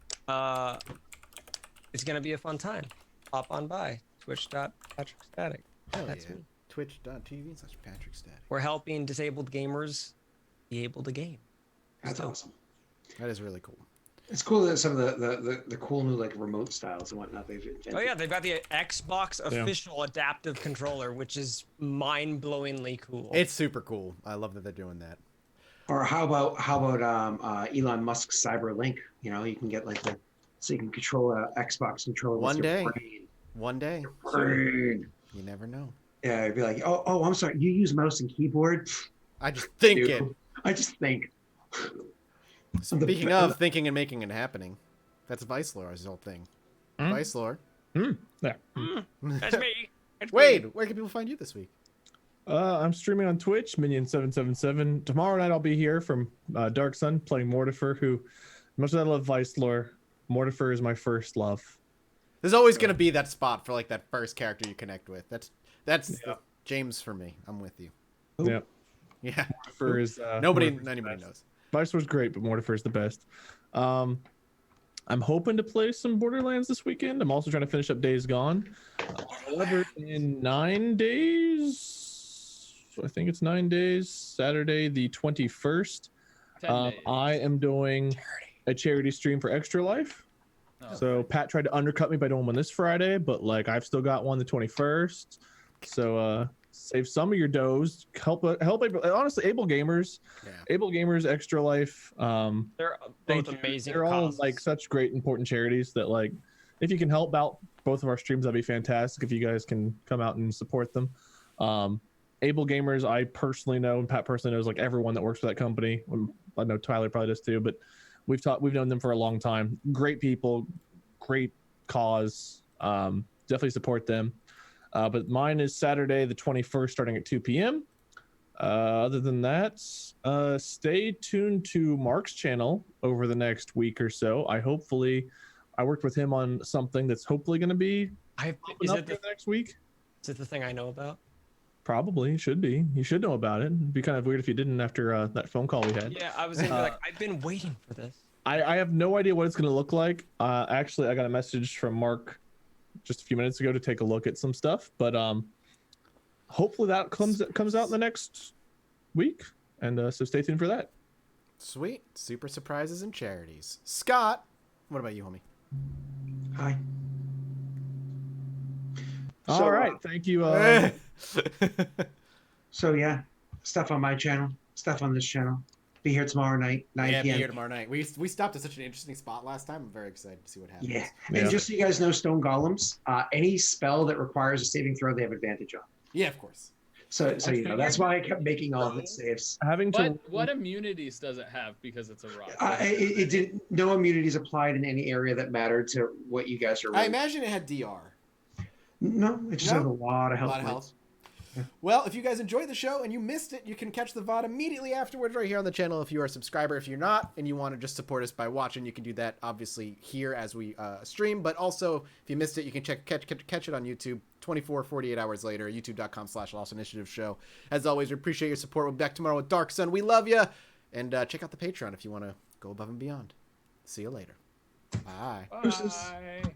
it's going to be a fun time. Hop on by, twitch.patrickstatic. Hell That's yeah. me. Twitch.tv/PatrickStatic. We're helping disabled gamers be able to game. That's So, awesome. That is really cool. It's cool that some of the cool new like remote styles and whatnot they've invented. Oh yeah, they've got the Xbox official adaptive controller, which is mind-blowingly cool. It's super cool. I love that they're doing that. Or how about Elon Musk's Cyberlink? You know, you can get like so you can control a Xbox controller with One your day. brain. One day. Brain. You never know. Yeah, it'd be like, oh, I'm sorry, you use mouse and keyboard? I just think Dude, it. I just think. Speaking of thinking and making it happening, that's Vice Lore's whole thing. Vice Lore. Yeah. That's me. That's me. Wade, where can people find you this week? I'm streaming on Twitch, Minion777. Tomorrow night I'll be here from Dark Sun playing Mortifer, who, much as I love Vice Lore, Mortifer is my first love. There's always gonna be that spot for like that first character you connect with. That's James for me. I'm with you. Yeah. Yeah. Mortifer is Anybody Mortifer's knows. Vice Lore's great, but Mortifer is the best. I'm hoping to play some Borderlands this weekend. I'm also trying to finish up Days Gone. However, in 9 days, I think it's 9 days, Saturday the 21st, 10 days. I am doing a charity stream for Extra Life. Oh, So Pat tried to undercut me by doing one this Friday, but like I've still got one the 21st. So save some of your doughs. Help honestly, Able Gamers, Extra Life. They're both amazing. They're all causes. like such great important charities that like if you can help out both of our streams, that'd be fantastic. If you guys can come out and support them. Able Gamers, I personally know, and Pat personally knows like everyone that works for that company. I know Tyler probably does too, but we've known them for a long time. Great people, great cause. Definitely support them. But mine is Saturday the 21st starting at 2 p.m. Other than that, stay tuned to Mark's channel over the next week or so. I worked with him on something that's hopefully going to be Is up it the next week. Is it the thing I know about? Probably should be. You should know about it. It'd be kind of weird if you didn't after that phone call we had. Yeah, I was gonna be like, I've been waiting for this. I have no idea what it's going to look like. Actually, I got a message from Mark just a few minutes ago to take a look at some stuff, but hopefully that comes out in the next week, and so stay tuned for that. Sweet. Super surprises and charities. Scott, what about you, homie? Hi. All right, thank you. So yeah, stuff on my channel, stuff on this channel. Be here tomorrow night, 9 Yeah, be p.m. here tomorrow night. We stopped at such an interesting spot last time. I'm very excited to see what happens. Yeah. Yeah. And just so you guys know, Stone Golems, any spell that requires a saving throw, they have advantage on. Yeah, of course. So you know, that's why I kept making all of its saves. Having to What immunities does it have because it's a rock? It didn't. No immunities applied in any area that mattered to what you guys are. I imagine it had DR. No, it just No? has a lot of health. A lot of points. health. Well, if you guys enjoyed the show and you missed it, you can catch the VOD immediately afterwards right here on the channel if you are a subscriber. If you're not and you want to just support us by watching, you can do that obviously here as we stream. But also, if you missed it, you can catch it on YouTube 48 hours later, youtube.com/Lost Initiative Show. As always, we appreciate your support. We'll be back tomorrow with Dark Sun. We love you. And check out the Patreon if you want to go above and beyond. See you later. Bye. Bye.